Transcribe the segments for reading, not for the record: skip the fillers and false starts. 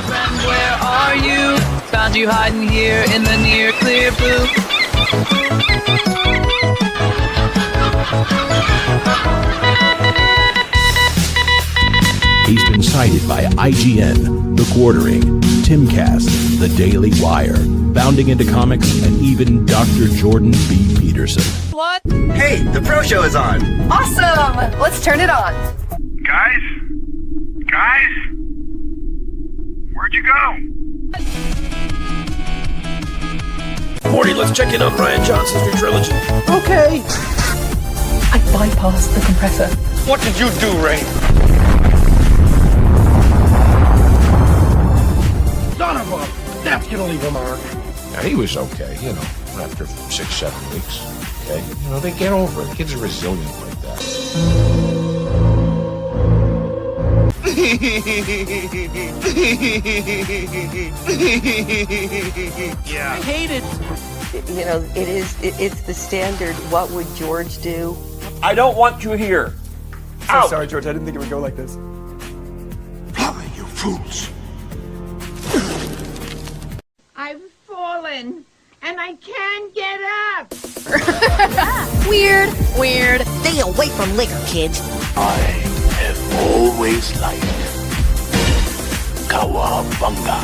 friend, where are you? Found you hiding here in the near clear blue. He's been cited by IGN, The Quartering, Timcast, The Daily Wire, Bounding into Comics, and even Dr. Jordan B. Peterson. What? Hey, the Pro Show is on! Awesome! Let's turn it on. Guys? Where'd you go? Morty, let's check in on Ryan Johnson's new trilogy. Okay. I bypassed the compressor. What did you do, Ray? Son of a... That's gonna leave a mark. Now, he was okay, after 6-7 weeks. Okay? They get over it. Kids are resilient like that. Yeah. I hate it. It's the standard, what would George do? I don't want you here. So sorry, George. I didn't think it would go like this. Fly, you fools! I've fallen, and I can't get up. Weird. Stay away from liquor, kids. I have always liked Cowabunga.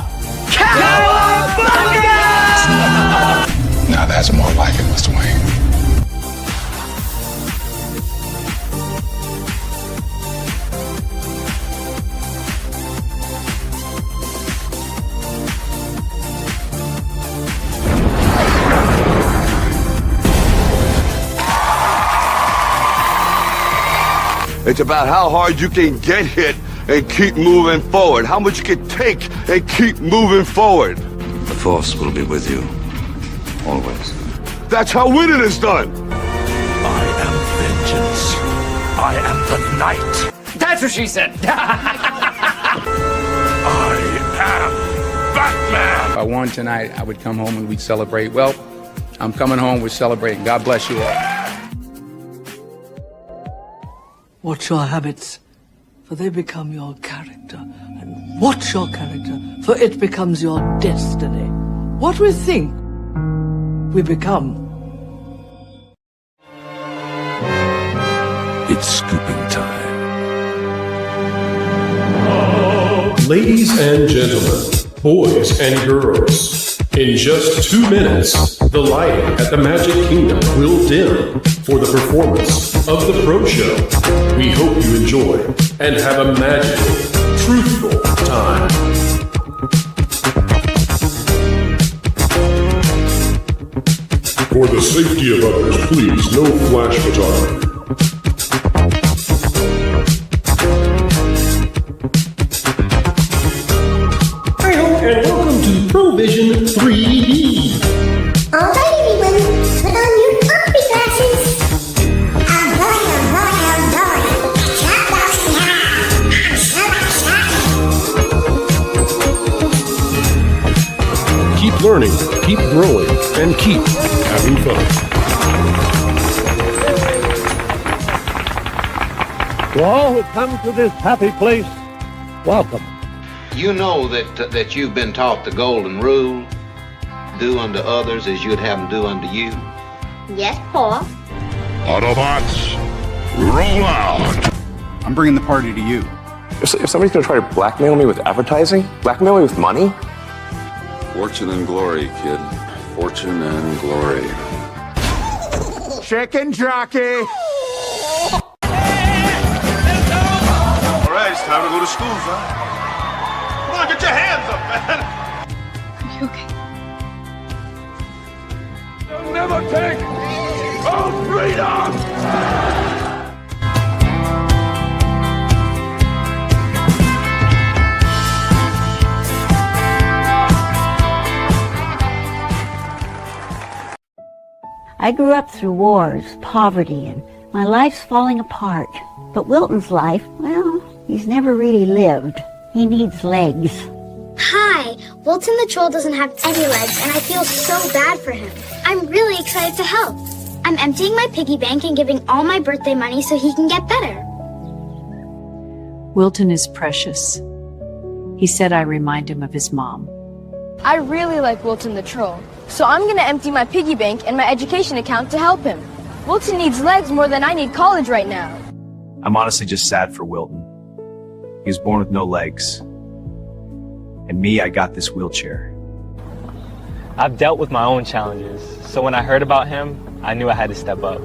Now that's more like it, Mr. Wayne. It's about how hard you can get hit and keep moving forward. How much you can take and keep moving forward. The Force will be with you. Always. That's how winning is done. I am vengeance. I am the night. That's what she said. I am Batman. If I won tonight, I would come home and we'd celebrate. Well, I'm coming home, we're celebrating. God bless you all. Watch your habits, for they become your character. And watch your character, for it becomes your destiny. What we think, we become. It's scooping time. Ladies and gentlemen, boys and girls, in just 2 minutes, the lighting at the Magic Kingdom will dim for the performance of the Pro Show. We hope you enjoy and have a magical, truthful time. For the safety of others, please, no flash photography. And welcome to Provision 3D. All right, everyone, put on your opera glasses. Oh boy, Chop those I'm so excited. Keep learning, keep growing, and keep having fun. To all who come to this happy place, welcome. You know that you've been taught the golden rule. Do unto others as you'd have them do unto you. Yes, Paul. Autobots, roll out! I'm bringing the party to you. If somebody's gonna try to blackmail me with advertising, blackmail me with money. Fortune and glory, kid. Fortune and glory. Chicken jockey! All right, it's time to go to school, son. Come on, get your hands up, man! Are you okay? They'll never take our freedom! I grew up through wars, poverty, and my life's falling apart. But Wilton's life, well, he's never really lived. He needs legs. Hi, Wilton the Troll doesn't have any legs, and I feel so bad for him. I'm really excited to help. I'm emptying my piggy bank and giving all my birthday money so he can get better. Wilton is precious. He said I remind him of his mom. I really like Wilton the Troll, so I'm gonna empty my piggy bank and my education account to help him. Wilton needs legs more than I need college right now. I'm honestly just sad for Wilton. He was born with no legs. And me, I got this wheelchair. I've dealt with my own challenges, so when I heard about him, I knew I had to step up.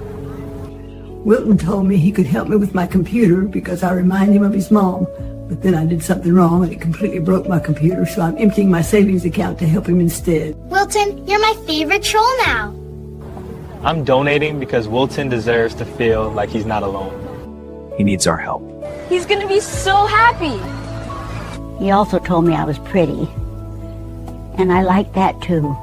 Wilton told me he could help me with my computer because I remind him of his mom. But then I did something wrong and it completely broke my computer, so I'm emptying my savings account to help him instead. Wilton, you're my favorite troll now. I'm donating because Wilton deserves to feel like he's not alone. He needs our help. He's gonna be so happy. He also told me I was pretty. And I like that too.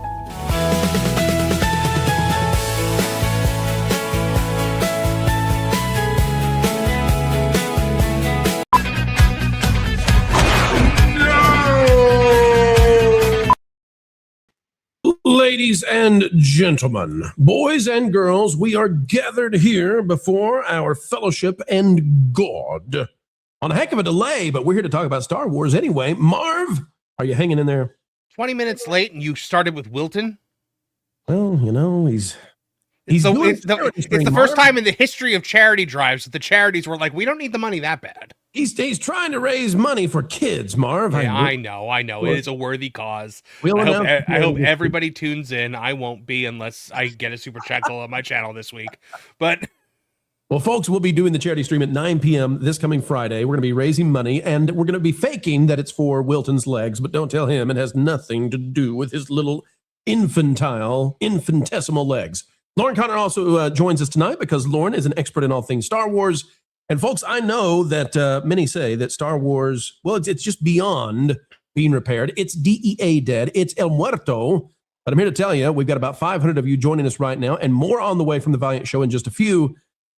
Ladies and gentlemen, boys and girls, we are gathered here before our fellowship and God. On a heck of a delay, but we're here to talk about Star Wars anyway. Marv, are you hanging in there? 20 minutes late and you started with Wilton? Well, you know, he's it's the first time in the history of charity drives that the charities were like, we don't need the money that bad. He's trying to raise money for kids, Marv. Yeah, I know. It is a worthy cause. I hope everybody tunes in. I won't be unless I get a super chat goal on my channel this week. But well, folks, we'll be doing the charity stream at 9 p.m. this coming Friday. We're going to be raising money, and we're going to be faking that it's for Wilton's legs, but don't tell him it has nothing to do with his little infinitesimal legs. Lauren Connor also joins us tonight because Lauren is an expert in all things Star Wars. And folks, I know that many say that Star Wars, well, it's just beyond being repaired. It's DEA dead. It's El Muerto. But I'm here to tell you, we've got about 500 of you joining us right now and more on the way from the Valiant Show in just a few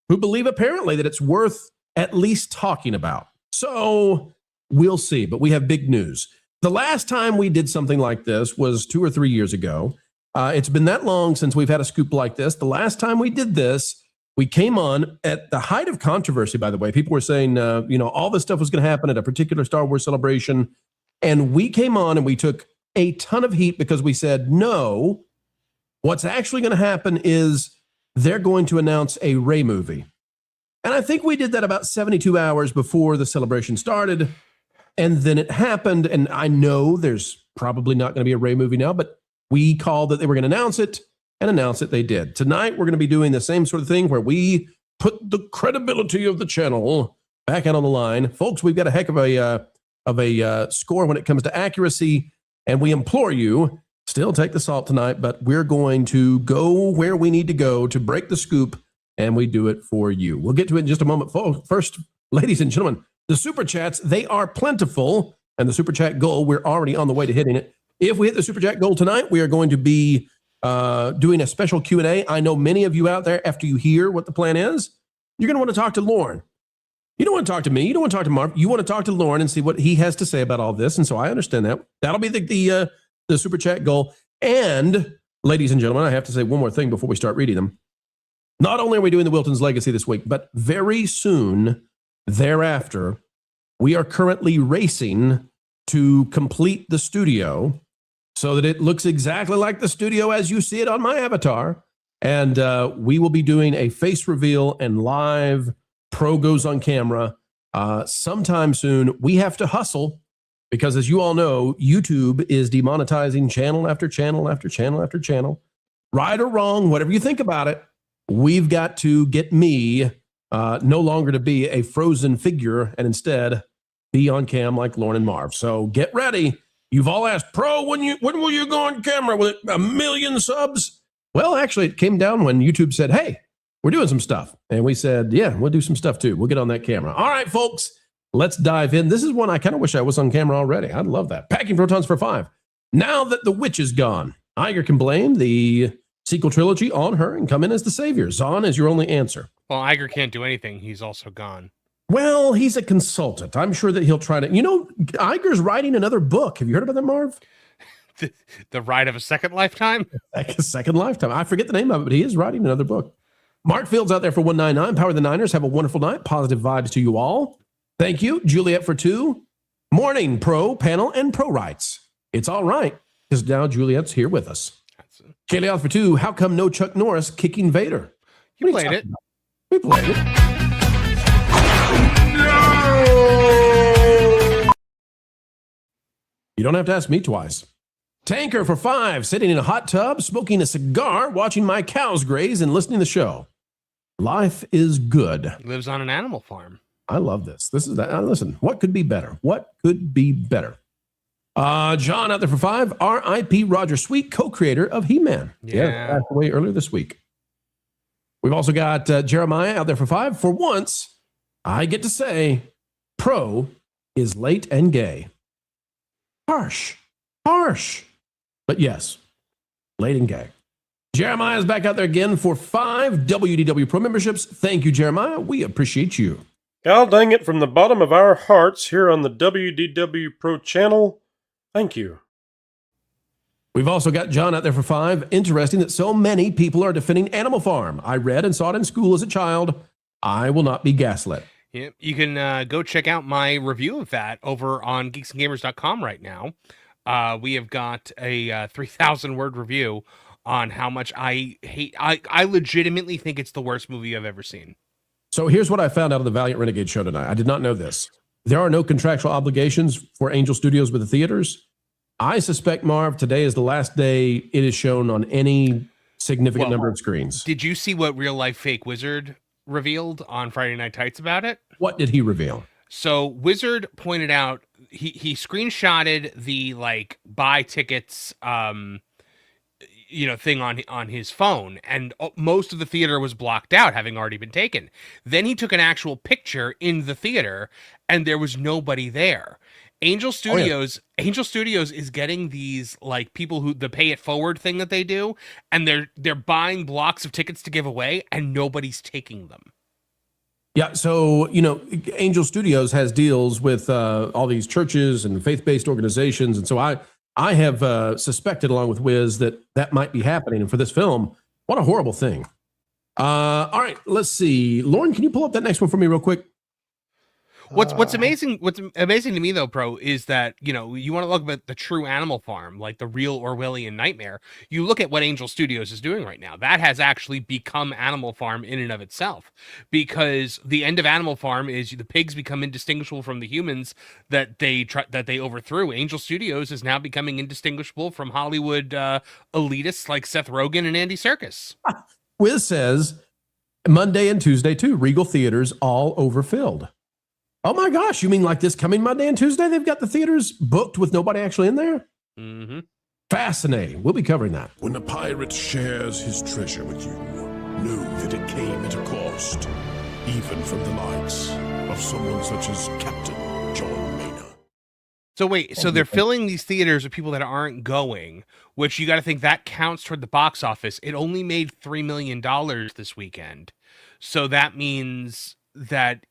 who believe apparently that it's worth at least talking about. So we'll see. But we have big news. The last time we did something like this was 2 or 3 years ago. It's been that long since we've had a scoop like this. The last time we did this, we came on at the height of controversy, by the way. People were saying, all this stuff was going to happen at a particular Star Wars celebration. And we came on and we took a ton of heat because we said, no, what's actually going to happen is they're going to announce a Rey movie. And I think we did that about 72 hours before the celebration started. And then it happened. And I know there's probably not going to be a Rey movie now, but we called that they were going to announce it. And announce it they did. Tonight, we're going to be doing the same sort of thing where we put the credibility of the channel back out on the line. Folks, we've got a heck of a score when it comes to accuracy, and we implore you, still take the salt tonight, but we're going to go where we need to go to break the scoop, and we do it for you. We'll get to it in just a moment. First, ladies and gentlemen, the Super Chats, they are plentiful, and the Super Chat goal, we're already on the way to hitting it. If we hit the Super Chat goal tonight, we are going to be doing a special Q&A. I know many of you out there, after you hear what the plan is, you're going to want to talk to Lauren. You don't want to talk to me. You don't want to talk to Mark. You want to talk to Lauren and see what he has to say about all this. And so I understand that. That'll be the Super Chat goal. And, ladies and gentlemen, I have to say one more thing before we start reading them. Not only are we doing the Wilton's Legacy this week, but very soon thereafter, we are currently racing to complete the studio so that it looks exactly like the studio as you see it on my avatar. And we will be doing a face reveal and live Pro goes on camera sometime soon. We have to hustle because, as you all know, YouTube is demonetizing channel after channel after channel after channel. Right or wrong, whatever you think about it, we've got to get me no longer to be a frozen figure and instead be on cam like Lauren and Marv. So get ready. You've all asked, Pro, when will you go on camera with 1 million subs? Well, actually, it came down when YouTube said, hey, we're doing some stuff. And we said, yeah, we'll do some stuff too. We'll get on that camera. All right, folks, let's dive in. This is one I kind of wish I was on camera already. I'd love that. Packing Protons for 5. Now that the witch is gone, Iger can blame the sequel trilogy on her and come in as the savior. Zahn is your only answer. Well, Iger can't do anything. He's also gone. Well, he's a consultant. I'm sure that he'll try to, Iger's writing another book. Have you heard about that, Marv? The Ride of a Second Lifetime? A Second Lifetime. I forget the name of it, but he is writing another book. Mark Fields out there for 199. Power the Niners. Have a wonderful night. Positive vibes to you all. Thank you. Juliet for 2. Morning, Pro Panel and Pro Rights. It's all right, because now Juliet's here with us. Kaylee out for 2. How come no Chuck Norris kicking Vader? You played it. We played it. You don't have to ask me twice. Tanker for 5, sitting in a hot tub, smoking a cigar, watching my cows graze and listening to the show. Life is good. He lives on an animal farm. I love this. This is that. Listen, what could be better? What could be better? John out there for 5. R.I.P. Roger Sweet, co-creator of He-Man. Yeah. Passed away earlier this week. We've also got Jeremiah out there for 5. For once, I get to say, Pro is late and gay. Harsh. But yes, late and gay. Jeremiah's back out there again for 5 WDW Pro memberships. Thank you, Jeremiah. We appreciate you. God dang it, from the bottom of our hearts here on the WDW Pro Channel, thank you. We've also got John out there for 5. Interesting that so many people are defending Animal Farm. I read and saw it in school as a child. I will not be gaslit. Yeah, you can go check out my review of that over on geeksandgamers.com right now. We have got a 3,000-word review on how much I hate. I legitimately think it's the worst movie I've ever seen. So here's what I found out of the Valiant Renegade show tonight. I did not know this. There are no contractual obligations for Angel Studios with the theaters. I suspect, Marv, today is the last day it is shown on any significant number of screens. Did you see what Real Life Fake Wizard revealed on Friday Night Tights about it? What did he reveal? So Wizard pointed out, he screenshotted the buy tickets thing on his phone, and most of the theater was blocked out, having already been taken. Then he took an actual picture in the theater, and there was nobody there. Angel Studios is getting these people who the pay it forward thing that they do, and they're buying blocks of tickets to give away, and nobody's taking them. Yeah, so Angel Studios has deals with all these churches and faith-based organizations, and so I have suspected, along with Wiz, that might be happening. And for this film, what a horrible thing. All right, let's see. Lauren, can you pull up that next one for me real quick? What's amazing to me though, Pro, is that you want to look at the true Animal Farm, like the real Orwellian nightmare. You look at what Angel Studios is doing right now. That has actually become Animal Farm in and of itself, because the end of Animal Farm is the pigs become indistinguishable from the humans that they overthrew. Angel Studios is now becoming indistinguishable from Hollywood elitists like Seth Rogen and Andy Serkis. Wiz says Monday and Tuesday too. Regal theaters all overfilled. Oh my gosh, you mean like this coming Monday and Tuesday? They've got the theaters booked with nobody actually in there? Mm-hmm. Fascinating. We'll be covering that. When a pirate shares his treasure with you, know that it came at a cost, even from the likes of someone such as Captain John Maynor. So wait, so they're filling these theaters with people that aren't going, which you got to think that counts toward the box office. It only made $3 million this weekend. So that means that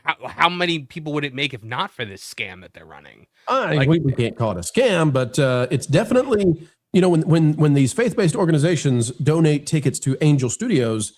how many people would it make if not for this scam that they're running? We can't call it a scam, but it's definitely, when these faith-based organizations donate tickets to Angel Studios,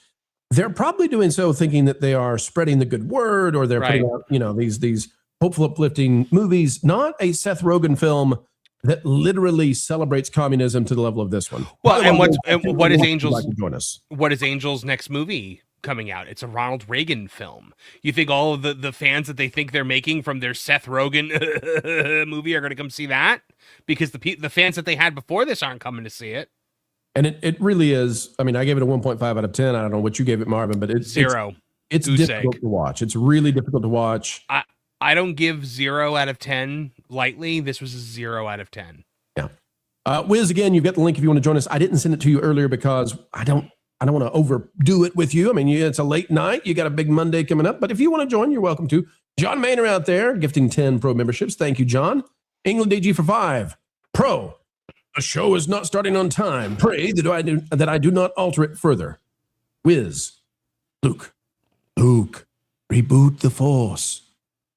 they're probably doing so thinking that they are spreading the good word, or they're putting out, these hopeful, uplifting movies, not a Seth Rogen film that literally celebrates communism to the level of this one. Well, and what is Angel's? Like to join us. What is Angel's next movie coming out? It's a Ronald Reagan film. You think all of the fans that they think they're making from their Seth Rogen movie are going to come see that? Because the fans that they had before this aren't coming to see it. And it really is. I mean, I gave it a 1.5 out of 10. I don't know what you gave it, Marvin, but it's 0. It's difficult to watch. It's really difficult to watch. I don't give 0 out of 10 lightly. This was a 0 out of 10. Yeah. Wiz, again, you've got the link if you want to join us. I didn't send it to you earlier because I don't want to overdo it with you. I mean, it's a late night. You got a big Monday coming up. But if you want to join, you're welcome to. John Maynor out there gifting 10 Pro memberships. Thank you, John. England AG for 5. Pro, the show is not starting on time. Pray that I do not alter it further. Wiz, Luke, reboot the force.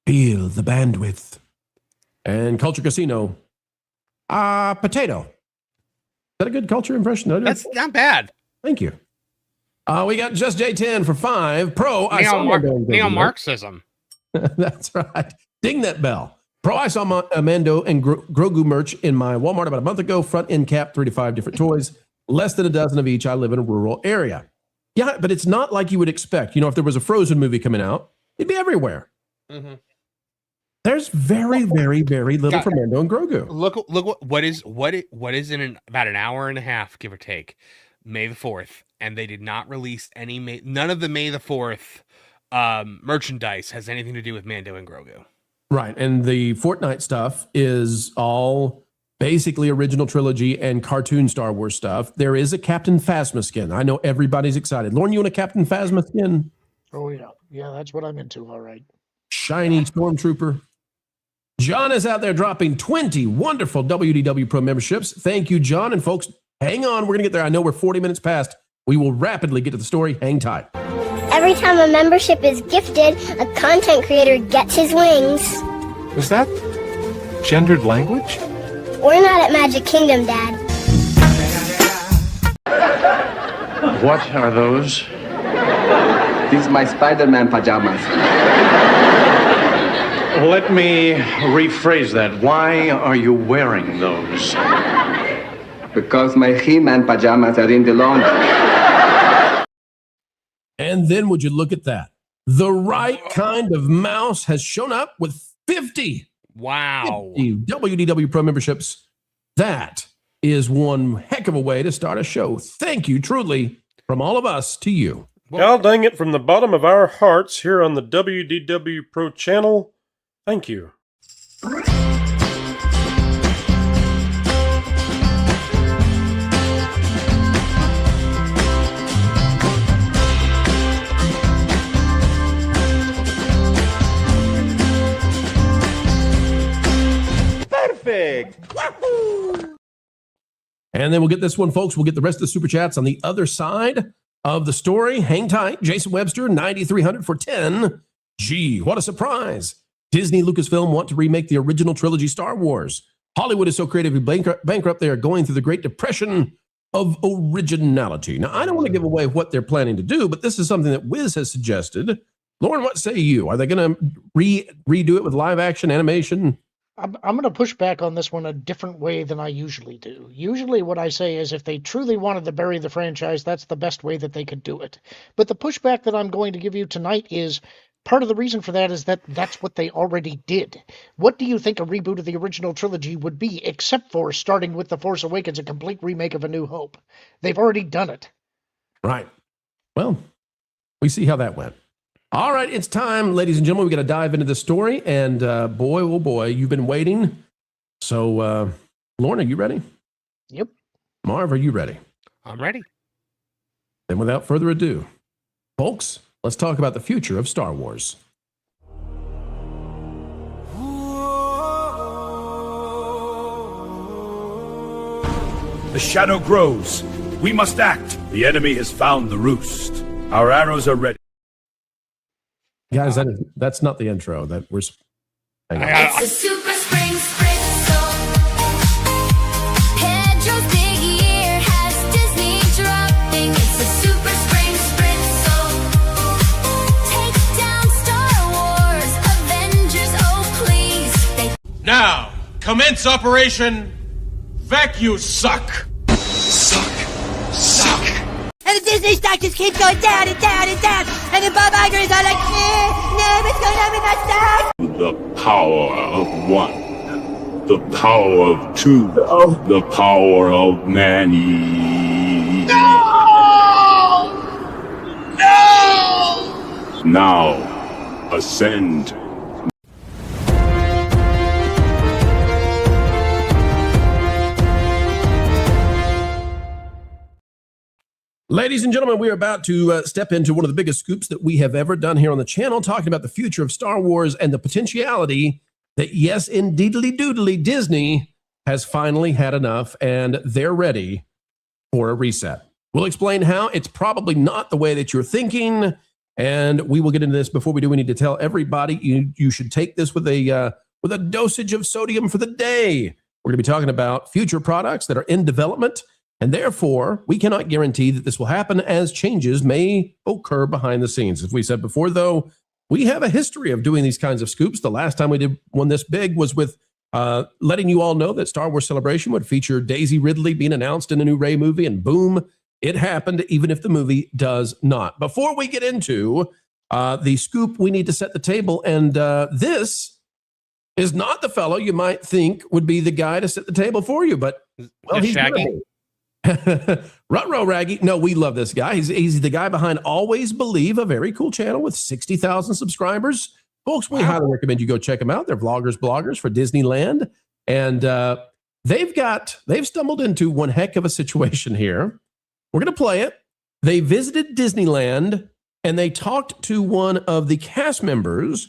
Feel the bandwidth. And Culture Casino, potato. Is that a good culture impression? That's not bad. Thank you. We got Just J10 for 5. Pro, Neo-Marxism. That's right. Ding that bell. Pro, I saw Mando and Grogu merch in my Walmart about a month ago. Front end cap, 3 to 5 different toys. Less than a dozen of each. I live in a rural area. Yeah, but it's not like you would expect. You know, if there was a Frozen movie coming out, it'd be everywhere. Mm-hmm. There's very, very, very little for Mando and Grogu. Look what is in about an hour and a half, give or take, May the 4th, and they did not release none of the May the 4th merchandise has anything to do with Mando and Grogu. Right, and the Fortnite stuff is all basically original trilogy and cartoon Star Wars stuff. There is a Captain Phasma skin. I know everybody's excited. Lauren, you want a Captain Phasma skin? Oh yeah, that's what I'm into. All right, shiny stormtrooper. John is out there dropping 20 wonderful WDW Pro memberships. Thank you, John. And folks, hang on. We're going to get there. I know we're 40 minutes past. We will rapidly get to the story. Hang tight. Every time a membership is gifted, a content creator gets his wings. Is that gendered language? We're not at Magic Kingdom, Dad. What are those? These are my Spider-Man pajamas. Let me rephrase that. Why are you wearing those? Because my He-Man pajamas are in the laundry. And then would you look at that? The right kind of mouse has shown up with 50. Wow. 50 WDW Pro memberships. That is one heck of a way to start a show. Thank you, truly, from all of us to you. God dang it, from the bottom of our hearts here on the WDW Pro Channel, thank you. Perfect. And then we'll get this one, folks. We'll get the rest of the super chats on the other side of the story. Hang tight. Jason Webster, 9,300 for 10. Gee, what a surprise. Disney Lucasfilm want to remake the original trilogy Star Wars. Hollywood is so creatively bankrupt they are going through the Great Depression of originality. Now, I don't want to give away what they're planning to do, but this is something that Wiz has suggested. Lauren, what say you? Are they going to redo it with live action animation? I'm going to push back on this one a different way than I usually do. Usually what I say is if they truly wanted to bury the franchise, that's the best way that they could do it. But the pushback that I'm going to give you tonight is part of the reason for that is that that's what they already did. What do you think a reboot of the original trilogy would be, except for starting with The Force Awakens, a complete remake of A New Hope? They've already done it. Right. Well, we see how that went. All right, it's time, ladies and gentlemen. We got to dive into the story. And boy, oh boy, you've been waiting. So, Lauren, are you ready? Yep. Marv, are you ready? I'm ready. Then without further ado, folks, let's talk about the future of Star Wars. The shadow grows. We must act. The enemy has found the roost. Our arrows are ready. Guys, that's not the intro. That we're. Hang on. It's a super spring song. Pedro's big year has Disney dropping. It's a super spring song. Take down Star Wars, Avengers, oh please. Now, commence Operation Vacuum Suck. Suck. And the Disney stock just keeps going down and down and down. And then Bob Iger is all like, no, what's going on with my stock? The power of one. The power of two. The power of many. No! Now, ascend. Ladies and gentlemen, we are about to step into one of the biggest scoops that we have ever done here on the channel, talking about the future of Star Wars and the potentiality that, yes, indeedly doodly, Disney has finally had enough and they're ready for a reset. We'll explain how. It's probably not the way that you're thinking, and we will get into this. Before we do, we need to tell everybody you should take this with a dosage of sodium for the day. We're going to be talking about future products that are in development. And therefore, we cannot guarantee that this will happen, as changes may occur behind the scenes. As we said before, though, we have a history of doing these kinds of scoops. The last time we did one this big was with letting you all know that Star Wars Celebration would feature Daisy Ridley being announced in a new Rey movie, and boom, it happened, even if the movie does not. Before we get into the scoop, we need to set the table, and this is not the fellow you might think would be the guy to set the table for you, but well, he's Shaggy. Ruh-roh, Raggy. No, we love this guy. He's the guy behind Always Believe, a very cool channel with 60,000 subscribers. Folks, we highly recommend you go check them out. They're vloggers, bloggers for Disneyland. And they've stumbled into one heck of a situation here. We're going to play it. They visited Disneyland and they talked to one of the cast members.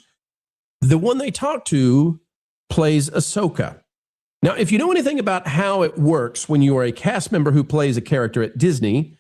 The one they talked to plays Ahsoka. Now, if you know anything about how it works when you are a cast member who plays a character at Disney,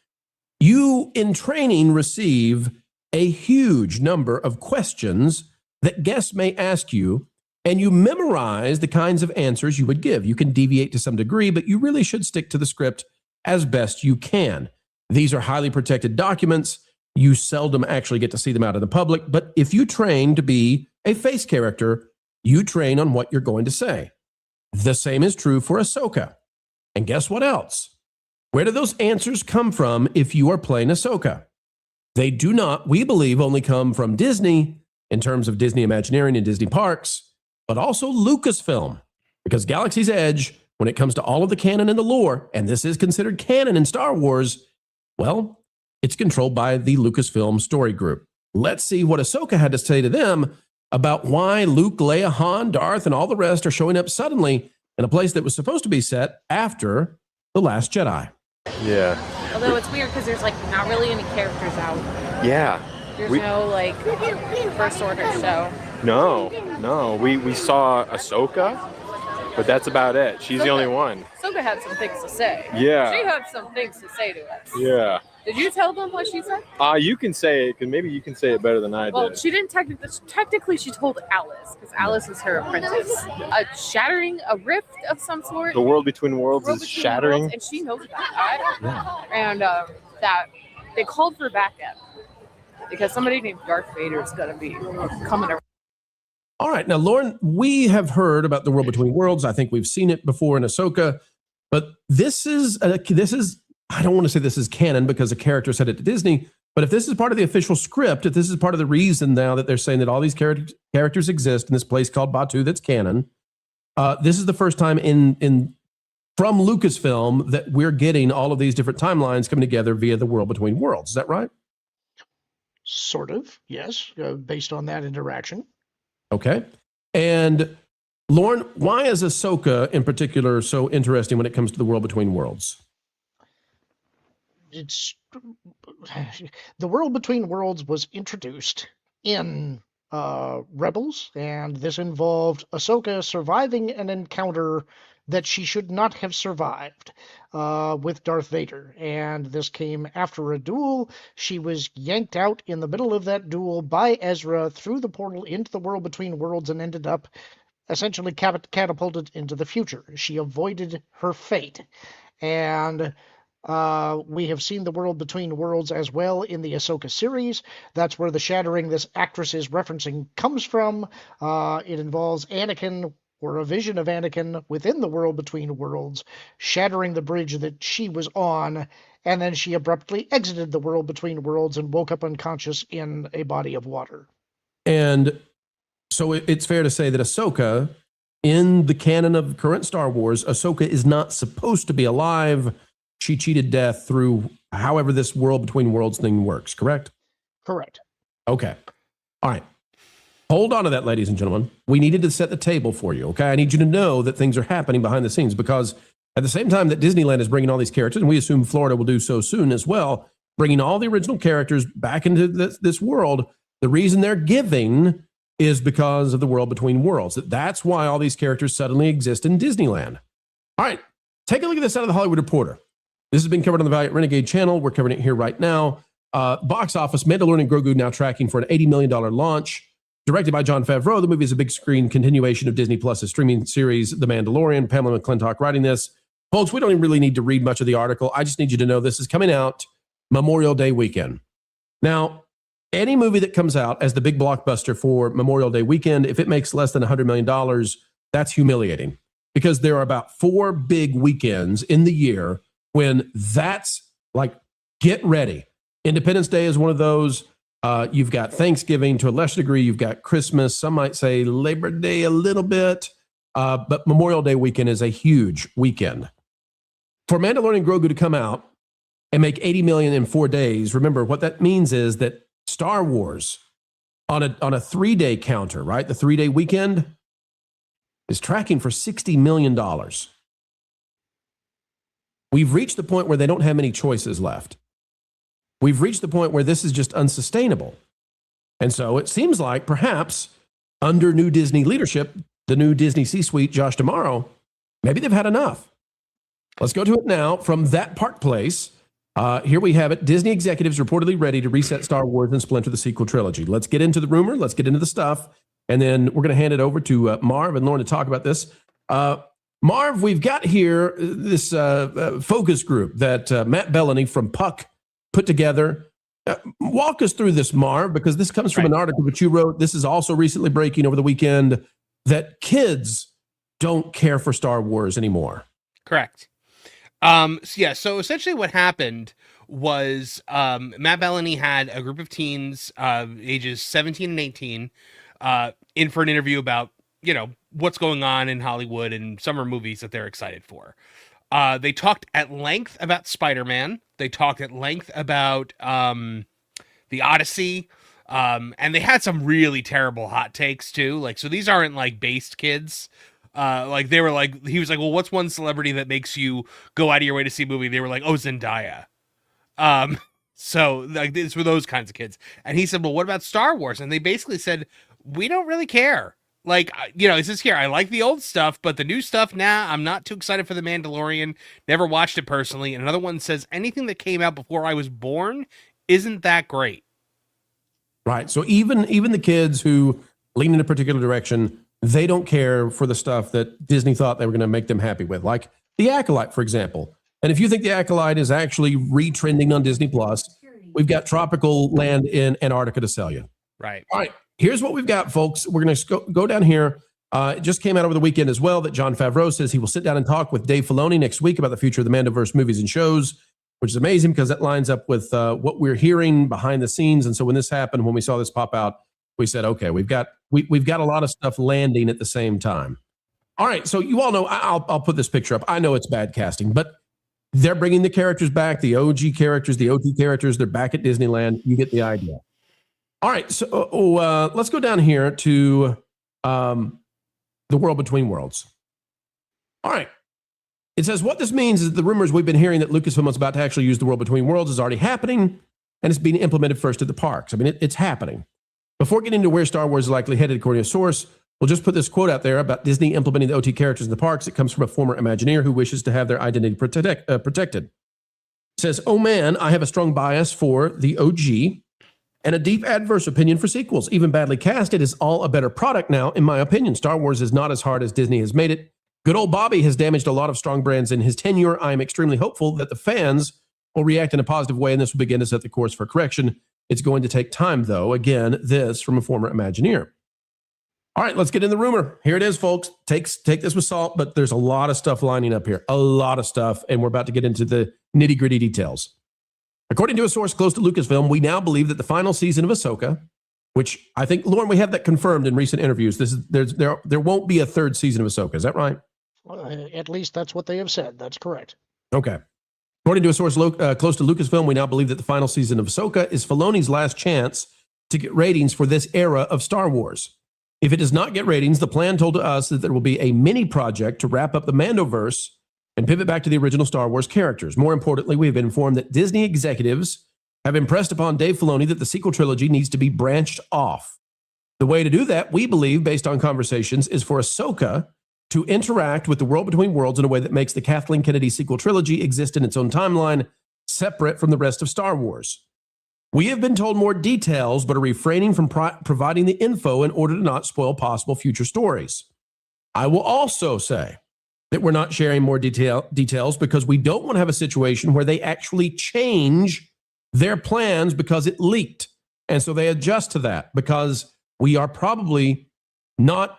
you in training receive a huge number of questions that guests may ask you, and you memorize the kinds of answers you would give. You can deviate to some degree, but you really should stick to the script as best you can. These are highly protected documents. You seldom actually get to see them out in the public, but if you train to be a face character, you train on what you're going to say. The same is true for Ahsoka. And guess what else? Where do those answers come from if you are playing Ahsoka? They do not, we believe, only come from Disney in terms of Disney Imagineering and Disney Parks, but also Lucasfilm. Because Galaxy's Edge, when it comes to all of the canon and the lore, and this is considered canon in Star Wars, well, it's controlled by the Lucasfilm story group. Let's see what Ahsoka had to say to them about why Luke, Leia, Han, Darth, and all the rest are showing up suddenly in a place that was supposed to be set after The Last Jedi. Yeah. Although it's weird because there's like not really any characters out. Yeah. There's no like First Order show. No. We saw Ahsoka, but that's about it. She's the only one. Ahsoka had some things to say. Yeah. She had some things to say to us. Yeah. Did you tell them what she said? You can say it, because maybe you can say it better than I did. Well, she didn't technically she told Alice, because Alice is her apprentice. Shattering a rift of some sort. The world between worlds is shattering. Worlds, and she knows about that. Yeah. And that they called for backup because somebody named Darth Vader is going to be coming around. All right. Now, Lauren, we have heard about the world between worlds. I think we've seen it before in Ahsoka, but this is I don't want to say this is canon because a character said it to Disney, but if this is part of the official script, if this is part of the reason now that they're saying that all these characters exist in this place called Batuu that's canon, this is the first time from Lucasfilm that we're getting all of these different timelines coming together via the world between worlds. Is that right? Sort of, yes, based on that interaction. Okay. And Lauren, why is Ahsoka in particular so interesting when it comes to the world between worlds? It's the world between worlds was introduced in Rebels, and this involved Ahsoka surviving an encounter that she should not have survived with Darth Vader. And this came after a duel. She was yanked out in the middle of that duel by Ezra through the portal into the world between worlds and ended up essentially catapulted into the future. She avoided her fate. And we have seen the world between worlds as well in the Ahsoka series. That's where the shattering this actress is referencing comes from. It involves Anakin, or a vision of Anakin within the world between worlds, shattering the bridge that she was on, and then she abruptly exited the world between worlds and woke up unconscious in a body of water. And so it's fair to say that Ahsoka, in the canon of current Star Wars, Ahsoka is not supposed to be alive. She cheated death through however this world between worlds thing works, correct? Correct. Okay. All right. Hold on to that, ladies and gentlemen. We needed to set the table for you, okay? I need you to know that things are happening behind the scenes because at the same time that Disneyland is bringing all these characters, and we assume Florida will do so soon as well, bringing all the original characters back into this world, the reason they're giving is because of the world between worlds. That's why all these characters suddenly exist in Disneyland. All right. Take a look at this out of the Hollywood Reporter. This has been covered on the Valiant Renegade channel. We're covering it here right now. Box office, Mandalorian and Grogu now tracking for an $80 million launch. Directed by Jon Favreau, the movie is a big screen continuation of Disney Plus's streaming series, The Mandalorian. Pamela McClintock writing this. Folks, we don't even really need to read much of the article. I just need you to know this is coming out Memorial Day weekend. Now, any movie that comes out as the big blockbuster for Memorial Day weekend, if it makes less than $100 million, that's humiliating, because there are about 4 big weekends in the year when that's like, get ready. Independence Day is one of those. You've got Thanksgiving to a lesser degree. You've got Christmas. Some might say Labor Day a little bit. But Memorial Day weekend is a huge weekend. For Mandalorian Grogu to come out and make $80 million in 4 days, remember what that means is that Star Wars on a 3-day counter, right? The 3-day weekend is tracking for $60 million. We've reached the point where they don't have many choices left. We've reached the point where this is just unsustainable. And so it seems like perhaps under new Disney leadership, the new Disney C-suite, Josh D'Amaro, maybe they've had enough. Let's go to it now from that Park Place. Here we have it. Disney executives reportedly ready to reset Star Wars and splinter the sequel trilogy. Let's get into the rumor. Let's get into the stuff. And then we're going to hand it over to Marv and Lauren to talk about this. Marv, we've got here this focus group that Matt Bellany from Puck put together. Walk us through this, Marv, because this comes from an article that you wrote. This is also recently breaking over the weekend, that kids don't care for Star Wars anymore. Correct. So essentially what happened was Matt Bellany had a group of teens, ages 17 and 18, in for an interview about, what's going on in Hollywood and summer movies that they're excited for. They talked at length about Spider-Man. They talked at length about the Odyssey. And they had some really terrible hot takes too. So these aren't based kids. He was like, well, what's one celebrity that makes you go out of your way to see a movie? They were like, oh, Zendaya. So these were those kinds of kids. And he said, well, what about Star Wars? And they basically said, we don't really care. It says here, I like the old stuff, but the new stuff, I'm not too excited for The Mandalorian. Never watched it personally. And another one says, anything that came out before I was born isn't that great. Right. So even the kids who lean in a particular direction, they don't care for the stuff that Disney thought they were going to make them happy with, like The Acolyte, for example. And if you think The Acolyte is actually retrending on Disney Plus, we've got tropical land in Antarctica to sell you. Right. All right. Here's what we've got, folks. We're going to go down here. It just came out over the weekend as well that Jon Favreau says he will sit down and talk with Dave Filoni next week about the future of the Mandoverse movies and shows, which is amazing because that lines up with what we're hearing behind the scenes. And so when this happened, when we saw this pop out, we said, okay, we've got a lot of stuff landing at the same time. All right, so you all know, I'll put this picture up. I know it's bad casting, but they're bringing the characters back, the OG characters, the OT characters. They're back at Disneyland. You get the idea. All right, so let's go down here to the World Between Worlds. All right. It says what this means is the rumors we've been hearing that Lucasfilm is about to actually use the World Between Worlds is already happening, and it's being implemented first at the parks. I mean, it's happening. Before getting into where Star Wars is likely headed, according to a source, we'll just put this quote out there about Disney implementing the OT characters in the parks. It comes from a former Imagineer who wishes to have their identity protected. It says, oh man, I have a strong bias for the OG and a deep adverse opinion for sequels. Even badly cast, it is all a better product now, in my opinion. Star Wars is not as hard as Disney has made it. Good old Bobby has damaged a lot of strong brands in his tenure. I am extremely hopeful that the fans will react in a positive way, and this will begin to set the course for correction. It's going to take time, though. Again, this from a former Imagineer. All right, let's get in the rumor. Here it is, folks. Take this with salt, but there's a lot of stuff lining up here. A lot of stuff, and we're about to get into the nitty-gritty details. According to a source close to Lucasfilm, we now believe that the final season of Ahsoka, which I think, Lauren, we have that confirmed in recent interviews. There won't be a third season of Ahsoka. Is that right? Well, at least that's what they have said. That's correct. Okay. According to a source close to Lucasfilm, we now believe that the final season of Ahsoka is Filoni's last chance to get ratings for this era of Star Wars. If it does not get ratings, the plan told to us that there will be a mini project to wrap up the Mandoverse and pivot back to the original Star Wars characters. More importantly, we have been informed that Disney executives have impressed upon Dave Filoni that the sequel trilogy needs to be branched off. The way to do that, we believe, based on conversations, is for Ahsoka to interact with the World Between Worlds in a way that makes the Kathleen Kennedy sequel trilogy exist in its own timeline, separate from the rest of Star Wars. We have been told more details, but are refraining from providing the info in order to not spoil possible future stories. I will also say that we're not sharing more details because we don't want to have a situation where they actually change their plans because it leaked. And so they adjust to that because we are probably not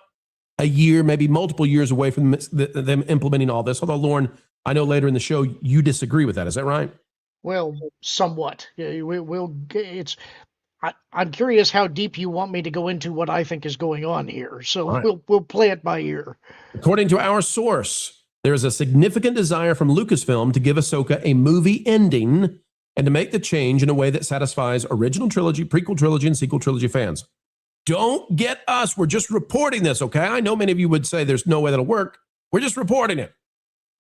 a year, maybe multiple years away from them implementing all this. Although, Lauren, I know later in the show you disagree with that. Is that right? Well, somewhat. I'm curious how deep you want me to go into what I think is going on here. So All right. we'll play it by ear. According to our source, there is a significant desire from Lucasfilm to give Ahsoka a movie ending and to make the change in a way that satisfies original trilogy, prequel trilogy, and sequel trilogy fans. Don't get us. We're just reporting this, okay? I know many of you would say there's no way that'll work. We're just reporting it.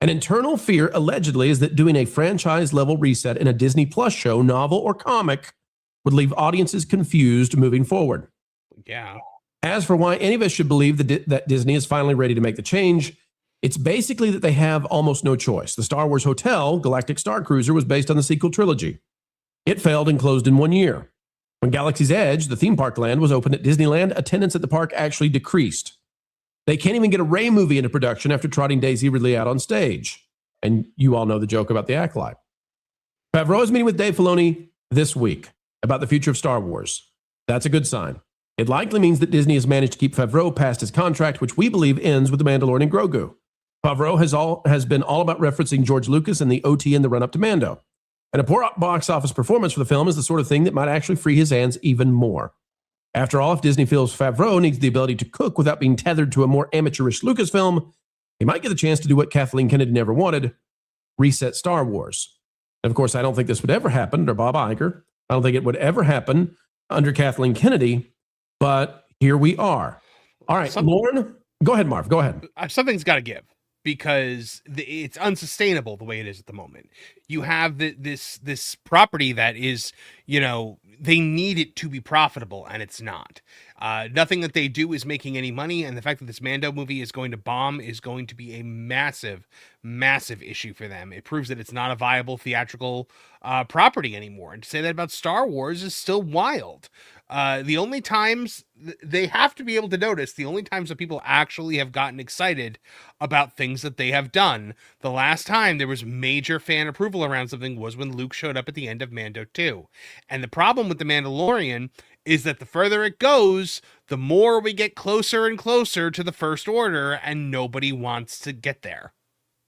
An internal fear, allegedly, is that doing a franchise-level reset in a Disney Plus show, novel, or comic would leave audiences confused moving forward. Yeah. As for why any of us should believe that Disney is finally ready to make the change, it's basically that they have almost no choice. The Star Wars Hotel, Galactic Star Cruiser, was based on the sequel trilogy. It failed and closed in 1 year. When Galaxy's Edge, the theme park land, was opened at Disneyland, attendance at the park actually decreased. They can't even get a Rey movie into production after trotting Daisy Ridley out on stage. And you all know the joke about the Acolyte. Favreau is meeting with Dave Filoni this week about the future of Star Wars. That's a good sign. It likely means that Disney has managed to keep Favreau past his contract, which we believe ends with The Mandalorian and Grogu. Favreau has been all about referencing George Lucas and the OT in the run-up to Mando. And a poor box office performance for the film is the sort of thing that might actually free his hands even more. After all, if Disney feels Favreau needs the ability to cook without being tethered to a more amateurish Lucasfilm, he might get the chance to do what Kathleen Kennedy never wanted, reset Star Wars. And of course, I don't think this would ever happen under Bob Iger. I don't think it would ever happen under Kathleen Kennedy, but here we are. All right, Lauren, go ahead, Marv, go ahead. Something's got to give, because it's unsustainable the way it is at the moment. You have this property that is, they need it to be profitable, and it's not. Nothing that they do is making any money, and the fact that this Mando movie is going to bomb is going to be a massive, massive issue for them. It proves that it's not a viable theatrical property anymore. And to say that about Star Wars is still wild. The only times they have to be able to notice, the only times that people actually have gotten excited about things that they have done, the last time there was major fan approval around something was when Luke showed up at the end of Mando 2. And the problem with The Mandalorian is that the further it goes, the more we get closer and closer to the First Order, and nobody wants to get there.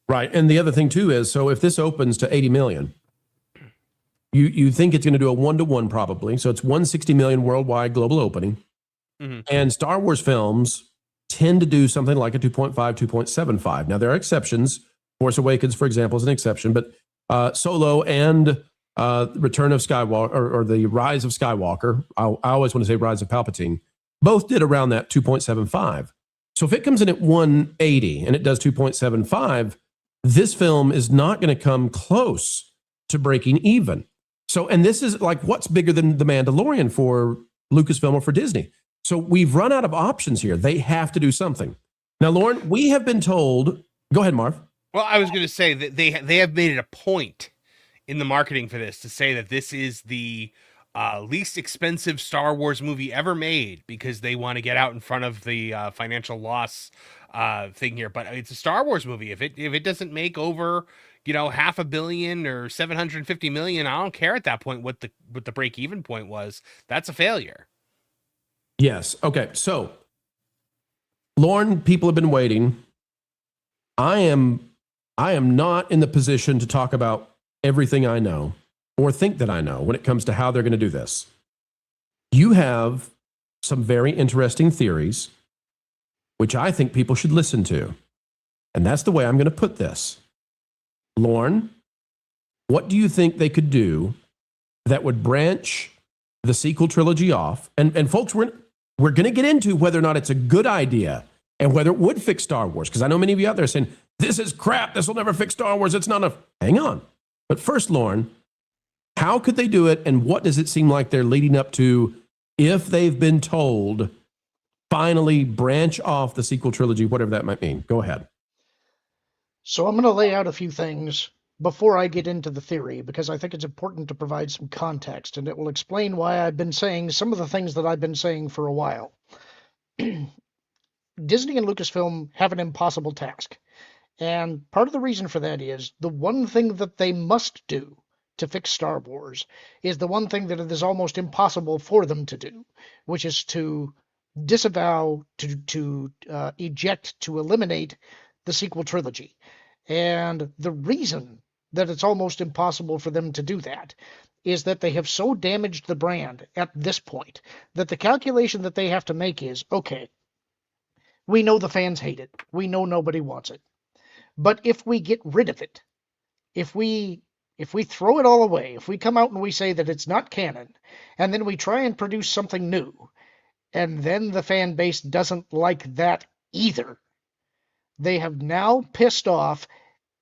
Right. And the other thing too is, so if this opens to 80 million, you think it's going to do a 1-to-1 probably. So it's 160 million worldwide global opening. Mm-hmm. And Star Wars films tend to do something like a 2.5, 2.75. Now there are exceptions. Force Awakens, for example, is an exception, but Solo and Return of Skywalker, or the Rise of Skywalker, I always want to say Rise of Palpatine, both did around that 2.75. So if it comes in at 180 and it does 2.75, this film is not going to come close to breaking even. So, and this is like, what's bigger than The Mandalorian for Lucasfilm or for Disney? So we've run out of options here. They have to do something. Now, Lauren, we have been told, go ahead, Marv. Well, I was going to say that they have made it a point in the marketing for this to say that this is the least expensive Star Wars movie ever made, because they want to get out in front of the financial loss thing here. But it's a Star Wars movie. If it doesn't make over, $500 million or 750 million, I don't care at that point what the break even point was. That's a failure. Yes. Okay. So, Lauren, people have been waiting. I am not in the position to talk about everything I know or think that I know when it comes to how they're going to do this. You have some very interesting theories, which I think people should listen to. And that's the way I'm going to put this. Lauren, what do you think they could do that would branch the sequel trilogy off? And folks, we're going to get into whether or not it's a good idea and whether it would fix Star Wars. Because I know many of you out there saying, this is crap, this will never fix Star Wars, it's not enough. Hang on. But first, Lauren, how could they do it, and what does it seem like they're leading up to if they've been told finally branch off the sequel trilogy, whatever that might mean? Go ahead. So I'm going to lay out a few things before I get into the theory, because I think it's important to provide some context, and it will explain why I've been saying some of the things that I've been saying for a while. Disney and Lucasfilm have an impossible task. And part of the reason for that is the one thing that they must do to fix Star Wars is the one thing that it is almost impossible for them to do, which is to disavow, to eject, to eliminate the sequel trilogy. And the reason that it's almost impossible for them to do that is that they have so damaged the brand at this point that the calculation that they have to make is, okay, we know the fans hate it. We know nobody wants it. But if we get rid of it, if we throw it all away, if we come out and we say that it's not canon, and then we try and produce something new, and then the fan base doesn't like that either, they have now pissed off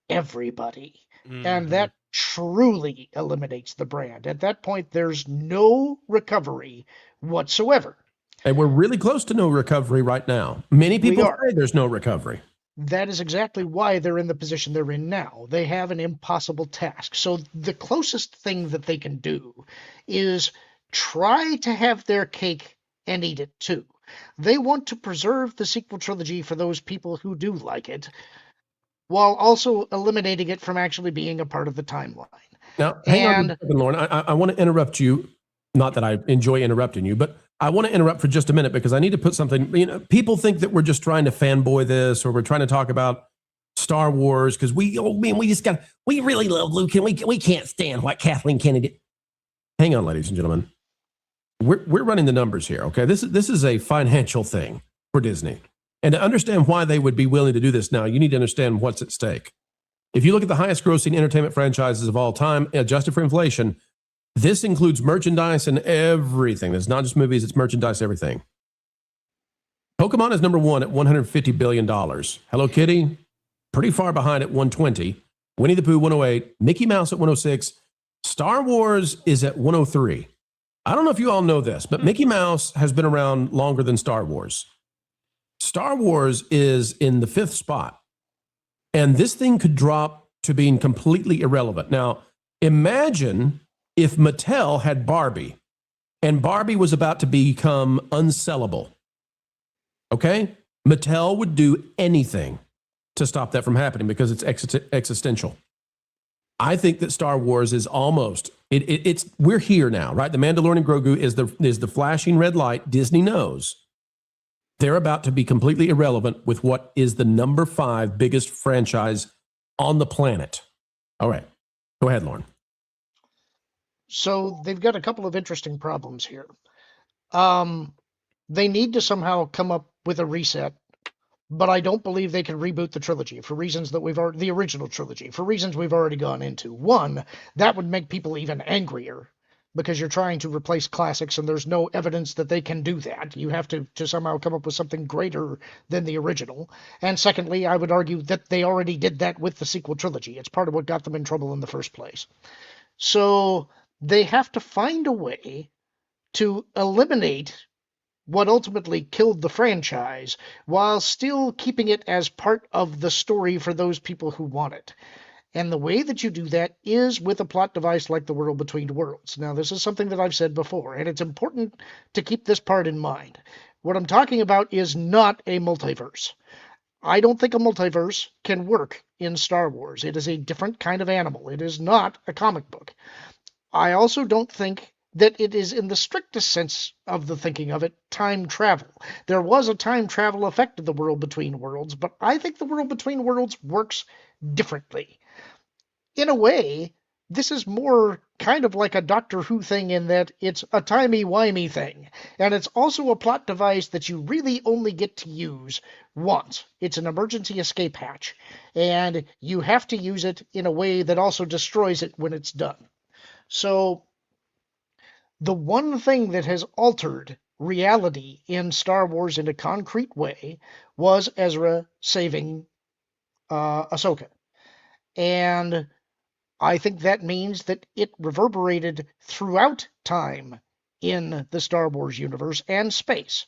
everybody. And that truly eliminates the brand. At that point, there's no recovery whatsoever. And we're really close to no recovery right now. Many people say there's no recovery. That is exactly why they're in the position they're in now. They have an impossible task. So the closest thing that they can do is try to have their cake and eat it too. They want to preserve the sequel trilogy for those people who do like it, while also eliminating it from actually being a part of the timeline. Now, hang on a second, Lauren. I want to interrupt you. Not that I enjoy interrupting you, but I want to interrupt for just a minute because I need to put something, people think that we're just trying to fanboy this or we're trying to talk about Star Wars because we really love Luke and we can't stand what Kathleen Kennedy did. Hang on, ladies and gentlemen. We're running the numbers here, okay? This is a financial thing for Disney. And to understand why they would be willing to do this now, you need to understand what's at stake. If you look at the highest grossing entertainment franchises of all time, adjusted for inflation, this includes merchandise and everything. It's not just movies, it's merchandise, everything. Pokemon is number one at $150 billion. Hello Kitty, pretty far behind at $120. Winnie the Pooh, 108. Mickey Mouse at 106. Star Wars is at 103. I don't know if you all know this, but Mickey Mouse has been around longer than Star Wars. Star Wars is in the 5th spot. And this thing could drop to being completely irrelevant. Now, imagine if Mattel had Barbie and Barbie was about to become unsellable. Okay? Mattel would do anything to stop that from happening because it's existential. I think that Star Wars is almost, we're here now, right? The Mandalorian Grogu is the flashing red light. Disney knows they're about to be completely irrelevant with what is the number 5 biggest franchise on the planet. All right. Go ahead, Lauren. So they've got a couple of interesting problems here. They need to somehow come up with a reset, but I don't believe they can reboot the trilogy for reasons that the original trilogy, for reasons we've already gone into. One, that would make people even angrier because you're trying to replace classics and there's no evidence that they can do that. You have to somehow come up with something greater than the original. And secondly, I would argue that they already did that with the sequel trilogy. It's part of what got them in trouble in the first place. So they have to find a way to eliminate what ultimately killed the franchise while still keeping it as part of the story for those people who want it. And the way that you do that is with a plot device like the World Between Worlds. Now, this is something that I've said before, and it's important to keep this part in mind. What I'm talking about is not a multiverse. I don't think a multiverse can work in Star Wars. It is a different kind of animal. It is not a comic book. I also don't think that it is, in the strictest sense of the thinking of it, time travel. There was a time travel effect of the World Between Worlds, but I think the World Between Worlds works differently. In a way, this is more kind of like a Doctor Who thing in that it's a timey-wimey thing, and it's also a plot device that you really only get to use once. It's an emergency escape hatch, and you have to use it in a way that also destroys it when it's done. So the one thing that has altered reality in Star Wars in a concrete way was Ezra saving Ahsoka. And I think that means that it reverberated throughout time in the Star Wars universe and space,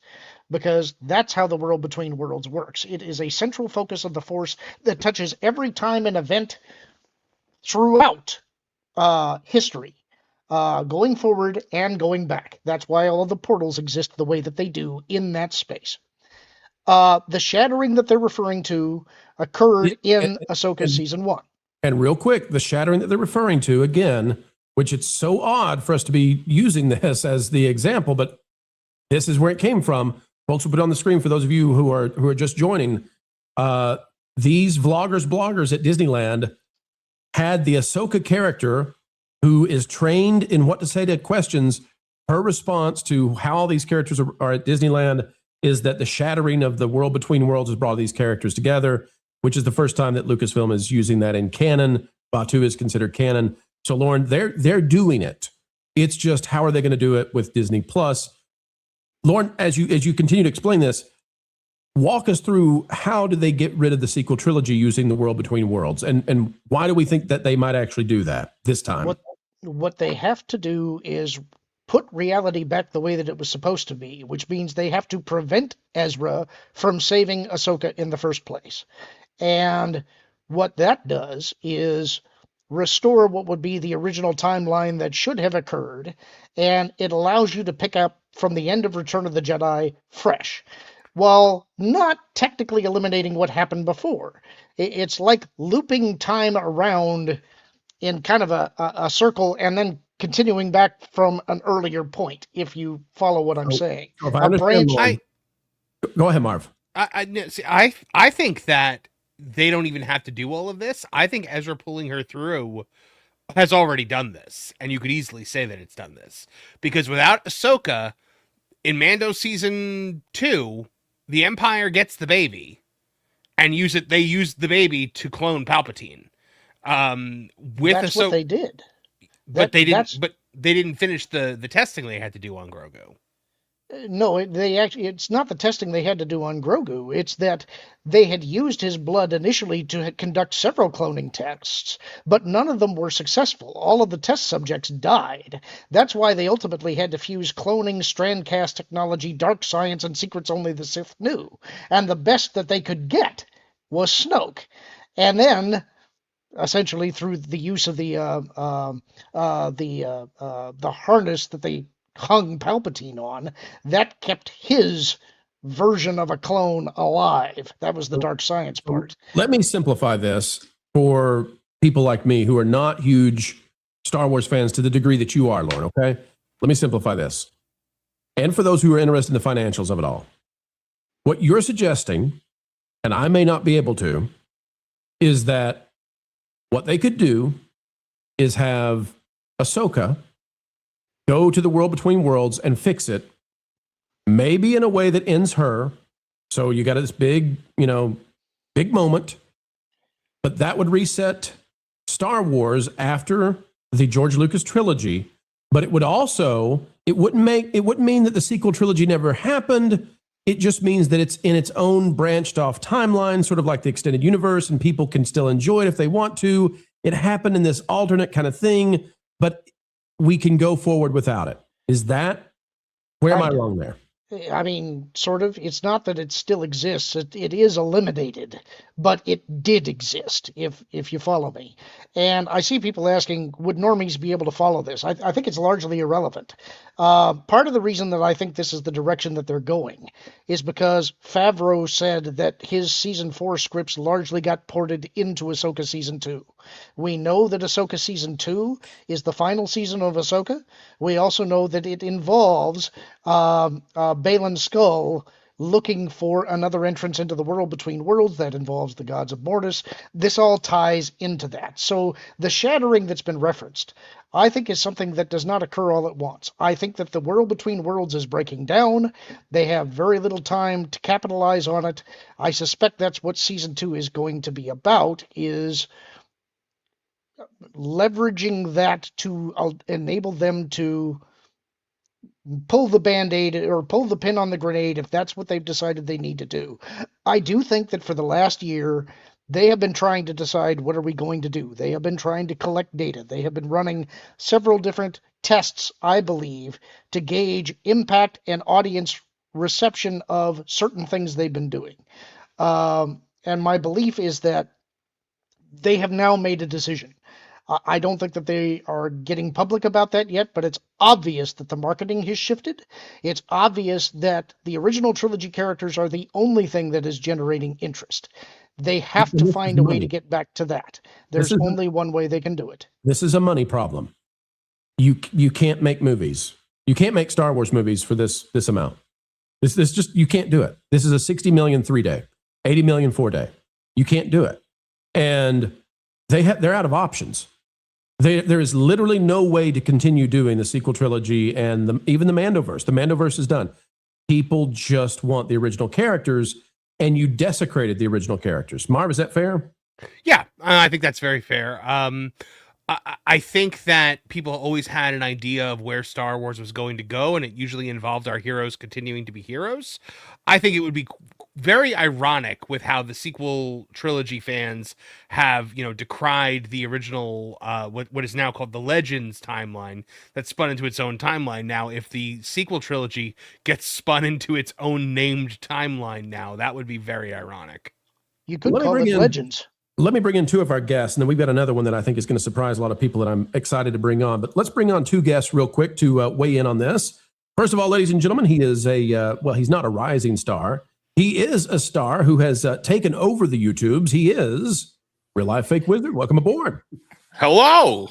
because that's how the World Between Worlds works. It is a central focus of the Force that touches every time and event throughout history, going forward and going back. That's why all of the portals exist the way that they do in that space. The shattering that they're referring to occurred in Ahsoka Season 1. And real quick, the shattering that they're referring to, again, which it's so odd for us to be using this as the example, but this is where it came from. Folks will put it on the screen for those of you who are just joining. These bloggers at Disneyland had the Ahsoka character who is trained in what to say to questions. Her response to how all these characters are at Disneyland is that the shattering of the world between worlds has brought these characters together, which is the first time that Lucasfilm is using that in canon. Batuu is considered canon. So Lauren, they're doing it. It's just how are they going to do it with Disney Plus? Lauren, as you continue to explain this, walk us through how do they get rid of the sequel trilogy using the world between worlds, and why do we think that they might actually do that this time? What they have to do is put reality back the way that it was supposed to be, which means they have to prevent Ezra from saving Ahsoka in the first place. And what that does is restore what would be the original timeline that should have occurred, and it allows you to pick up from the end of Return of the Jedi fresh, while not technically eliminating what happened before. It's like looping time around in kind of a circle and then continuing back from an earlier point, if you follow what I'm saying. If I understand, go ahead, Marv. I think that they don't even have to do all of this. I think Ezra pulling her through has already done this, and you could easily say that it's done this. Because without Ahsoka, in Mando Season 2, the Empire gets the baby, and they use the baby to clone Palpatine. That's what they did. But they didn't finish the testing they had to do on Grogu. No, it's not the testing they had to do on Grogu. It's that they had used his blood initially to conduct several cloning tests, but none of them were successful. All of the test subjects died. That's why they ultimately had to fuse cloning, strandcast technology, dark science, and secrets only the Sith knew. And the best that they could get was Snoke. And then, essentially through the use of the harness that they hung Palpatine on, that kept his version of a clone alive. That was the dark science part. Let me simplify this for people like me who are not huge Star Wars fans to the degree that you are, Lauren, okay? Let me simplify this. And for those who are interested in the financials of it all, what you're suggesting, and I may not be able to, is that what they could do is have Ahsoka go to the world between worlds and fix it, maybe in a way that ends her. So you got this big moment, but that would reset Star Wars after the George Lucas trilogy. But it wouldn't mean that the sequel trilogy never happened. It just means that it's in its own branched off timeline, sort of like the extended universe, and people can still enjoy it if they want to. It happened in this alternate kind of thing, but we can go forward without it. Is that, where am I wrong there? I mean, sort of. It's not that it still exists. It is eliminated, but it did exist, if you follow me. And I see people asking, would normies be able to follow this? I think it's largely irrelevant. Part of the reason that I think this is the direction that they're going is because Favreau said that his Season 4 scripts largely got ported into Ahsoka Season 2. We know that Ahsoka Season 2 is the final season of Ahsoka. We also know that it involves Baylan Skoll looking for another entrance into the world between worlds that involves the gods of Mortis. This all ties into that. So the shattering that's been referenced, I think, is something that does not occur all at once. I think that the world between worlds is breaking down. They have very little time to capitalize on it. I suspect that's what Season 2 is going to be about, is leveraging that to enable them to pull the Band-Aid or pull the pin on the grenade if that's what they've decided they need to do. I do think that for the last year, they have been trying to decide, what are we going to do? They have been trying to collect data. They have been running several different tests, I believe, to gauge impact and audience reception of certain things they've been doing. And my belief is that they have now made a decision. I don't think that they are getting public about that yet, but it's obvious that the marketing has shifted. It's obvious that the original trilogy characters are the only thing that is generating interest. They have to find a way to get back to that. There's only one way they can do it. This is a money problem. you can't make movies. You can't make Star Wars movies for this amount. This just, you can't do it. This is a 60 million 3-day, 80 million 4-day. You can't do it. And they're out of options. There is literally no way to continue doing the sequel trilogy and even the Mandoverse. The Mandoverse is done. People just want the original characters, and you desecrated the original characters. Marv, is that fair? Yeah, I think that's very fair. I think that people always had an idea of where Star Wars was going to go, and it usually involved our heroes continuing to be heroes. I think it would be very ironic with how the sequel trilogy fans have, decried the original, what is now called the Legends timeline that spun into its own timeline now. If the sequel trilogy gets spun into its own named timeline now, that would be very ironic. You could call it Legends. Let me bring in two of our guests, and then we've got another one that I think is going to surprise a lot of people that I'm excited to bring on. But let's bring on two guests real quick to weigh in on this. First of all, ladies and gentlemen, he is he's not a rising star. He is a star who has taken over the YouTubes. He is Real Life Fake Wizard. Welcome aboard. Hello.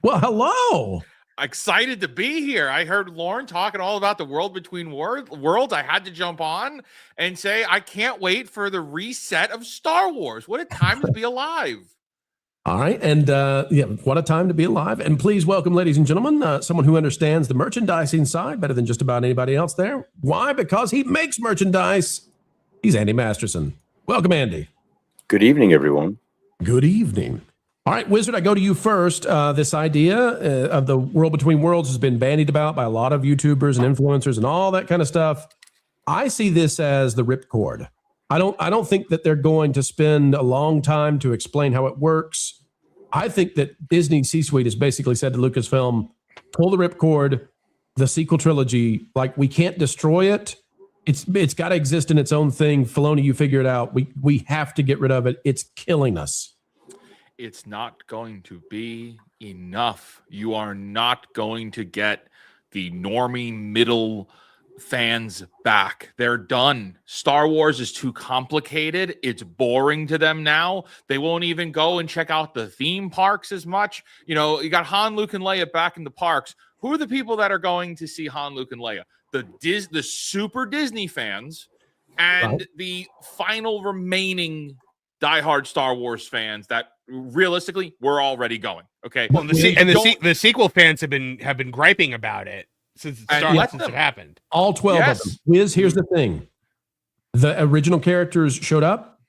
Well, hello. Excited to be here. I heard Lauren talking all about the world between worlds. I had to jump on and say I can't wait for the reset of Star Wars. What a time to be alive. All right. And what a time to be alive. And please welcome, ladies and gentlemen, someone who understands the merchandising side better than just about anybody else there. Why? Because he makes merchandise. He's Andy Masterson. Welcome, Andy. Good evening, everyone. Good evening. All right, Wizard, I go to you first. This idea of the world between worlds has been bandied about by a lot of YouTubers and influencers and all that kind of stuff. I see this as the ripcord. I don't think that they're going to spend a long time to explain how it works. I think that Disney C-suite has basically said to Lucasfilm, pull the ripcord, the sequel trilogy, like we can't destroy it. It's got to exist in its own thing. Filoni, you figure it out. We have to get rid of it. It's killing us. It's not going to be enough. You are not going to get the normie middle fans back. They're done. Star Wars is too complicated. It's boring to them now. They won't even go and check out the theme parks as much. You got Han, Luke, and Leia back in the parks. Who are the people that are going to see Han, Luke, and Leia? The super Disney fans and the final remaining diehard Star Wars fans that realistically we're already going. Okay. Well, the sequel fans have been griping about it since it happened. All 12 of them. Wiz, here's the thing. The original characters showed up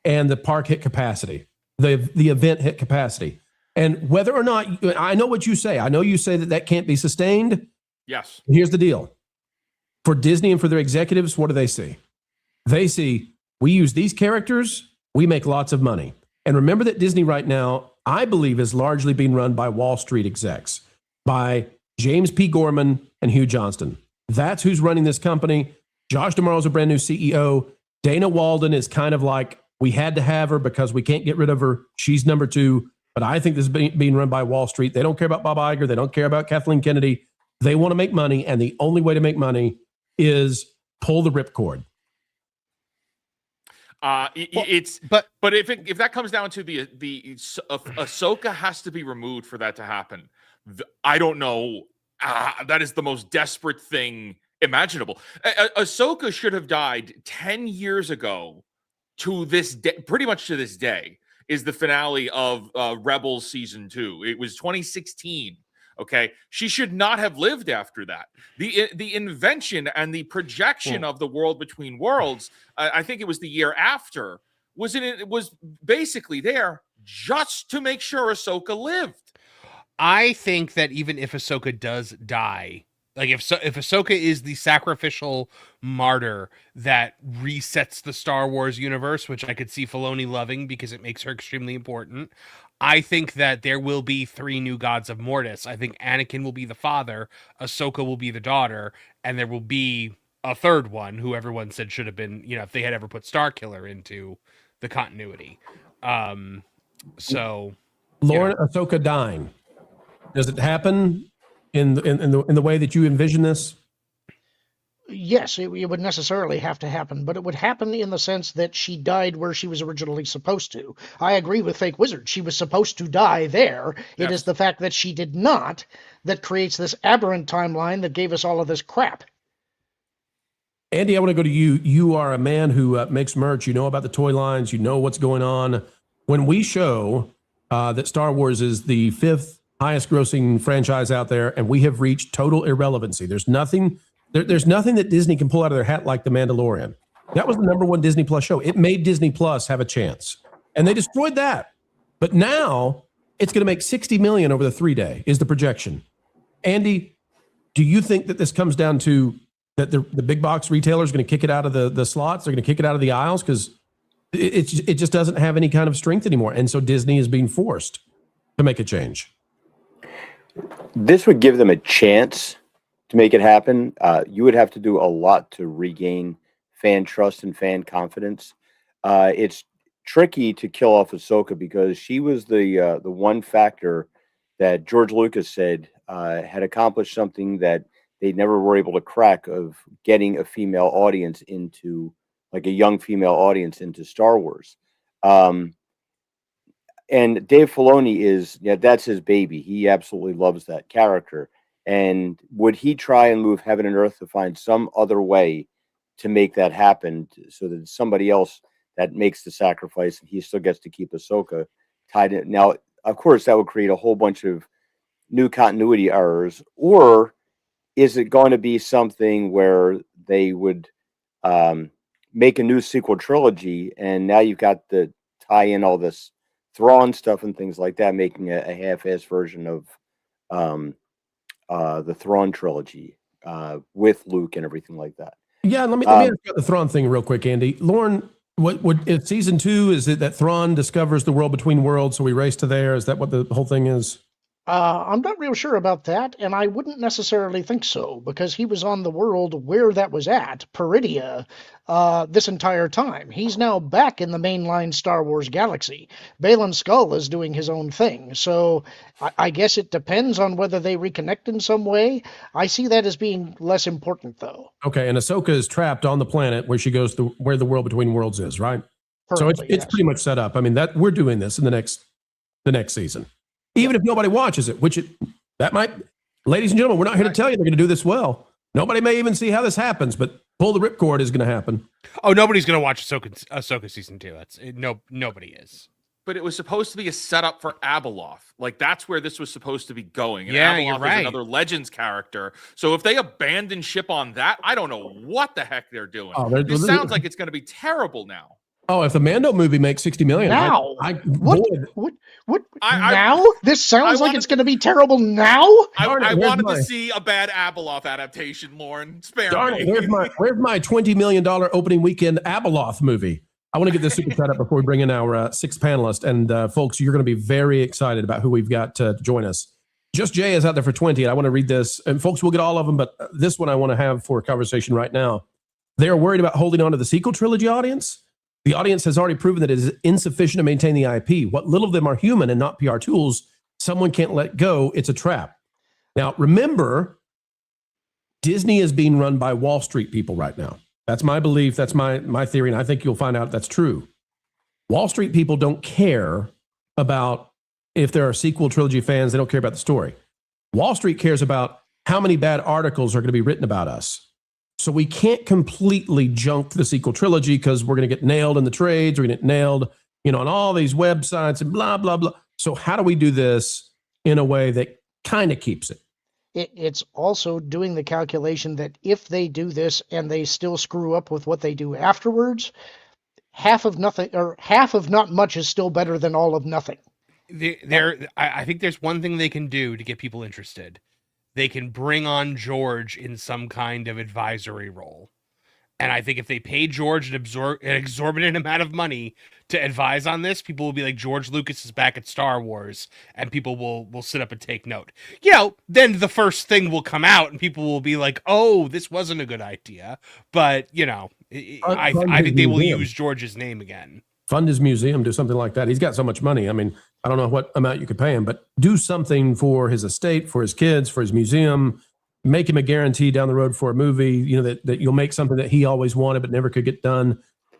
and the park hit capacity. The event hit capacity. And whether or not, I know what you say. I know you say that can't be sustained. Yes. Here's the deal. For Disney and for their executives, what do they see? They see, we use these characters, we make lots of money. And remember that Disney right now, I believe, is largely being run by Wall Street execs, by James P. Gorman and Hugh Johnston. That's who's running this company. Josh D'Amaro's a brand new CEO. Dana Walden is kind of like, we had to have her because we can't get rid of her. She's number 2. But I think this is being run by Wall Street. They don't care about Bob Iger. They don't care about Kathleen Kennedy. They want to make money. And the only way to make money is pull the ripcord. But if that comes down to the Ahsoka has to be removed for that to happen. I don't know. That is the most desperate thing imaginable. Ahsoka should have died 10 years ago to this day, pretty much to this day, is the finale of Rebels season 2. It was 2016. Okay, she should not have lived after that. The invention and the projection of the world between worlds, I think it was the year after, was basically there just to make sure Ahsoka lived. I think that even if Ahsoka does die, like if Ahsoka is the sacrificial martyr that resets the Star Wars universe, which I could see Filoni loving because it makes her extremely important, I think that there will be 3 new gods of Mortis. I think Anakin will be the father, Ahsoka will be the daughter, and there will be a third one who everyone said should have been, if they had ever put Starkiller into the continuity. Lauren, Ahsoka dying. Does it happen in the way that you envision this? Yes, it would necessarily have to happen, but it would happen in the sense that she died where she was originally supposed to. I agree with Fake Wizard. She was supposed to die there. It is the fact that she did not that creates this aberrant timeline that gave us all of this crap. Andy, I want to go to you. You are a man who makes merch. You know about the toy lines. You know what's going on. When we show that Star Wars is the 5th highest grossing franchise out there, and we have reached total irrelevancy. There's nothing that Disney can pull out of their hat like The Mandalorian. That was the #1 Disney Plus show. It made Disney Plus have a chance, and they destroyed that. But now it's going to make $60 million over the 3-day is the projection. Andy, do you think that this comes down to that the big box retailers are going to kick it out of the slots? They're going to kick it out of the aisles because it just doesn't have any kind of strength anymore. And so Disney is being forced to make a change. This would give them a chance to make it happen. You would have to do a lot to regain fan trust and fan confidence. It's tricky to kill off Ahsoka because she was the one factor that George Lucas said had accomplished something that they never were able to crack, of getting a female audience into, like a young female audience into Star Wars. And Dave Filoni that's his baby. He absolutely loves that character. And would he try and move heaven and earth to find some other way to make that happen so that somebody else that makes the sacrifice and he still gets to keep Ahsoka tied in? Now, of course, that would create a whole bunch of new continuity errors. Or is it going to be something where they would make a new sequel trilogy, and now you've got to tie in all this Thrawn stuff and things like that, making a half-ass version of the Thrawn trilogy with Luke and everything like that. Yeah, let me ask about the Thrawn thing real quick, Andy. Lauren, what if season 2 is it that Thrawn discovers the world between worlds, so we race to there? Is that what the whole thing is? I'm not real sure about that, and I wouldn't necessarily think so, because he was on the world where that was at, Peridia, this entire time. He's now back in the mainline Star Wars galaxy. Baylan Skoll is doing his own thing, so I guess it depends on whether they reconnect in some way. I see that as being less important, though. Okay, and Ahsoka is trapped on the planet where she goes to where the world between worlds is, right? Perfectly, so it's yes. pretty much set up. I mean, that we're doing this in the next season. Even if nobody watches it, that might, ladies and gentlemen, we're not here to tell you they're going to do this well. Nobody may even see how this happens, but pull the ripcord is going to happen. Oh, nobody's going to watch Ahsoka season 2. Nobody is. But it was supposed to be a setup for Abeloth. Like, that's where this was supposed to be going. And Yeah, Abeloth you're right. is another Legends character. So if they abandon ship on that, I don't know what the heck they're doing. This sounds like it's going to be terrible now. Oh, if the Mando movie makes $60 million, Now? What? Now? This sounds like it's going to be terrible now? I wanted to see a bad Abeloth adaptation, Lauren. Spare Darn me. it, where's my $20 million opening weekend Abeloth movie? I want to get this super chat up before we bring in our sixth panelist. And folks, you're going to be very excited about who we've got to join us. Just Jay is out there for 20, and I want to read this. And folks, we'll get all of them, but this one I want to have for a conversation right now. They are worried about holding on to the sequel trilogy audience. The audience has already proven that it is insufficient to maintain the IP. What little of them are human and not PR tools, someone can't let go. It's a trap. Now, remember, Disney is being run by Wall Street people right now. That's my belief. That's my theory, and I think you'll find out that's true. Wall Street people don't care about if there are sequel trilogy fans. They don't care about the story. Wall Street cares about how many bad articles are going to be written about us. So we can't completely junk the sequel trilogy because we're going to get nailed in the trades. We're going to get nailed, on all these websites and blah, blah, blah. So how do we do this in a way that kind of keeps it? It's also doing the calculation that if they do this and they still screw up with what they do afterwards, half of nothing or half of not much is still better than all of nothing. I think there's one thing they can do to get people interested. They can bring on George in some kind of advisory role. And I think if they pay George an exorbitant amount of money to advise on this, people will be like, George Lucas is back at Star Wars, and people will sit up and take note. Then the first thing will come out, and people will be like, oh, this wasn't a good idea. But, I think they will use George's name again. Fund his museum, do something like that. He's got so much money. I mean, I don't know what amount you could pay him, but do something for his estate, for his kids, for his museum. make him a guarantee down the road for a movie, you know, that you'll make something that he always wanted but never could get done.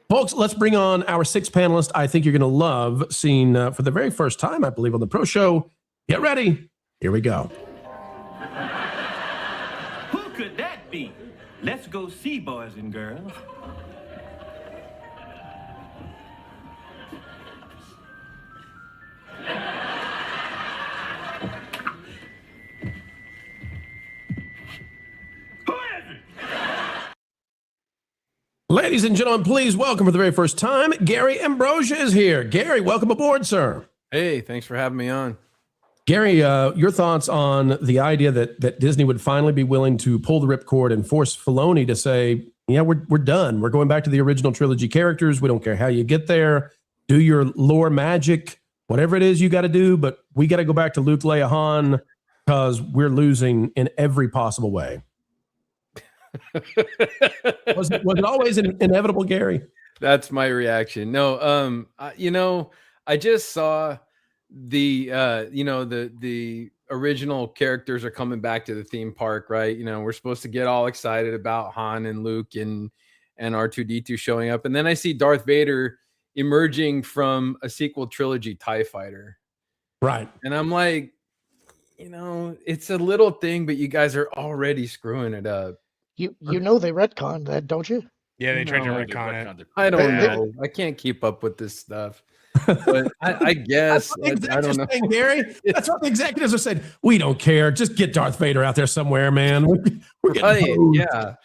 Folks, let's bring on our sixth panelist. I think you're going to love seeing for the very first time, I believe, on the Pro Show. Get ready. Here we go. Who could that be? Let's go see, boys and girls. Ladies and gentlemen, please welcome for the very first time, Gary Ambrosia is here. Gary, welcome aboard, sir. Hey, thanks for having me on. Gary, your thoughts on the idea that Disney would finally be willing to pull the ripcord and force Filoni to say, yeah, we're done. We're going back to the original trilogy characters. We don't care how you get there. Do your lore magic, whatever it is you got to do, but we got to go back to Luke, Leia, Han, because we're losing in every possible way. was it always inevitable, Gary? That's my reaction. No, I just saw the the original characters are coming back to the theme park, right? You know, we're supposed to get all excited about Han and Luke and R2-D2 showing up, and then I see Darth Vader emerging from a sequel trilogy TIE fighter, right? And I'm like, it's a little thing, but you guys are already screwing it up. You know they retconned that, don't you? Yeah, they tried to retcon it. I don't know. I can't keep up with this stuff. But I guess I don't know. Saying, Gary, that's what the executives have said. We don't care. Just get Darth Vader out there somewhere, man. We're right. getting Yeah.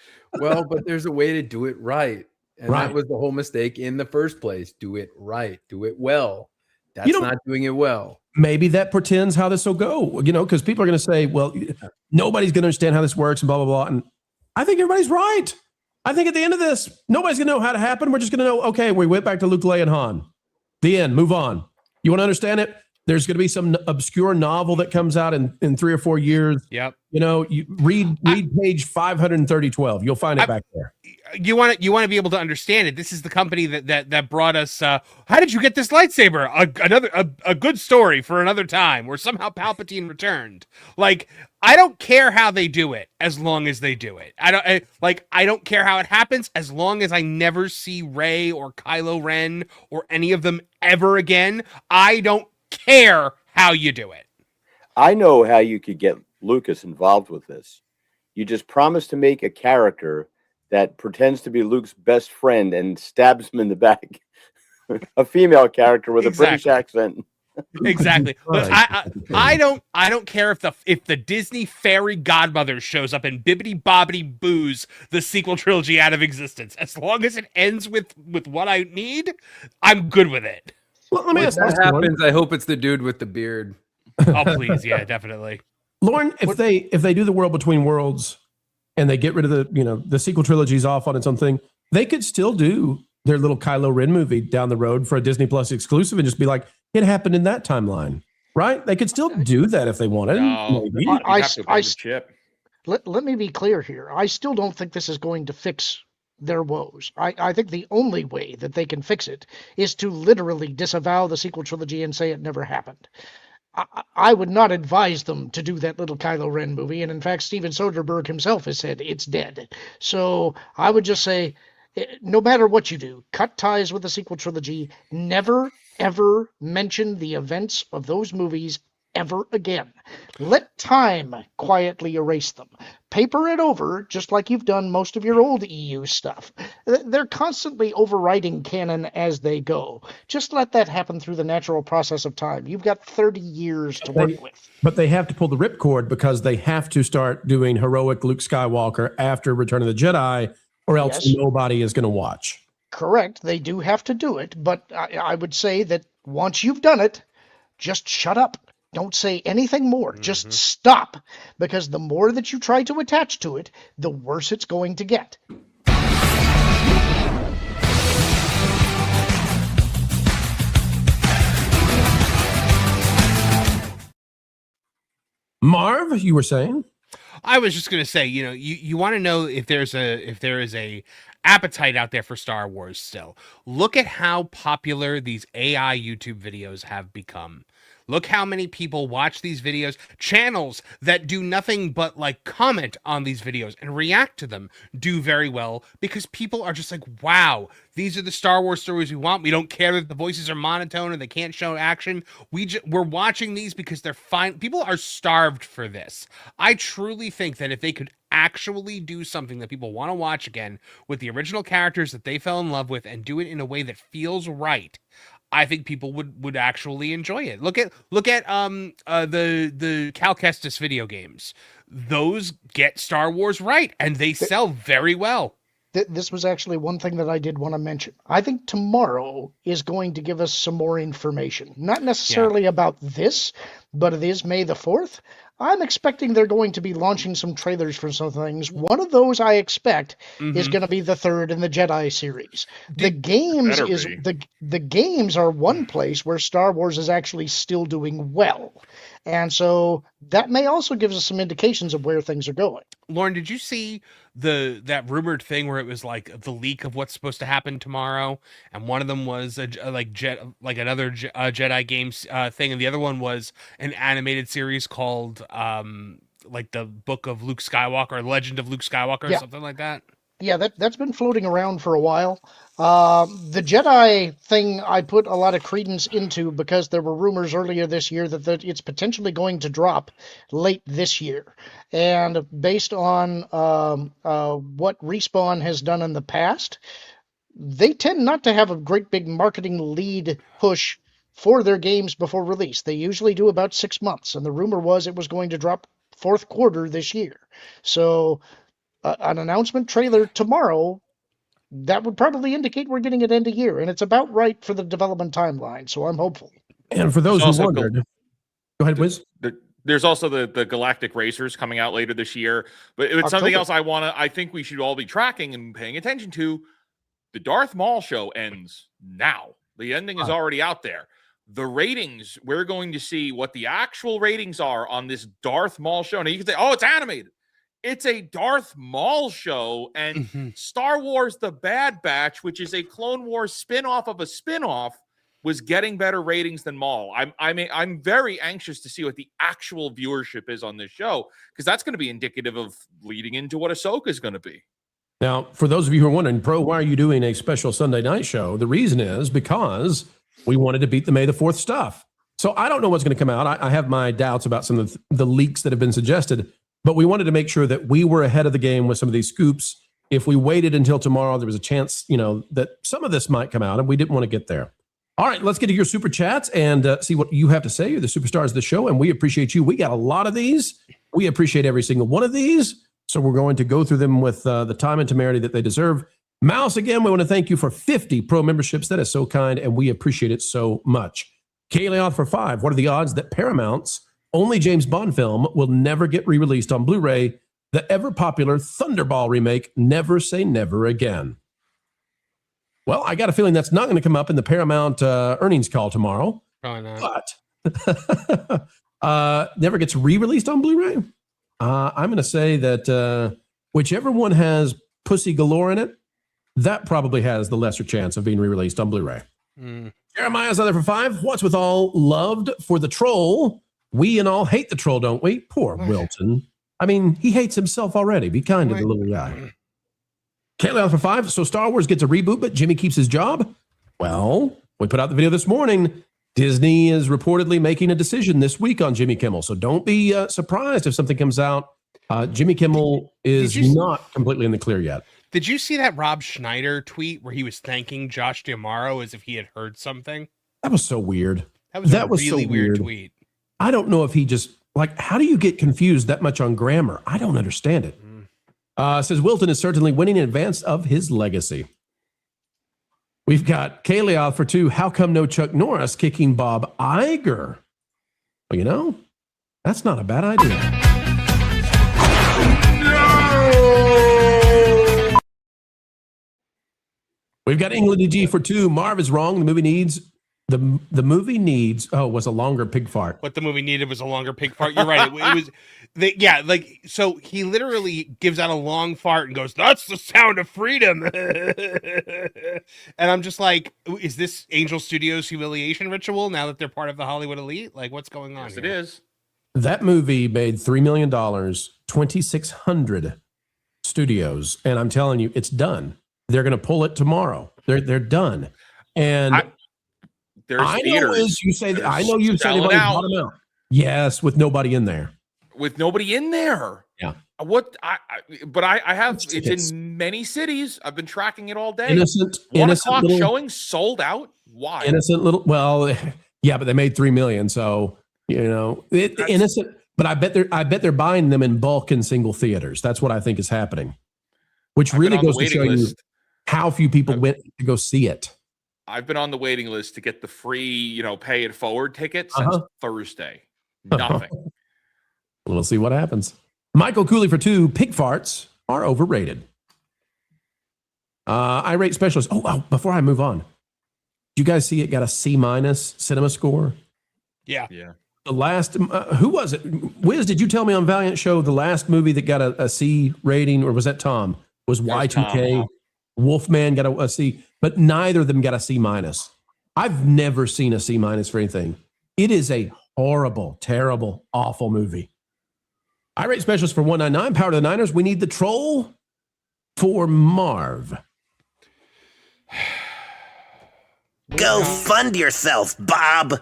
Well, but there's a way to do it right. And that was the whole mistake in the first place. Do it right. Do it well. That's not doing it well. Maybe that pretends how this will go, because people are going to say, well, nobody's going to understand how this works and blah, blah, blah. And I think everybody's right. I think at the end of this, nobody's going to know how to happen. We're just going to know, okay, we went back to Luke, Leia, and Han. The end. Move on. You want to understand it? There's going to be some obscure novel that comes out in 3 or 4 years. Yep. You read page 530-12. You'll find it back there. You want to be able to understand it. This is the company that brought us. How did you get this lightsaber? A good story for another time, where somehow Palpatine returned. Like, I don't care how they do it, as long as they do it. I don't care how it happens, as long as I never see Rey or Kylo Ren or any of them ever again. I don't care how you do it. I know how you could get Lucas involved with this. You just promise to make a character that pretends to be Luke's best friend and stabs him in the back. A female character with a British accent. Exactly. But I don't care if the Disney fairy godmother shows up and bibbity bobbity boos the sequel trilogy out of existence. As long as it ends with what I need, I'm good with it. Well, let me ask that happens. I hope it's the dude with the beard. Oh, please, yeah, definitely. Lauren, if they do the World Between Worlds and they get rid of the sequel trilogy's off on its own thing, they could still do their little Kylo Ren movie down the road for a Disney Plus exclusive and just be like, it happened in that timeline, right? They could still do that if they wanted. No, let me be clear here. I still don't think this is going to fix their woes. I think the only way that they can fix it is to literally disavow the sequel trilogy and say it never happened. I would not advise them to do that little Kylo Ren movie, and in fact, Steven Soderbergh himself has said it's dead. So I would just say, no matter what you do, cut ties with the sequel trilogy, never, ever mention the events of those movies ever again. Let time quietly erase them. Paper it over, just like you've done most of your old EU stuff. They're constantly overwriting canon as they go. Just let that happen through the natural process of time. You've got 30 years to work with. But they have to pull the ripcord because they have to start doing heroic Luke Skywalker after Return of the Jedi, or else nobody is going to watch. Correct. They do have to do it, but I would say that once you've done it, just shut up. Don't say anything more. Just stop, because the more that you try to attach to it, the worse it's going to get. Marv, you were saying? I was just gonna say, you want to know if there is a appetite out there for Star Wars still. Look at how popular these AI YouTube videos have become. Look how many people watch these videos. Channels that do nothing but like comment on these videos and react to them do very well because people are just like, wow, these are the Star Wars stories we want. We don't care that the voices are monotone and they can't show action. We're watching these because they're fine. People are starved for this. I truly think that if they could actually do something that people want to watch again with the original characters that they fell in love with and do it in a way that feels right, I think people would actually enjoy it. Look at the Cal Kestis video games. Those get Star Wars right and they sell very well. This was actually one thing that I did want to mention. I think tomorrow is going to give us some more information. Not necessarily about this, but it is May the 4th. I'm expecting they're going to be launching some trailers for some things. One of those I expect is going to be the third in the Jedi series. The games are one place where Star Wars is actually still doing well. And so that may also give us some indications of where things are going. Lauren, did you see that rumored thing where it was like the leak of what's supposed to happen tomorrow, and one of them was another Jedi games thing, and the other one was an animated series called like the Book of Luke Skywalker, Legend of Luke Skywalker, or something like that? Yeah, that's been floating around for a while. The Jedi thing I put a lot of credence into because there were rumors earlier this year that it's potentially going to drop late this year. And based on what Respawn has done in the past, they tend not to have a great big marketing lead push for their games before release. They usually do about 6 months, and the rumor was it was going to drop fourth quarter this year. So an announcement trailer tomorrow, that would probably indicate we're getting it end of year, and it's about right for the development timeline, so I'm hopeful. And for those who wondered, go ahead, Wiz. There's also the Galactic Racers coming out later this year, but it's something else I think we should all be tracking and paying attention to. The Darth Maul show ends now. The ending is already out there. The ratings, we're going to see what the actual ratings are on this Darth Maul show. Now you can say, oh, it's animated. It's a Darth Maul show, and Star Wars The Bad Batch, which is a Clone Wars spin-off of a spin-off, was getting better ratings than Maul. I'm very anxious to see what the actual viewership is on this show, because that's going to be indicative of leading into what Ahsoka is going to be. Now, for those of you who are wondering, Pro, why are you doing a special Sunday night show? The reason is because we wanted to beat the May the 4th stuff. So I don't know what's going to come out. I have my doubts about some of the leaks that have been suggested. But we wanted to make sure that we were ahead of the game with some of these scoops. If we waited until tomorrow, there was a chance, that some of this might come out, and we didn't want to get there. All right, let's get to your super chats and see what you have to say. You're the superstars of the show, and we appreciate you. We got a lot of these. We appreciate every single one of these. So we're going to go through them with the time and temerity that they deserve. Mouse, again, we want to thank you for 50 Pro memberships. That is so kind, and we appreciate it so much. Kayleon for 5. What are the odds that Paramount's only James Bond film will never get re-released on Blu-ray? The ever-popular Thunderball remake, Never Say Never Again. Well, I got a feeling that's not going to come up in the Paramount earnings call tomorrow. Probably not. But never gets re-released on Blu-ray? I'm going to say that whichever one has Pussy Galore in it, that probably has the lesser chance of being re-released on Blu-ray. Jeremiah's other for 5. What's with all loved for the troll? We and all hate the troll, don't we? Poor Wilton. I mean, he hates himself already. Be kind to the little guy. Kayleon for 5. So Star Wars gets a reboot, but Jimmy keeps his job? Well, we put out the video this morning. Disney is reportedly making a decision this week on Jimmy Kimmel. So don't be surprised if something comes out. Jimmy Kimmel is not completely in the clear yet. Did you see that Rob Schneider tweet where he was thanking Josh D'Amaro as if he had heard something? That was so weird. That was a really so weird tweet. I don't know if he just, how do you get confused that much on grammar? I don't understand it. Says Wilton is certainly winning in advance of his legacy. We've got Kayleon for 2. How come no Chuck Norris kicking Bob Iger? Well, that's not a bad idea. No! We've got England DG for 2. Marv is wrong. The movie needs The movie needs was a longer pig fart. What the movie needed was a longer pig fart. You're right. It was so he literally gives out a long fart and goes, "That's the sound of freedom." And I'm just like, is this Angel Studios' humiliation ritual now that they're part of the Hollywood elite? Like, what's going on? Yes, here? it is. That movie made $3 million, 2,600 studios, and I'm telling you, it's done. They're going to pull it tomorrow. They're done. And I know as you say that, I know you say they've already bought them out. Yes, with nobody in there. With nobody in there. Yeah. I have it's in many cities. I've been tracking it all day. Innocent 1 o'clock little, showing sold out. Why? Innocent little. Well, yeah, but they made $3 million, so innocent. But I bet they're buying them in bulk in single theaters. That's what I think is happening, which really goes to show you how few people went to go see it. I've been on the waiting list to get the free, pay it forward ticket since Thursday. Nothing. We'll see what happens. Michael Cooley for 2. Pig farts are overrated. I rate specialist. Oh, before I move on, did you guys see it got a C- cinema score? Yeah. The last, who was it? Wiz, did you tell me on Valiant Show the last movie that got a C rating, or was that Tom? Was Y2K? Tom. Wolfman got a C, but neither of them got a C-. I've never seen a C- for anything. It is a horrible, terrible, awful movie. I rate specialist for 199. Power to the Niners. We need the troll for Marv. Go fund yourself, Bob.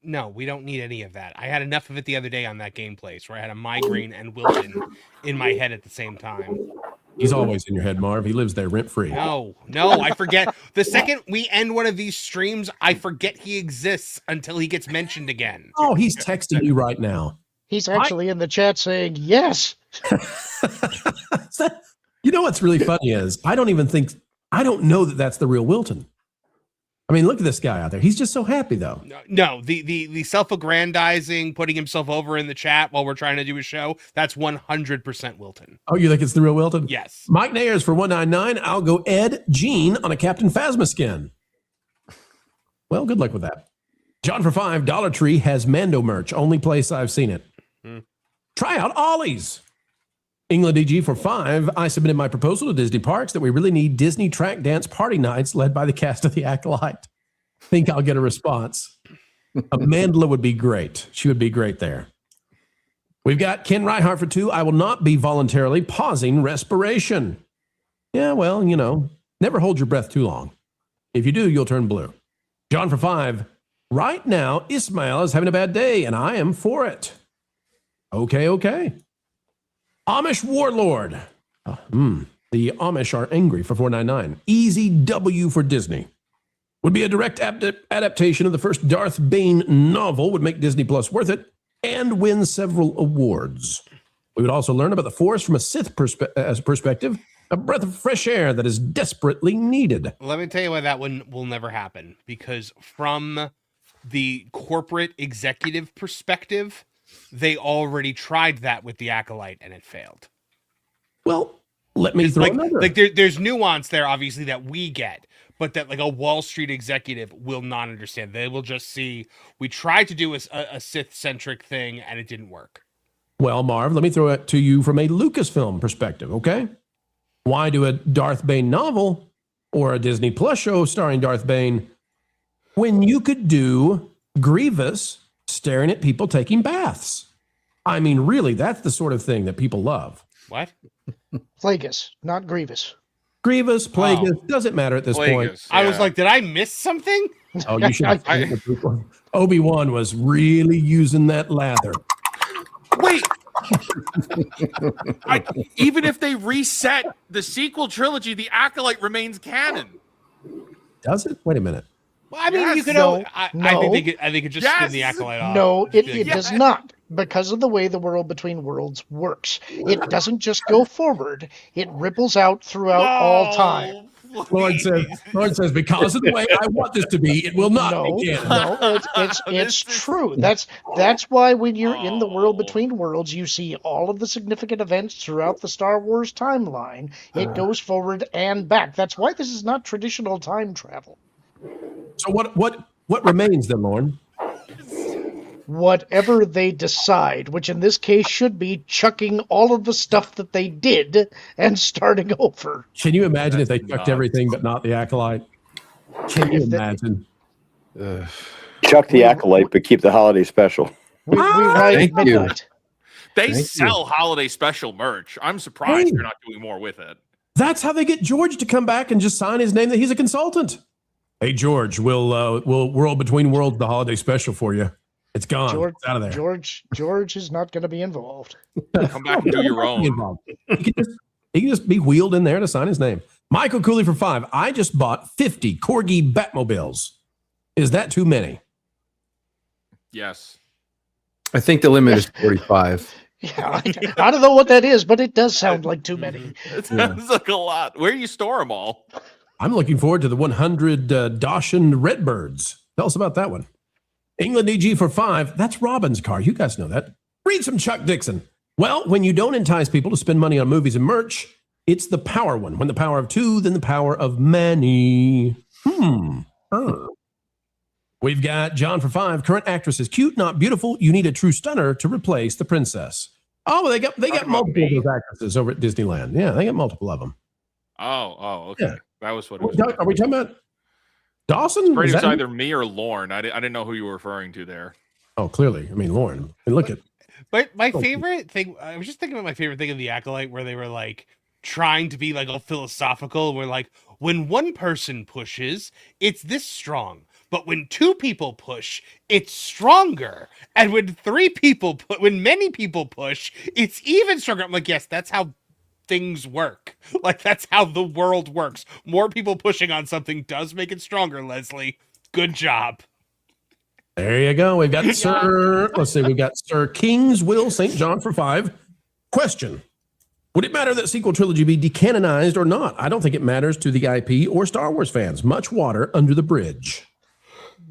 No, we don't need any of that. I had enough of it the other day on that game place where I had a migraine and Wilton in my head at the same time. He's always in your head, Marv. He lives there rent-free. No, I forget. The second we end one of these streams, I forget he exists until he gets mentioned again. Oh, he's texting you right now. He's actually in the chat saying, yes. You know what's really funny is I don't know that that's the real Wilton. I mean, look at this guy out there. He's just so happy, though. No, the self-aggrandizing, putting himself over in the chat while we're trying to do a show, that's 100% Wilton. Oh, you think it's the real Wilton? Yes. Mike Nayers for 199. I'll go Ed Gene on a Captain Phasma skin. Well, good luck with that. John for 5. Dollar Tree has Mando merch. Only place I've seen it. Try out Ollie's. England DG for 5. I submitted my proposal to Disney Parks that we really need Disney track dance party nights led by the cast of The Acolyte. Think I'll get a response. Amandla would be great. She would be great there. We've got Ken Reihart for 2. I will not be voluntarily pausing respiration. Yeah, well, never hold your breath too long. If you do, you'll turn blue. John for 5. Right now, Ismail is having a bad day, and I am for it. Okay. Amish Warlord. The Amish are angry for 499. Easy W for Disney. Would be a direct adaptation of the first Darth Bane novel, would make Disney Plus worth it, and win several awards. We would also learn about the Force from a Sith perspective, a breath of fresh air that is desperately needed. Let me tell you why that one will never happen. Because from the corporate executive perspective, they already tried that with The Acolyte and it failed. Well, let me throw another. There's nuance there, obviously, that we get, but that a Wall Street executive will not understand. They will just see, we tried to do a Sith-centric thing and it didn't work. Well, Marv, let me throw it to you from a Lucasfilm perspective, okay? Why do a Darth Bane novel or a Disney Plus show starring Darth Bane when you could do Grievous staring at people taking baths? I mean, really, that's the sort of thing that people love. What? Plagueis, not Grievous. Grievous, Plagueis, doesn't matter at this point. I was like, did I miss something? Oh, you should. Obi-Wan was really using that lather. Wait. Even if they reset the sequel trilogy, The Acolyte remains canon. Does it? Wait a minute. Well, I mean, you could. I think it just spin The Acolyte off. No, it does not, because of the way the World Between Worlds works. It doesn't just go forward; it ripples out throughout all time. Lord says, because of the way I want this to be, it will not be canon. No, it's true. That's why when you're in the World Between Worlds, you see all of the significant events throughout the Star Wars timeline. It goes forward and back. That's why this is not traditional time travel. So what remains then, Lauren? Whatever they decide, which in this case should be chucking all of the stuff that they did and starting over. Can you imagine if they chucked everything but not the Acolyte? Can you imagine? Chuck the Acolyte, but keep the holiday special. We ride at midnight. They sell holiday special merch. I'm surprised they're not doing more with it. That's how they get George to come back and just sign his name that he's a consultant. Hey, George, we'll World Between Worlds, the holiday special for you. It's gone. George, it's out of there. George is not going to be involved. Come back and do your own. He can just be wheeled in there to sign his name. Michael Cooley for 5. I just bought 50 Corgi Batmobiles. Is that too many? Yes. I think the limit is 45. Yeah, I don't know what that is, but it does sound like too many. It sounds like a lot. Where do you store them all? I'm looking forward to the 100 Dachshund Redbirds. Tell us about that one. England EG for 5. That's Robin's car. You guys know that. Read some Chuck Dixon. Well, when you don't entice people to spend money on movies and merch, it's the power one. When the power of 2, then the power of many. We've got John for 5. Current actress is cute, not beautiful. You need a true stunner to replace the princess. Oh, they got multiple of those actresses over at Disneyland. Yeah, they got multiple of them. Oh, okay. Yeah. That was what it was. Are we talking about Dawson? It's either me or Lauren. I didn't know who you were referring to there. Oh, clearly. I mean, Lauren. And look at. But my favorite thing, I was just thinking about my favorite thing of the Acolyte, where they were like trying to be like all philosophical. We're like, when one person pushes, it's this strong. But when 2 people push, it's stronger. And when 3 people when many people push, it's even stronger. I'm like, yes, that's how things work. Like, that's how the world works. More people pushing on something does make it stronger, Leslie. Good job. There you go. We've got we've got Sir King's Will St. John for 5. Question. Would it matter that sequel trilogy be decanonized or not? I don't think it matters to the IP or Star Wars fans. Much water under the bridge.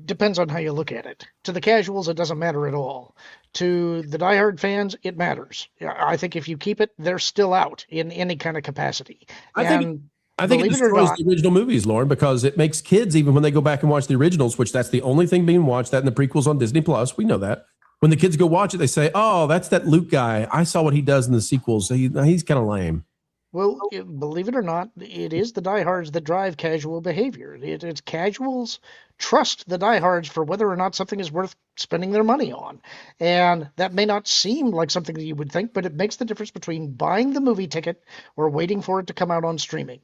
Depends on how you look at it. To the casuals, it doesn't matter at all. To the diehard fans, it matters. I think if you keep it, they're still out in any kind of capacity. I think it destroys the original movies, Lauren, because it makes kids, even when they go back and watch the originals, which that's the only thing being watched, that in the prequels on Disney Plus, we know that. When the kids go watch it, they say, oh, that's that Luke guy. I saw what he does in the sequels. He's kind of lame. Well, believe it or not, it is the diehards that drive casual behavior. It's casuals trust the diehards for whether or not something is worth spending their money on. And that may not seem like something that you would think, but it makes the difference between buying the movie ticket or waiting for it to come out on streaming.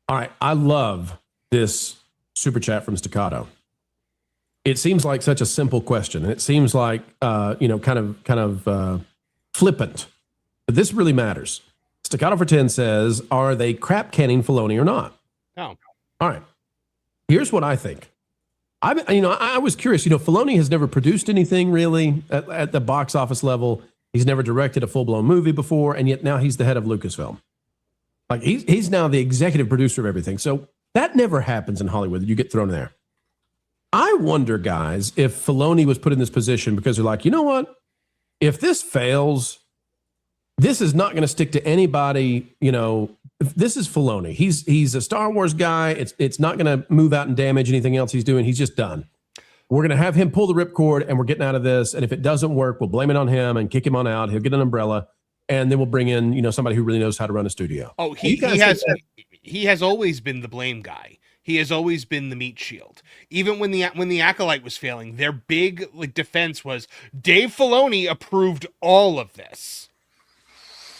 All right. I love this super chat from Staccato. It seems like such a simple question, and it seems like, kind of flippant, but this really matters. Staccato for 10 says, are they crap canning Filoni or not? No. All right. Here's what I think. I was curious. Filoni has never produced anything really at the box office level. He's never directed a full-blown movie before, and yet now he's the head of Lucasfilm. Like he's now the executive producer of everything. So that never happens in Hollywood. You get thrown in there. I wonder, guys, if Filoni was put in this position because they're like, you know what? If this fails, this is not going to stick to anybody. This is Filoni. He's a Star Wars guy. It's not going to move out and damage anything else he's doing. He's just done. We're going to have him pull the ripcord, and we're getting out of this. And if it doesn't work, we'll blame it on him and kick him on out. He'll get an umbrella, and then we'll bring in somebody who really knows how to run a studio. Oh, he has always been the blame guy. He has always been the meat shield. Even when the Acolyte was failing, their big defense was Dave Filoni approved all of this.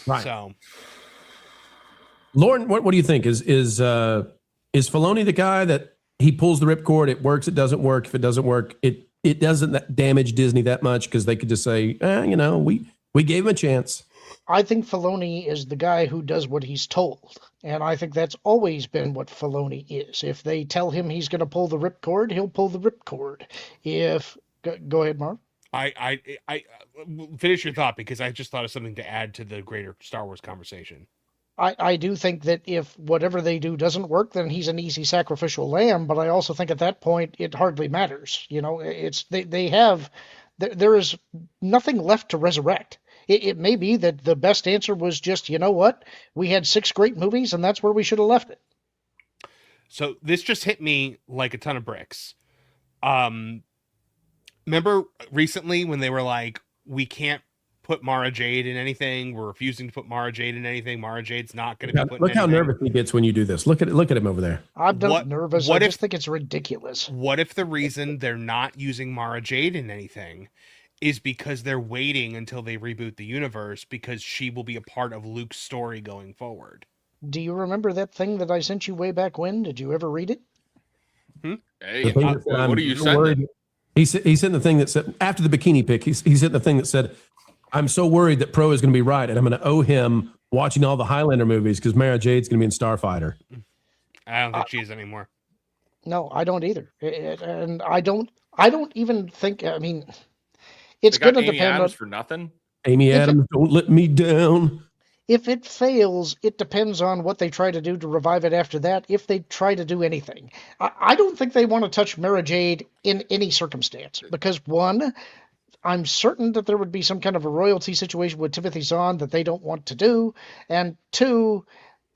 Right. So, Lauren, what do you think? Is Filoni the guy that he pulls the ripcord? It works. It doesn't work. If it doesn't work, it doesn't damage Disney that much because they could just say, we gave him a chance. I think Filoni is the guy who does what he's told. And I think that's always been what Filoni is. If they tell him he's going to pull the ripcord, he'll pull the ripcord. Go ahead, Mark. I finish your thought because I just thought of something to add to the greater Star Wars conversation. I do think that if whatever they do doesn't work, then he's an easy sacrificial lamb. But I also think at that point, it hardly matters. There is nothing left to resurrect. It may be that the best answer was just, we had 6 great movies and that's where we should have left it. So this just hit me like a ton of bricks. Remember recently when they were like, we can't put Mara Jade in anything. We're refusing to put Mara Jade in anything. Mara Jade's not going to be put in Look how anything. nervous he gets when you do this. Look at him over there. I'm not nervous. What I if- just think it's ridiculous. What if the reason they're not using Mara Jade in anything is because they're waiting until they reboot the universe because she will be a part of Luke's story going forward? Do you remember that thing that I sent you way back when? Did you ever read it? Hey, The thing that said, what I'm are you so sending? worried- He sent the thing that said, after the bikini pic, he sent the thing that said, I'm so worried that Pro is going to be right, and I'm going to owe him watching all the Highlander movies because Mara Jade's going to be in Starfighter. I don't think she is anymore. No, I don't either. And I don't even think, I mean, it's They got going to Amy depend Adams on, for nothing. Amy If it- Adams, don't let me down. if it fails, it depends on what they try to do to revive it after that, if they try to do anything. I don't think they want to touch Mara Jade in any circumstance because, one, I'm certain that there would be some kind of a royalty situation with Timothy Zahn that they don't want to do. And two,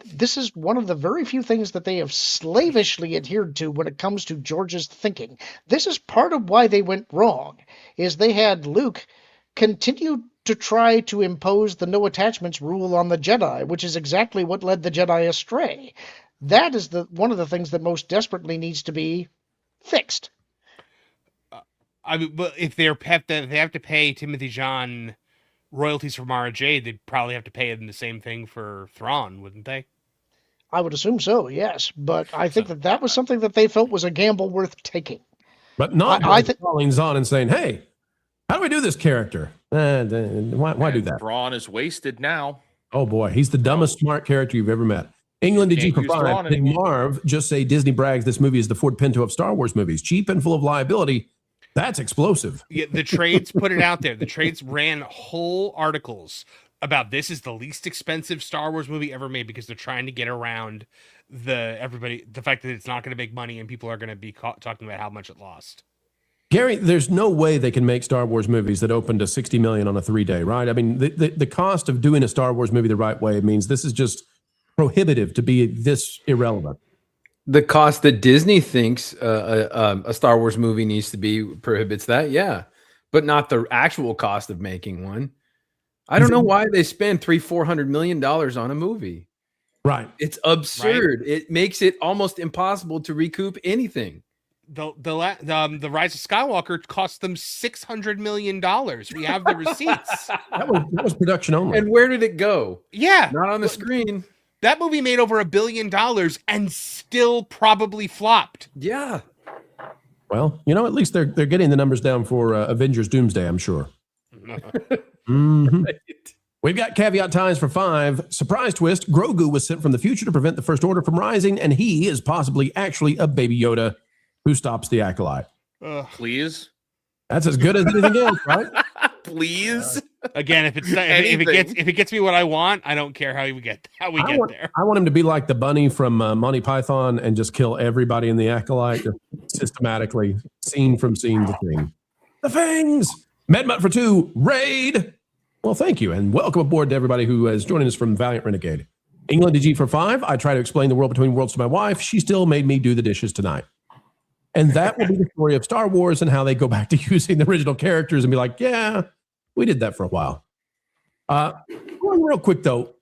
this is one of the very few things that they have slavishly adhered to when it comes to George's thinking. This is part of why they went wrong, is they had Luke continue to try to impose the no attachments rule on the Jedi, which is exactly what led the Jedi astray. That is one of the things that most desperately needs to be fixed. I mean, but if they have to pay Timothy Zahn royalties for Mara Jade, they'd probably have to pay them the same thing for Thrawn, wouldn't they? I would assume so, yes. But I think that was something that they felt was a gamble worth taking. But not I think calling Zahn and saying, hey, how do we do this character? Why do that? Thrawn is wasted now. Oh, boy. He's the dumbest smart character you've ever met. England did you Can't for use Thrawn 5. Did anymore. Marv just say Disney brags this movie is the Ford Pinto of Star Wars movies? Cheap and full of liability. That's explosive. Yeah, the trades put it out there. The trades ran whole articles about this is the least expensive Star Wars movie ever made because they're trying to get around the fact that it's not going to make money and people are going to be talking about how much it lost. Gary, there's no way they can make Star Wars movies that open to 60 million on a 3-day, right? I mean, the cost of doing a Star Wars movie the right way means this is just prohibitive to be this irrelevant. The cost that Disney thinks a Star Wars movie needs to be prohibits that, yeah, but not the actual cost of making one. I don't know why they spend $400 million on a movie. Right. It's absurd. Right? It makes it almost impossible to recoup anything. The Rise of Skywalker cost them $600 million. We have the receipts. that was production only. And where did it go? Yeah, not on the screen. That movie made over $1 billion and still probably flopped. Yeah. Well, at least they're getting the numbers down for Avengers Doomsday, I'm sure. Mm-hmm. Right. We've got caveat times for 5. Surprise twist, Grogu was sent from the future to prevent the First Order from rising, and he is possibly actually a baby Yoda who stops the Acolyte. Please? That's as good as anything else, right? Please? Again, if it gets me what I want, I don't care how we get there. I want him to be like the bunny from Monty Python and just kill everybody in the Acolyte systematically, scene from scene to scene. The Fangs! Medmut for 2, Raid! Well, thank you, and welcome aboard to everybody who is joining us from Valiant Renegade. England DG for 5, I try to explain the world between worlds to my wife. She still made me do the dishes tonight. And that will be the story of Star Wars and how they go back to using the original characters and be like, yeah, we did that for a while. Going real quick, though,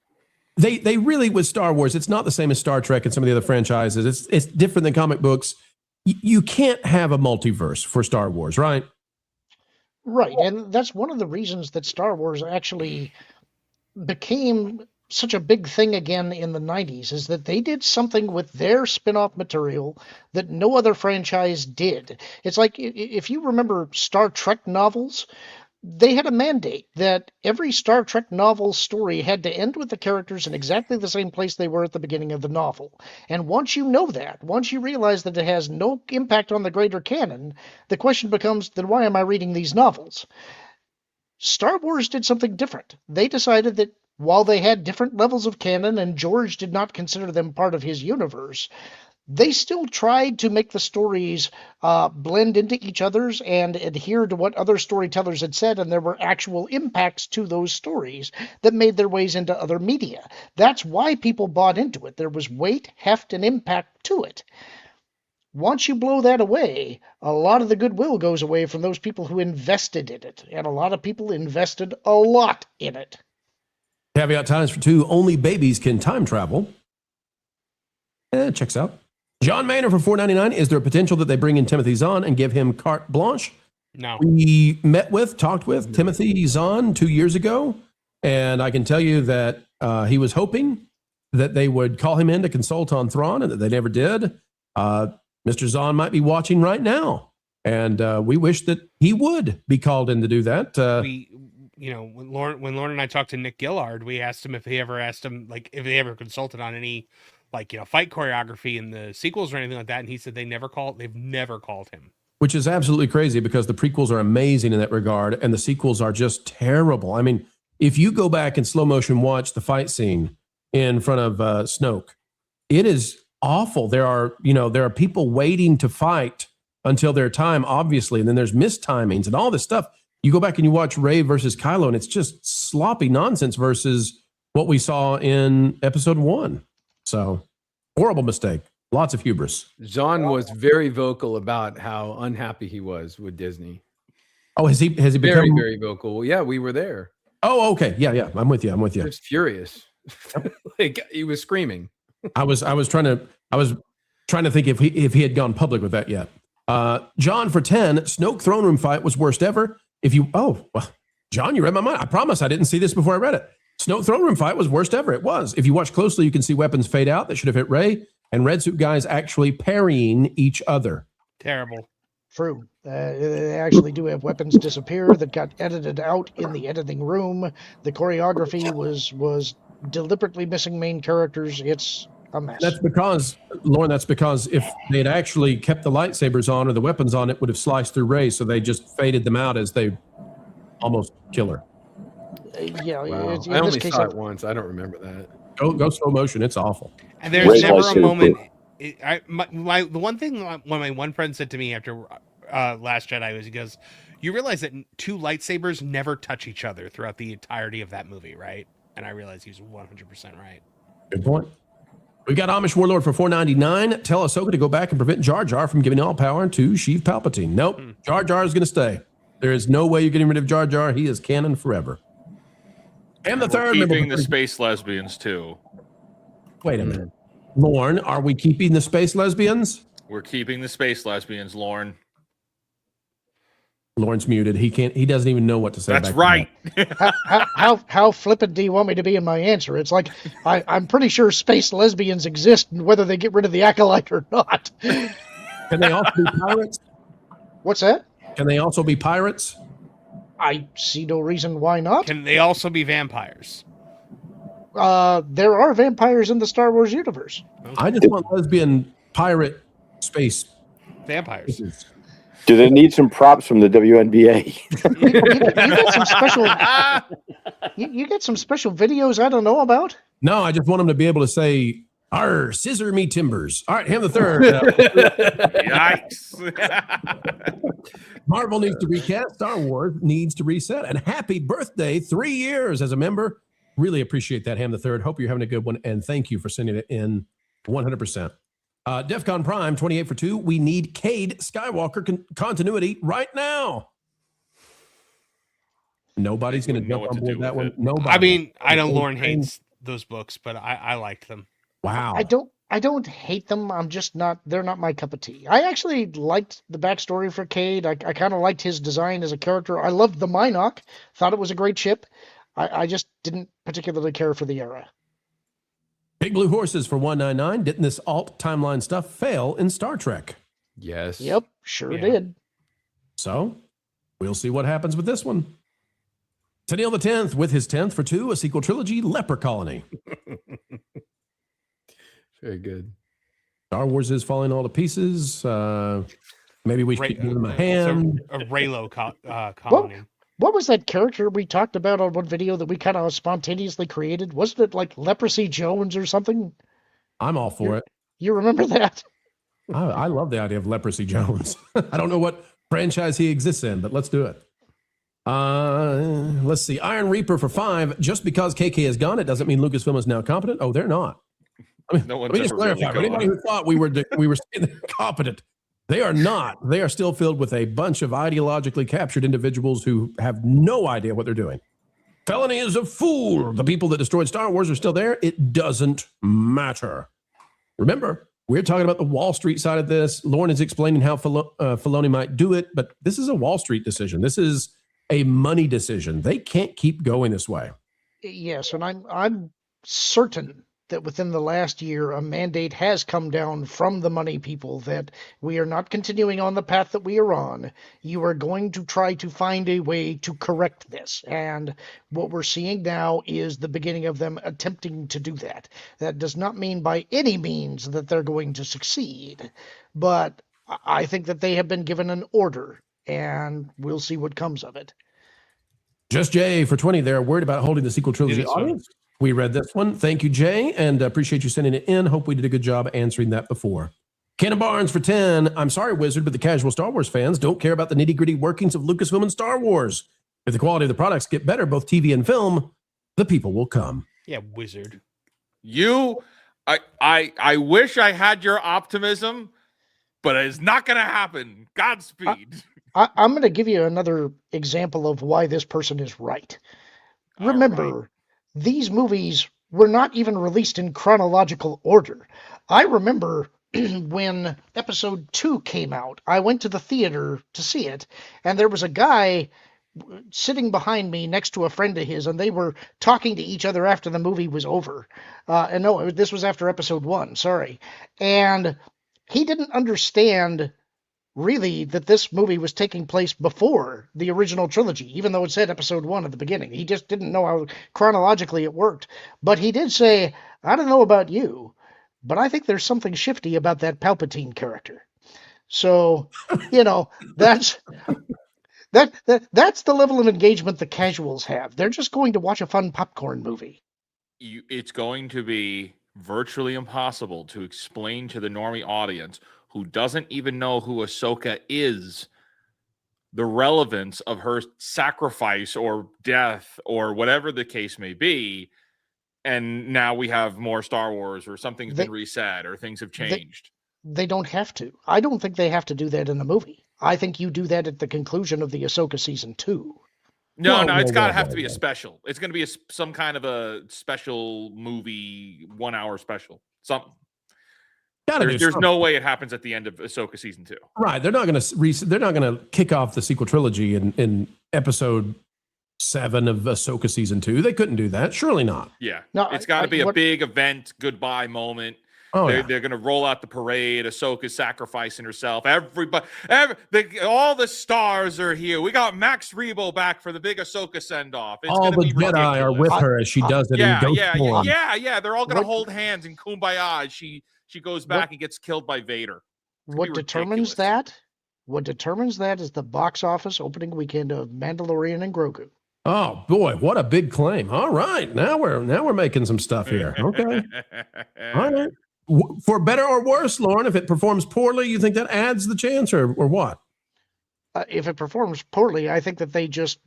they really, with Star Wars, it's not the same as Star Trek and some of the other franchises. It's different than comic books. You can't have a multiverse for Star Wars, right? Right, and that's one of the reasons that Star Wars actually became such a big thing again in the 90s, is that they did something with their spin-off material that no other franchise did. It's like, if you remember Star Trek novels, they had a mandate that every Star Trek novel story had to end with the characters in exactly the same place they were at the beginning of the novel. And once you know that, once you realize that it has no impact on the greater canon, the question becomes, then why am I reading these novels? Star Wars did something different. They decided that while they had different levels of canon and George did not consider them part of his universe, they still tried to make the stories blend into each other's and adhere to what other storytellers had said, and there were actual impacts to those stories that made their ways into other media. That's why people bought into it. There was weight, heft, and impact to it. Once you blow that away, a lot of the goodwill goes away from those people who invested in it, and a lot of people invested a lot in it. Caveat times for 2, only babies can time travel. Checks out. John Maynor for $4.99. Is there a potential that they bring in Timothy Zahn and give him carte blanche? No. We talked with Timothy Zahn 2 years ago, and I can tell you that he was hoping that they would call him in to consult on Thrawn, and that they never did. Mr. Zahn might be watching right now, and we wish that he would be called in to do that. When Lauren and I talked to Nick Gillard, we asked him if he ever consulted on any fight choreography in the sequels or anything like that, and he said they've never called him. Which is absolutely crazy, because the prequels are amazing in that regard, and the sequels are just terrible. I mean, if you go back and slow motion watch the fight scene in front of Snoke, it is awful. There are people waiting to fight until their time, obviously, and then there's mistimings and all this stuff. You go back and you watch Rey versus Kylo, and it's just sloppy nonsense versus what we saw in Episode 1. So, horrible mistake. Lots of hubris. Zahn was very vocal about how unhappy he was with Disney. Oh, has he become very vocal? Well, yeah, we were there. Oh, okay. Yeah. I'm with you. He was furious. He was screaming. I was trying to think if he had gone public with that yet. John for 10, Snoke throne room fight was worst ever. John, you read my mind. I promise I didn't see this before I read it. Snoke throne room fight was worst ever. It was. If you watch closely, you can see weapons fade out that should have hit Rey, and red suit guys actually parrying each other. Terrible. True. They actually do have weapons disappear that got edited out in the editing room. The choreography was deliberately missing main characters. It's a mess. That's because if they had actually kept the lightsabers on or the weapons on, it would have sliced through Rey, so they just faded them out as they almost kill her. Yeah, wow. I only saw it once. I don't remember that. Go slow motion. It's awful. And there's never a moment. The one thing my one friend said to me after Last Jedi was, he goes, "You realize that 2 lightsabers never touch each other throughout the entirety of that movie, right?" And I realized he's 100% right. Good point. We got Amish Warlord for $4.99. Tell Ahsoka to go back and prevent Jar Jar from giving all power to Sheev Palpatine. Nope. Jar Jar is going to stay. There is no way you're getting rid of Jar Jar. He is canon forever. And the third, keeping the space lesbians too. Wait a minute, Lorne, are we keeping the space lesbians? We're keeping the space lesbians, Lorne. Lorne's muted. He doesn't even know what to say. That's right. How flippant do you want me to be in my answer? It's like I'm pretty sure space lesbians exist, whether they get rid of the acolyte or not. Can they also be pirates? What's that? Can they also be pirates? I see no reason why not. Can they also be vampires? There are vampires in the Star Wars universe. Okay. I just want lesbian pirate space vampires. Do they need some props from the WNBA? You get some special. You get some special videos I don't know about. No, I just want them to be able to say, "Arr, scissor me timbers." All right, Ham the Third. Yikes. Marvel needs to recast. Star Wars needs to reset. And happy birthday, 3 years as a member. Really appreciate that, Ham the Third. Hope you're having a good one, and thank you for sending it in 100%. DEFCON Prime, 28 for 2. We need Cade Skywalker continuity right now. Nobody's going to jump on board that one. Nobody. I mean, I know Lauren hates those books, but I liked them. Wow. I don't hate them. I'm just not. They're not my cup of tea. I actually liked the backstory for Cade. I kind of liked his design as a character. I loved the Mynock. Thought it was a great ship. I just didn't particularly care for the era. Big Blue Horses for $1.99. Didn't this alt timeline stuff fail in Star Trek? Yes. Yep, sure did. So, we'll see what happens with this one. Tennille the 10th with his 10th for 2, a sequel trilogy, Leper Colony. Very good. Star Wars is falling all to pieces. Maybe we should give them a hand. A Raylo colony. What was that character we talked about on one video that we kind of spontaneously created? Wasn't it like Leprosy Jones or something? I'm all for it. You remember that? I love the idea of Leprosy Jones. I don't know what franchise he exists in, but let's do it. Let's see. Iron Reaper for 5. Just because KK is gone, it doesn't mean Lucasfilm is now competent. Oh, they're not. I mean, No one's let me just ever really clarify. For gone. anybody who thought we were saying they're competent, they are not. They are still filled with a bunch of ideologically captured individuals who have no idea what they're doing. Felony is a fool. The people that destroyed Star Wars are still there. It doesn't matter. Remember, we're talking about the Wall Street side of this. Lauren is explaining how Filoni might do it, but this is a Wall Street decision. This is a money decision. They can't keep going this way. Yes, and I'm certain that within the last year, a mandate has come down from the money people that we are not continuing on the path that we are on. You are going to try to find a way to correct this. And what we're seeing now is the beginning of them attempting to do that. That does not mean by any means that they're going to succeed, but I think that they have been given an order, and we'll see what comes of it. Just Jay for 20. They're worried about holding the sequel trilogy audience. We read this one. Thank you, Jay, and appreciate you sending it in. Hope we did a good job answering that before. Ken Barnes for 10. I'm sorry, Wizard, but the casual Star Wars fans don't care about the nitty-gritty workings of Lucasfilm and Star Wars. If the quality of the products get better, both TV and film, the people will come. Yeah, Wizard. I wish I had your optimism, but it's not going to happen. Godspeed. I'm going to give you another example of why this person is right. Remember, these movies were not even released in chronological order. I remember when episode 2 came out, I went to the theater to see it, and there was a guy sitting behind me next to a friend of his, and they were talking to each other after the movie was over. And no, this was after episode 1, sorry. And he didn't understand really that this movie was taking place before the original trilogy, even though it said episode 1 at the beginning. He just didn't know how chronologically it worked. But he did say, I don't know about you, but I think there's something shifty about that Palpatine character. So, that's the level of engagement the casuals have. They're just going to watch a fun popcorn movie. It's going to be virtually impossible to explain to the normie audience who doesn't even know who Ahsoka is, the relevance of her sacrifice or death or whatever the case may be. And now we have more Star Wars, or something's been reset, or things have changed. They don't have to. I don't think they have to do that in the movie. I think you do that at the conclusion of the Ahsoka season 2. No, it's got to have to be a special. It's going to be some kind of a special movie, 1 hour special, something. There's no way it happens at the end of Ahsoka season 2. Right. They're not going to kick off the sequel trilogy in episode 7 of Ahsoka season 2. They couldn't do that. Surely not. Yeah. No, it's got to be a big event, goodbye moment. They're going to roll out the parade. Ahsoka's sacrificing herself. All the stars are here. We got Max Rebo back for the big Ahsoka send off. All the Jedi are with her as she does it. Yeah. They're all going to hold hands in kumbaya as she goes back and gets killed by Vader. What determines that? What determines that is the box office opening weekend of Mandalorian and Grogu. Oh boy, what a big claim! All right, now we're making some stuff here. Okay, all right. For better or worse, Lauren, if it performs poorly, you think that adds the chance, or what? If it performs poorly, I think that they just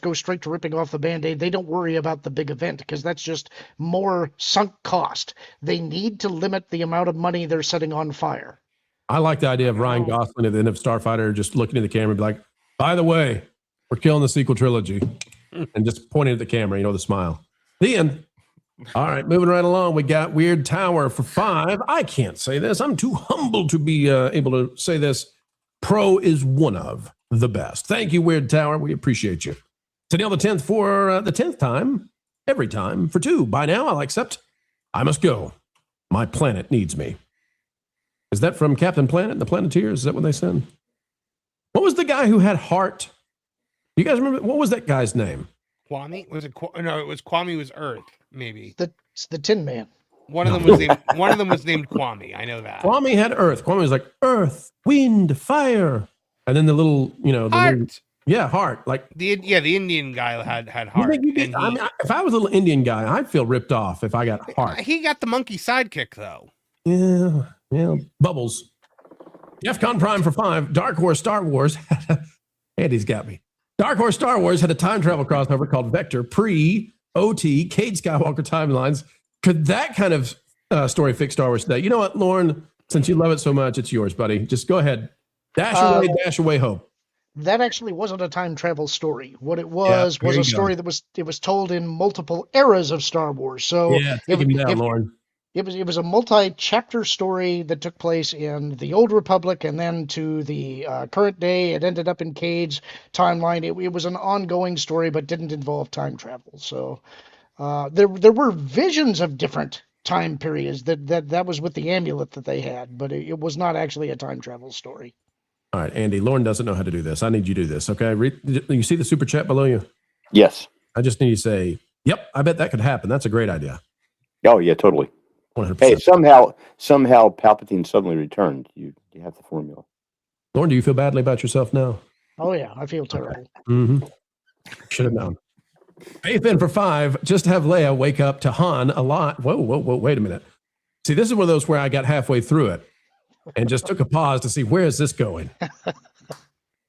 go straight to ripping off the Band-Aid. They don't worry about the big event because that's just more sunk cost. They need to limit the amount of money they're setting on fire. I like the idea of Ryan Gosling at the end of Starfighter just looking at the camera and be like, by the way, we're killing the sequel trilogy. And just pointing at the camera, the smile. The end. All right, moving right along. We got Weird Tower for 5. I can't say this. I'm too humble to be able to say this. Pro is one of the best. Thank you, Weird Tower. We appreciate you. To nail the 10th for the 10th time, every time for 2. By now, I'll accept. I must go. My planet needs me. Is that from Captain Planet and the Planeteers? Is that what they said? What was the guy who had heart? You guys remember? What was that guy's name? Kwame? Was it? No, it was Kwame. Was Earth maybe? It's the Tin Man. One of them was named. One of them was named Kwame. I know that. Kwame had Earth. Kwame was like Earth, wind, fire, and then the little, heart. Heart. Like the Indian guy had heart. If I was a little Indian guy, I'd feel ripped off if I got heart. He got the monkey sidekick though. Yeah. Yeah, bubbles. DEFCON Prime for 5. Dark Horse Star Wars. Andy's got me. Dark Horse Star Wars had a time travel crossover called Vector pre-OT Cade Skywalker timelines. Could that kind of story fix Star Wars today? You know what, Lauren? Since you love it so much, it's yours, buddy. Just go ahead. Dash away hope. That actually wasn't a time travel story. What it was a story that was told in multiple eras of Star Wars. So Lauren. It was a multi-chapter story that took place in the Old Republic and then to the current day. It ended up in Cade's timeline. It was an ongoing story, but didn't involve time travel. So there were visions of different time periods that was with the amulet that they had, but it was not actually a time travel story. All right, Andy, Lauren doesn't know how to do this. I need you to do this, okay? You see the super chat below you? Yes. I just need you to say, yep, I bet that could happen. That's a great idea. Oh, yeah, totally. 100%. Hey, somehow Palpatine suddenly returned. You have the formula. Lauren, do you feel badly about yourself now? Oh, yeah, I feel terrible. Mm-hmm. Should have known. Faith in for 5. Just have Leia wake up to Han a lot. Whoa, wait a minute. See, this is one of those where I got halfway through it and just took a pause to see, where is this going?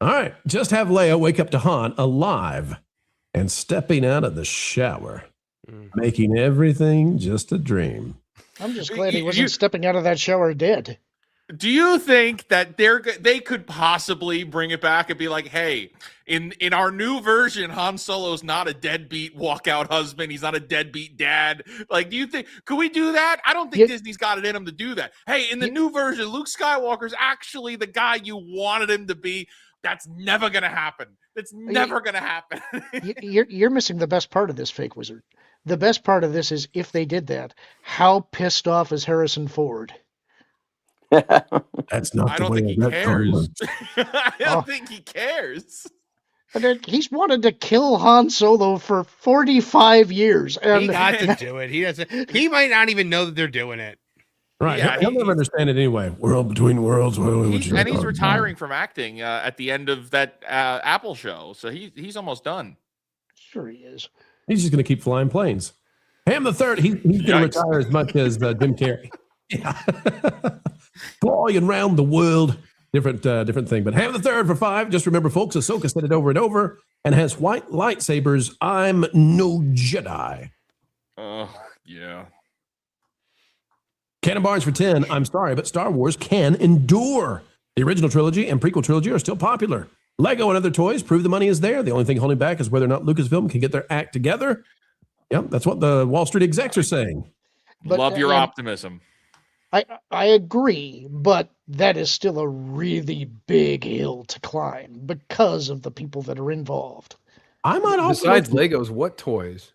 All right. Just have Leia wake up to Han alive and stepping out of the shower, making everything just a dream. I'm just glad he wasn't stepping out of that shower dead. Do you think that they could possibly bring it back and be like, hey, in our new version, Han Solo's not a deadbeat walkout husband. He's not a deadbeat dad. Like, do you think, could we do that? I don't think Disney's got it in him to do that. Hey, in the new version, Luke Skywalker's actually the guy you wanted him to be. That's never going to happen. That's never going to happen. You're missing the best part of this, Fake Wizard. The best part of this is if they did that, how pissed off is Harrison Ford? That's not. I don't think he cares. I don't think he cares. He's wanted to kill Han Solo for 45 years. And he got to do it. He doesn't. He might not even know that they're doing it. Right. Yeah, he'll never understand it anyway. World between worlds. And he's retiring from acting at the end of that Apple show, so he's almost done. Sure, he is. He's just going to keep flying planes. Ham the Third. He's going to retire as much as Jim Carrey. Yeah. Flying around the world. Different thing. But Ham the Third for 5. Just remember, folks, Ahsoka said it over and over and has white lightsabers. I'm no Jedi. Yeah. Cannon Barnes for 10. I'm sorry, but Star Wars can endure. The original trilogy and prequel trilogy are still popular. Lego and other toys prove the money is there. The only thing holding back is whether or not Lucasfilm can get their act together. Yep, that's what the Wall Street execs are saying. But, love your optimism. I agree, but that is still a really big hill to climb because of the people that are involved. I might also besides Legos, what toys?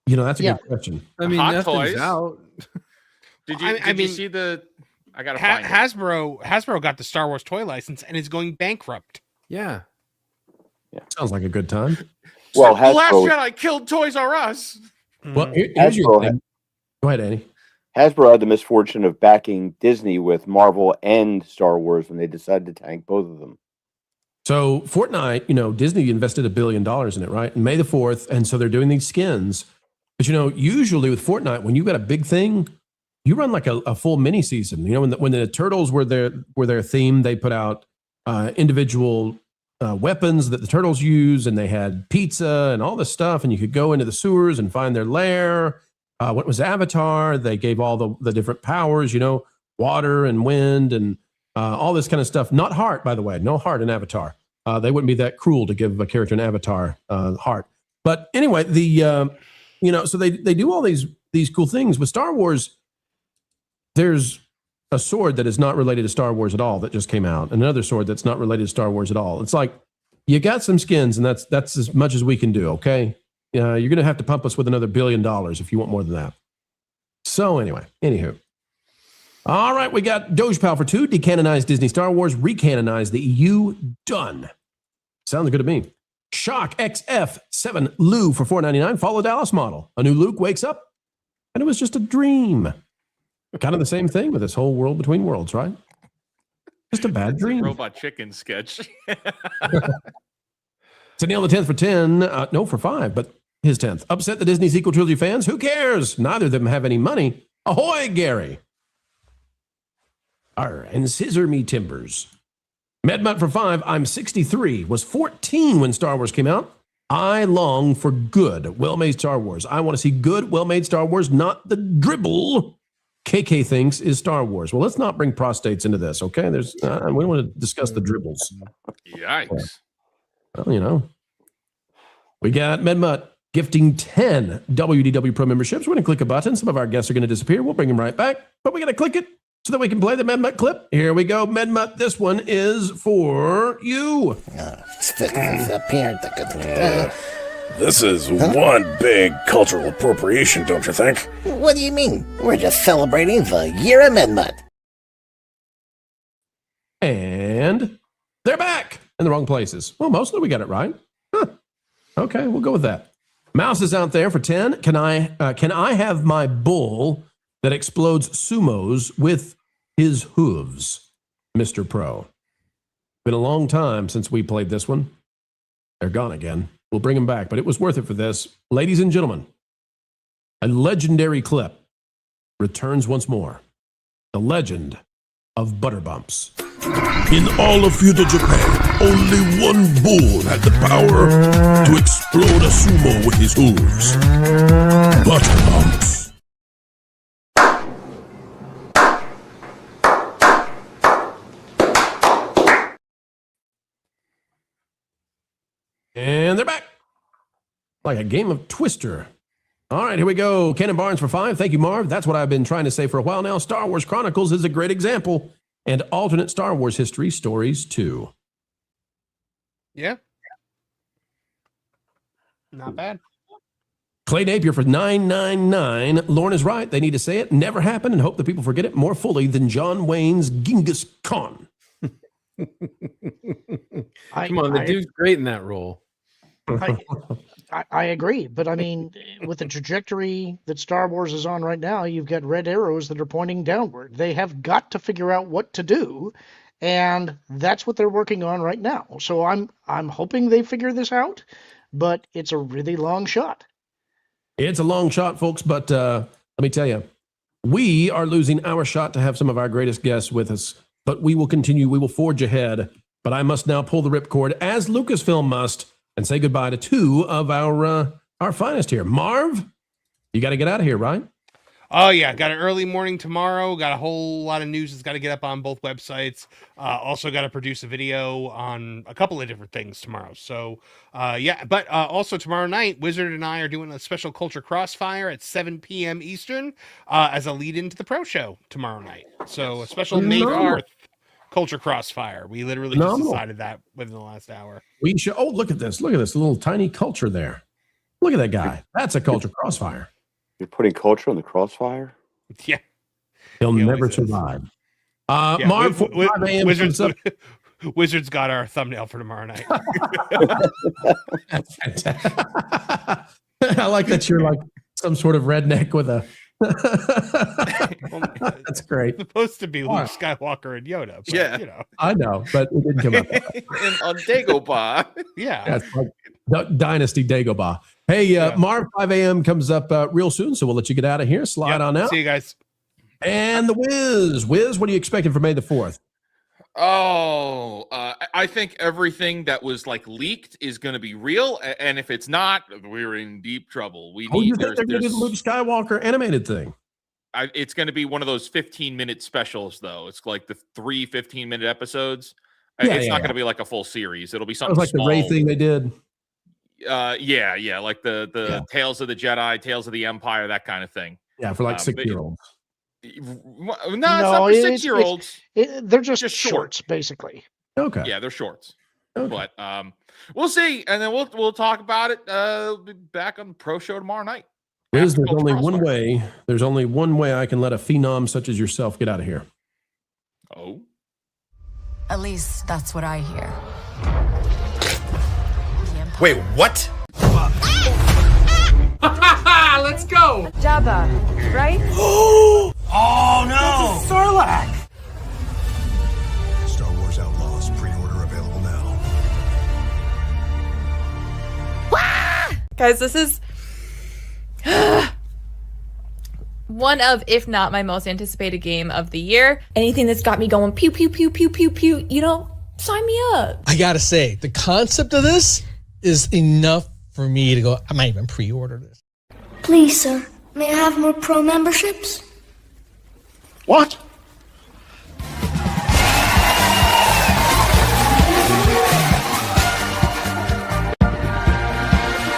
You know, that's a good question. I mean, Hot nothing's toys. Out. Did you see the? I gotta find it. Hasbro got the Star Wars toy license and is going bankrupt. Yeah. Sounds like a good time. Well, The Last Jedi killed Toys R Us. Well, here's your thing. Go ahead, Andy. Hasbro had the misfortune of backing Disney with Marvel and Star Wars when they decided to tank both of them. So Fortnite, you know, Disney invested $1 billion in it, right? And May the 4th. And so they're doing these skins. But, you know, usually with Fortnite, when you've got a big thing, you run like a full mini season. You know, when the Turtles were their theme, they put out individual weapons that the Turtles use, and they had pizza and all this stuff, and you could go into the sewers and find their lair. What was Avatar? They gave all the different powers, you know, water and wind and all this kind of stuff. Not heart, by the way. No heart in Avatar. They wouldn't be that cruel to give a character in Avatar heart. But anyway, you know, so they do all these cool things. With Star Wars, there's a sword that is not related to Star Wars at all that just came out, and another sword that's not related to Star Wars at all. It's like, you got some skins, and that's as much as we can do, okay? You're going to have to pump us with another $1 billion if you want more than that. So anyway, anywho. All right, we got Dogepal for 2, decanonize Disney Star Wars, recanonize the EU, done. Sounds good to me. Shock XF7 Lou for $4.99, follow Dallas model. A new Luke wakes up, and it was just a dream. Kind of the same thing with this whole world between worlds, right? Just a bad dream. Robot Chicken sketch. So Neil the 10th for 10, no, for 5, but his 10th. Upset the Disney sequel trilogy fans? Who cares? Neither of them have any money. Ahoy, Gary. And scissor me timbers. Medmutt for 5. I'm 63. Was 14 when Star Wars came out. I long for good, well-made Star Wars. I want to see good, well-made Star Wars, not the dribble KK thinks is Star Wars. Well, let's not bring prostates into this, okay? We don't want to discuss the dribbles. Yikes. Well, we got Medmutt gifting 10 WDW Pro memberships. We're going to click a button. Some of our guests are going to disappear. We'll bring them right back, but we got to click it so that we can play the Medmutt clip. Here we go, Medmutt. This one is for you. This is one big cultural appropriation, don't you think? What do you mean? We're just celebrating the year of Medmutt. And they're back in the wrong places. Well, mostly we got it right. Huh. Okay, we'll go with that. Mouse is out there for 10. Can I have my bull that explodes sumos with his hooves, Mr. Pro? Been a long time since we played this one. They're gone again. We'll bring them back, but it was worth it for this. Ladies and gentlemen, a legendary clip returns once more. The legend of Butterbumps. In all of feudal Japan, only one bull had the power to explode a sumo with his hooves. Butterbumps. And they're back. Like a game of Twister. All right, here we go. Ken and Barnes for 5. Thank you, Marv. That's what I've been trying to say for a while now. Star Wars Chronicles is a great example. And alternate Star Wars history stories, too. Yeah. Not bad. Clay Napier for 999. Lauren is right. They need to say it. Never happened and hope that people forget it more fully than John Wayne's Genghis Khan. Come on, the dude's great in that role. I agree, but I mean, with the trajectory that Star Wars is on right now, you've got red arrows that are pointing downward. They have got to figure out what to do, and that's what they're working on right now. So I'm hoping they figure this out, but it's a really long shot. It's a long shot, folks, but let me tell you, we are losing our shot to have some of our greatest guests with us, but we will continue. We will forge ahead, but I must now pull the ripcord, as Lucasfilm must, and say goodbye to 2 of our finest here. Marv, you got to get out of here, right? Oh, yeah. Got an early morning tomorrow. Got a whole lot of news that's got to get up on both websites. Also got to produce a video on a couple of different things tomorrow. So, yeah. But also tomorrow night, Wizard and I are doing a special Culture Crossfire at 7 p.m. Eastern as a lead into the Pro Show tomorrow night. So a special May 4th Culture Crossfire. We literally just decided that within the last hour. We should. Oh, look at this. Look at this little tiny culture there. Look at that guy. That's a Culture Crossfire. You're putting culture in the crossfire? Yeah. He'll never survive. Marv, Wizards got our thumbnail for tomorrow night. That's fantastic. I like that you're like some sort of redneck with a. That's great. It's supposed to be Luke Skywalker and Yoda. But, Yeah. You know. I know, but it didn't come up. On Dagobah. Yeah. That's like Dynasty Dagobah. Hey, Marv, 5 a.m. comes up real soon, so we'll let you get out of here. Slide on out. See you guys. And the Wiz. Wiz, what are you expecting for May the 4th? Oh, I think everything that was like leaked is going to be real, and if it's not, we're in deep trouble. We need. You think they're going to do the Luke Skywalker animated thing? It's going to be one of those 15-minute specials, though. It's like the 3 15-minute episodes. It's not going to be like a full series. It'll be something. It was like small. the Rey thing they did. Yeah, like the Tales of the Jedi, Tales of the Empire, that kind of thing. Yeah, for like 6-year-olds. No, it's not for 6-year-olds. They're just shorts, basically. Okay. Yeah, they're shorts. Okay. But we'll see, and then we'll talk about it. We'll be back on the Pro Show tomorrow night. There's only one way. There's only one way I can let a phenom such as yourself get out of here. Oh. At least that's what I hear. Wait, what? Let's go! Jabba, right? Oh no! It's a Sarlacc! Star Wars Outlaws pre-order available now. Guys, this is one of, if not my most anticipated game of the year. Anything that's got me going pew, pew, pew, pew, pew, pew, you know, sign me up. I gotta say, the concept of this is enough for me to go, I might even pre-order this. Please, sir, may I have more pro memberships? What?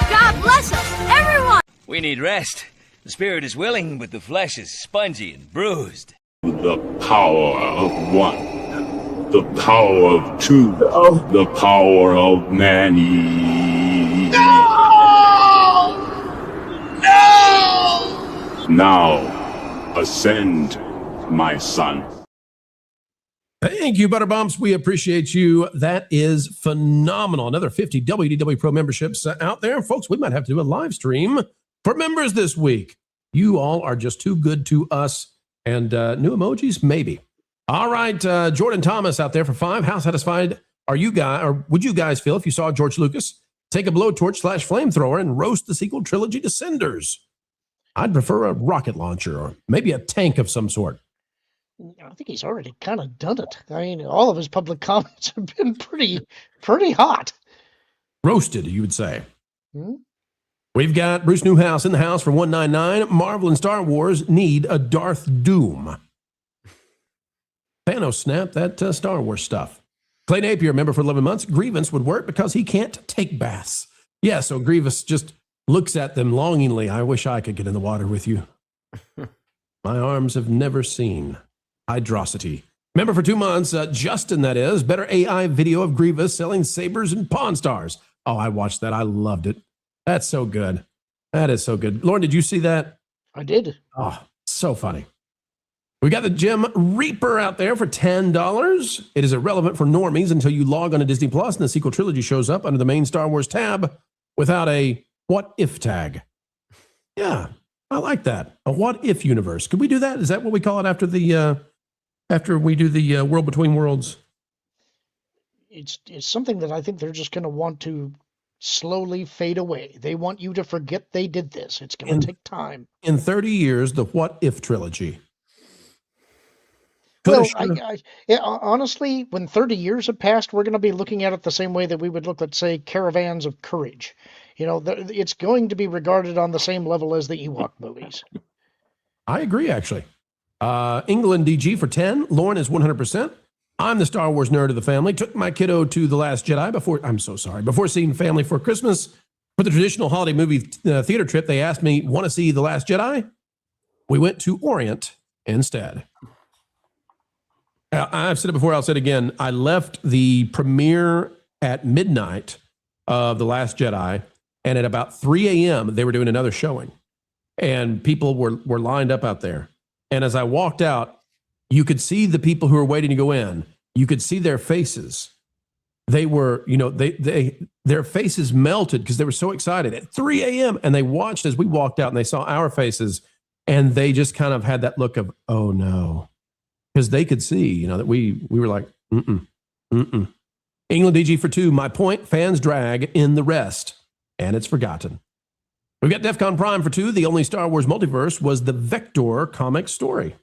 God bless us, everyone! We need rest. The spirit is willing, but the flesh is spongy and bruised. The power of one, the power of two, the power of many. No! Now, ascend, my son. Thank you, Butterbumps. We appreciate you. That is phenomenal. Another 50 WDW Pro memberships out there. Folks, we might have to do a live stream for members this week. You all are just too good to us. And new emojis, maybe. All right, Jordan Thomas out there for 5. How satisfied are you guys, or would you guys feel if you saw George Lucas take a blowtorch / flamethrower and roast the sequel trilogy to cinders? I'd prefer a rocket launcher or maybe a tank of some sort. I think he's already kind of done it. I mean, all of his public comments have been pretty hot. Roasted, you would say. Hmm? We've got Bruce Newhouse in the house for 199. Marvel and Star Wars need a Darth Doom. Thanos snapped that Star Wars stuff. Clay Napier, member for 11 months. Grievance would work because he can't take baths. Yeah, so Grievous just looks at them longingly. I wish I could get in the water with you. My arms have never seen hydrosity. Member for 2 months, Justin, that is. Better AI video of Grievous selling sabers and Pawn Stars. Oh, I watched that. I loved it. That's so good. That is so good. Lauren, did you see that? I did. Oh, so funny. We got the Gem Reaper out there for $10. It is irrelevant for normies until you log on to Disney Plus and the sequel trilogy shows up under the main Star Wars tab without a what if tag. Yeah, I like that. A what if universe. Could we do that? Is that what we call it after we do the World Between Worlds? It's something that I think they're just going to want to slowly fade away. They want you to forget they did this. It's going to take time. In 30 years, the what if trilogy. Well, honestly, when 30 years have passed, we're going to be looking at it the same way that we would look at, say, Caravans of Courage. You know, it's going to be regarded on the same level as the Ewok movies. I agree, actually. England DG for 10. Lauren is 100%. I'm the Star Wars nerd of the family. Took my kiddo to The Last Jedi before seeing Family for Christmas. For the traditional holiday movie theater trip, they asked me, want to see The Last Jedi? We went to Orient instead. I've said it before, I'll say it again. I left the premiere at midnight of The Last Jedi, and at about 3 a.m., they were doing another showing. And people were lined up out there. And as I walked out, you could see the people who were waiting to go in. You could see their faces. They were, their faces melted because they were so excited at 3 a.m. And they watched as we walked out and they saw our faces and they just kind of had that look of, oh no. Because they could see, that we were like, England DG for 2. My point, fans drag in the rest. And it's forgotten. We've got DEFCON Prime for 2. The only Star Wars multiverse was the Vector comic story.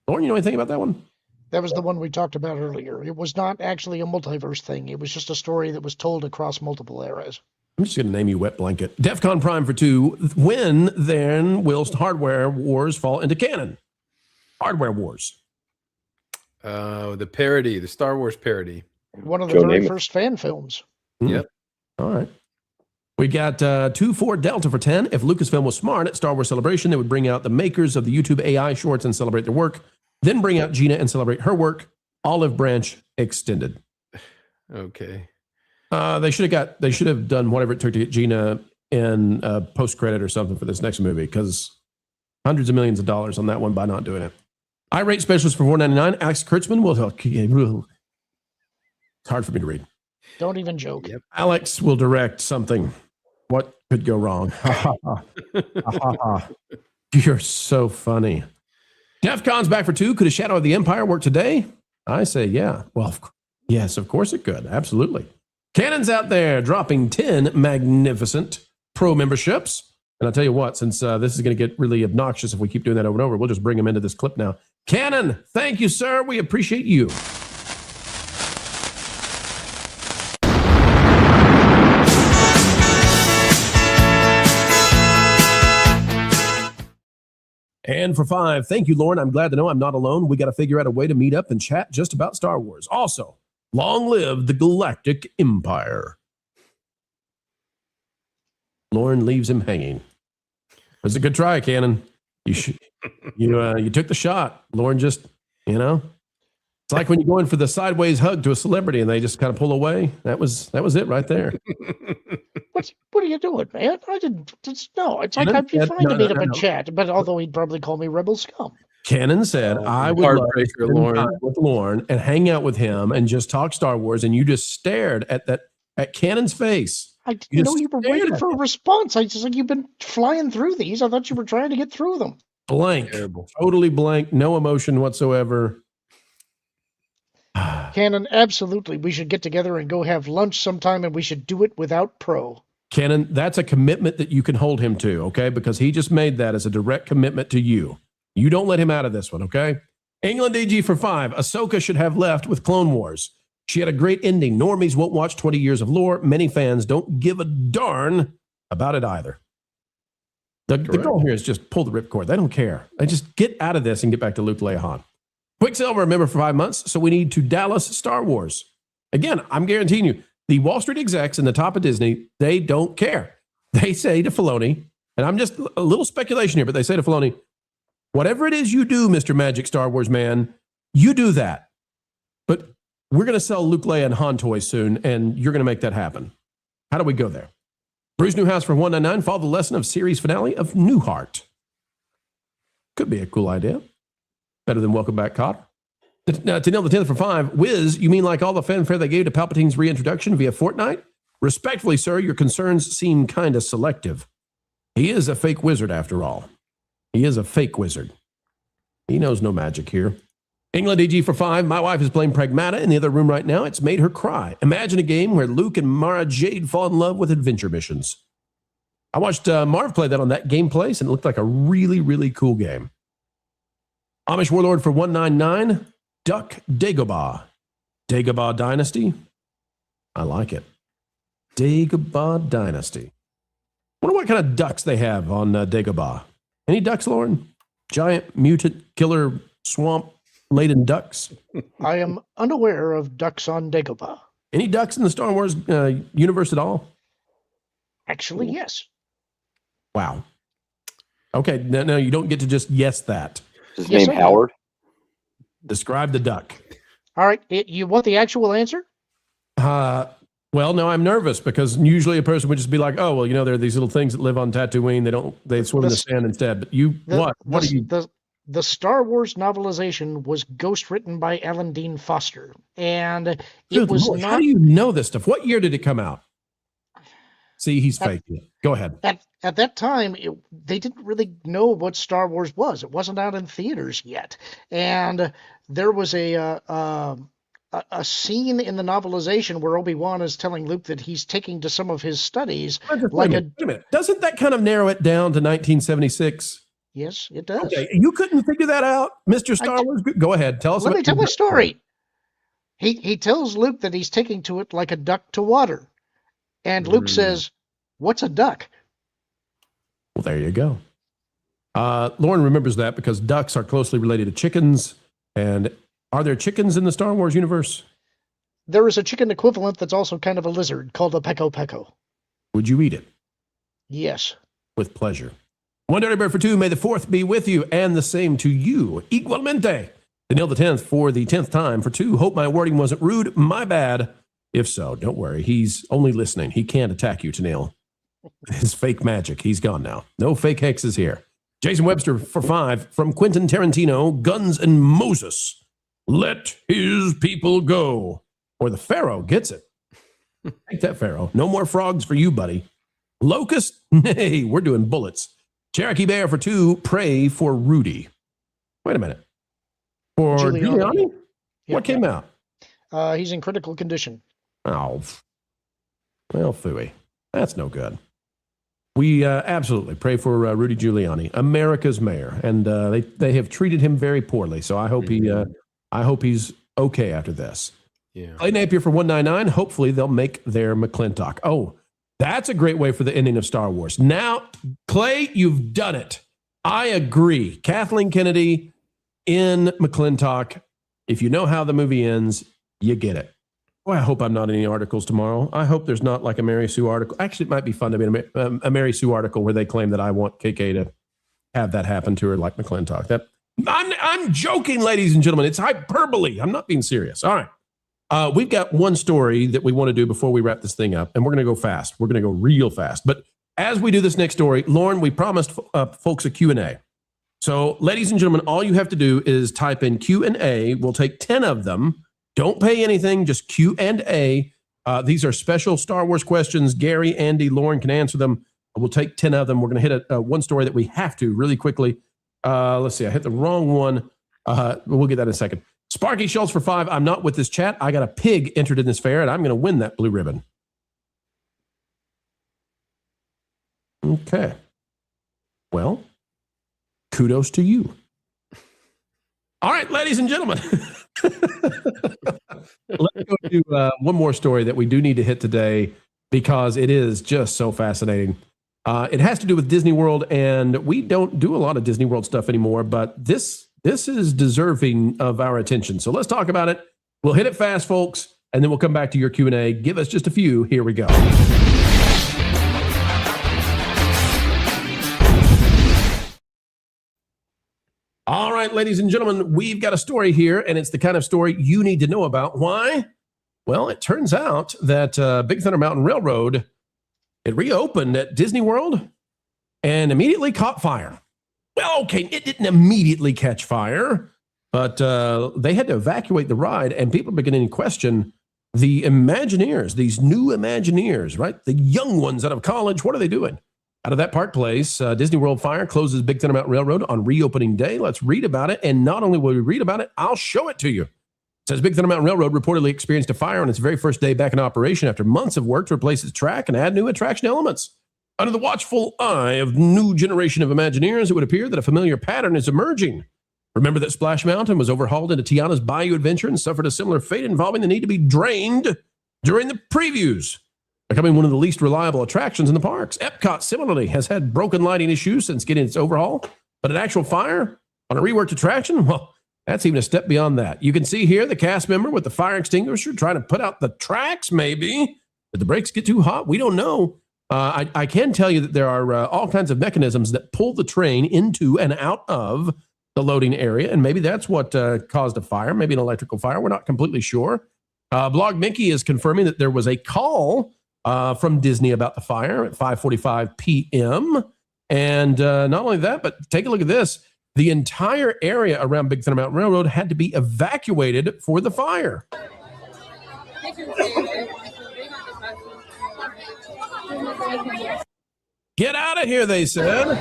Lauren, you know anything about that one? That was the one we talked about earlier. It was not actually a multiverse thing. It was just a story that was told across multiple eras. I'm just going to name you Wet Blanket. DEFCON Prime for 2. When then will hardware wars fall into canon? Hardware wars. The parody, the Star Wars parody. One of the very first fan films. Yep. All right. We got 2-4 Delta for 10. If Lucasfilm was smart at Star Wars Celebration, they would bring out the makers of the YouTube AI shorts and celebrate their work. Then bring out Gina and celebrate her work. Olive Branch extended. Okay. They should have done whatever it took to get Gina in post credit or something for this next movie because hundreds of millions of dollars on that one by not doing it. I rate specialist for $4.99. Alex Kurtzman will talk. It's hard for me to read. Don't even joke. Yep. Alex will direct something. What could go wrong? You're so funny. DEFCON's back for 2. Could a Shadow of the Empire work today? I say, yeah. Well, yes, of course it could. Absolutely. Cannon's out there dropping 10 magnificent pro memberships. And I'll tell you what, since this is going to get really obnoxious if we keep doing that over and over, we'll just bring him into this clip now. Cannon, thank you, sir. We appreciate you. And for 5, thank you, Lauren. I'm glad to know I'm not alone. We got to figure out a way to meet up and chat just about Star Wars. Also, long live the Galactic Empire. Lauren leaves him hanging. It was a good try, Cannon. You took the shot. Lauren just, it's like when you go in for the sideways hug to a celebrity and they just kind of pull away. That was it right there. What are you doing, man? I didn't. No, it's like I'd be fine to meet up and chat, but although he'd probably call me Rebel Scum. Cannon said, I would love to spend time with Lauren and hang out with him and just talk Star Wars, and you just stared at Cannon's face. I didn't know you were waiting for a response. I just like, you've been flying through these. I thought you were trying to get through them. Blank. Terrible. Totally blank. No emotion whatsoever. Cannon, absolutely. We should get together and go have lunch sometime, and we should do it without Pro. Cannon, that's a commitment that you can hold him to, okay? Because he just made that as a direct commitment to you. You don't let him out of this one, okay? England AG for 5. Ahsoka should have left with Clone Wars. She had a great ending. Normies won't watch 20 years of lore. Many fans don't give a darn about it either. The goal here is just pull the ripcord. They don't care. They just get out of this and get back to Luke, Leia, Han. Quicksilver, a member for 5 months, so we need to Dallas Star Wars. Again, I'm guaranteeing you, the Wall Street execs in the top of Disney, they don't care. They say to Filoni, and I'm just a little speculation here, but they say to Filoni, whatever it is you do, Mr. Magic Star Wars man, you do that. But we're going to sell Luke, Leia, and Han toys soon, and you're going to make that happen. How do we go there? Bruce Newhouse for 199, follow the lesson of series finale of Newhart. Could be a cool idea. Better than Welcome Back, Cotter. To nail the 10th for 5, Wiz, you mean like all the fanfare they gave to Palpatine's reintroduction via Fortnite? Respectfully, sir, your concerns seem kind of selective. He is a fake wizard, after all. He is a fake wizard. He knows no magic here. England AG for 5, my wife is playing Pragmata in the other room right now. It's made her cry. Imagine a game where Luke and Mara Jade fall in love with adventure missions. I watched Marv play that on that Gameplace, and it looked like a really, really cool game. Amish Warlord for 199, Duck Dagobah. Dagobah Dynasty? I like it. Dagobah Dynasty. Wonder what kind of ducks they have on Dagobah. Any ducks, Lauren? Giant, mutant, killer, swamp-laden ducks? I am unaware of ducks on Dagobah. Any ducks in the Star Wars universe at all? Actually, yes. Wow. Okay, no, you don't get to just yes that. His name Howard? Describe the duck. All right, you want the actual answer? Well, no, I'm nervous because usually a person would just be like, "Oh, well, there are these little things that live on Tatooine. They swim in the sand instead." But what are you? The Star Wars novelization was ghostwritten by Alan Dean Foster, and it was Lord, not. How do you know this stuff? What year did it come out? See, he's faking it. Go ahead. At that time, they didn't really know what Star Wars was. It wasn't out in theaters yet, and there was a scene in the novelization where Obi-Wan is telling Luke that he's taking to some of his studies. Wait a minute. Doesn't that kind of narrow it down to 1976? Yes, it does. Okay, you couldn't figure that out, Mr. Star Wars? Go ahead. Tell us. Let me tell my story. He tells Luke that he's taking to it like a duck to water, and Luke says, "What's a duck?" Well, there you go. Lauren remembers that because ducks are closely related to chickens. And are there chickens in the Star Wars universe? There is a chicken equivalent that's also kind of a lizard called a peko peko. Would you eat it? Yes. With pleasure. One dirty bird for 2. May the 4th be with you, and the same to you. Igualmente. To nail the 10th for the 10th time for 2. Hope my wording wasn't rude. My bad. If so, don't worry. He's only listening. He can't attack you, Tennille. His fake magic. He's gone now. No fake hexes here. Jason Webster for 5. From Quentin Tarantino, Guns and Moses. Let his people go. Or the Pharaoh gets it. Take that, Pharaoh. No more frogs for you, buddy. Locust? Nay, we're doing bullets. Cherokee Bear for 2. Pray for Rudy. Wait a minute. For Giuliani? What came out? He's in critical condition. Oh. Well, phooey. That's no good. We absolutely pray for Rudy Giuliani, America's mayor, and they have treated him very poorly. So I hope he's okay after this. Yeah. Clay Napier for 199. Hopefully they'll make their McClintock. Oh, that's a great way for the ending of Star Wars. Now, Clay, you've done it. I agree. Kathleen Kennedy in McClintock. If you know how the movie ends, you get it. Boy, I hope I'm not in any articles tomorrow. I hope there's not like a Mary Sue article. Actually, it might be fun to be in a Mary Sue article where they claim that I want KK to have that happen to her like McClintock. That I'm joking, ladies and gentlemen. It's hyperbole. I'm not being serious. All right. We've got one story that we want to do before we wrap this thing up, and we're going to go fast. We're going to go real fast. But as we do this next story, Lauren, we promised folks a Q&A. So, ladies and gentlemen, all you have to do is type in Q&A. We'll take 10 of them. Don't pay anything, just Q&A. These are special Star Wars questions. Gary, Andy, Lauren can answer them. We'll take 10 of them. We're going to hit one story that we have to really quickly. Let's see. I hit the wrong one. We'll get that in a second. Sparky Schultz for 5. I'm not with this chat. I got a pig entered in this fair, and I'm going to win that blue ribbon. Okay. Well, kudos to you. All right, ladies and gentlemen. Let's go to one more story that we do need to hit today because it is just so fascinating. It has to do with Disney World, and we don't do a lot of Disney World stuff anymore, but this is deserving of our attention. So let's talk about it. We'll hit it fast, folks, and then we'll come back to your Q&A. Give us just a few. Here we go. All right, ladies and gentlemen, we've got a story here, and it's the kind of story you need to know about. Why? Well, it turns out that Big Thunder Mountain Railroad, it reopened at Disney World and immediately caught fire. Well, okay, it didn't immediately catch fire, but they had to evacuate the ride, and people are beginning to question the Imagineers, these new Imagineers, right? The young ones out of college, what are they doing? Out of that Park Place, Disney World fire closes Big Thunder Mountain Railroad on reopening day. Let's read about it. And not only will we read about it, I'll show it to you. It says Big Thunder Mountain Railroad reportedly experienced a fire on its very first day back in operation after months of work to replace its track and add new attraction elements. Under the watchful eye of new generation of Imagineers, it would appear that a familiar pattern is emerging. Remember that Splash Mountain was overhauled into Tiana's Bayou Adventure and suffered a similar fate involving the need to be drained during the previews, becoming one of the least reliable attractions in the parks. Epcot similarly has had broken lighting issues since getting its overhaul, but an actual fire on a reworked attraction, well, that's even a step beyond that. You can see here the cast member with the fire extinguisher trying to put out the tracks, maybe. Did the brakes get too hot? We don't know. I can tell you that there are all kinds of mechanisms that pull the train into and out of the loading area, and maybe that's what caused a fire, maybe an electrical fire. We're not completely sure. Blog Mickey is confirming that there was a call from Disney about the fire at 5:45 p.m. And not only that, but take a look at this. The entire area around Big Thunder Mountain Railroad had to be evacuated for the fire. Get out of here, they said.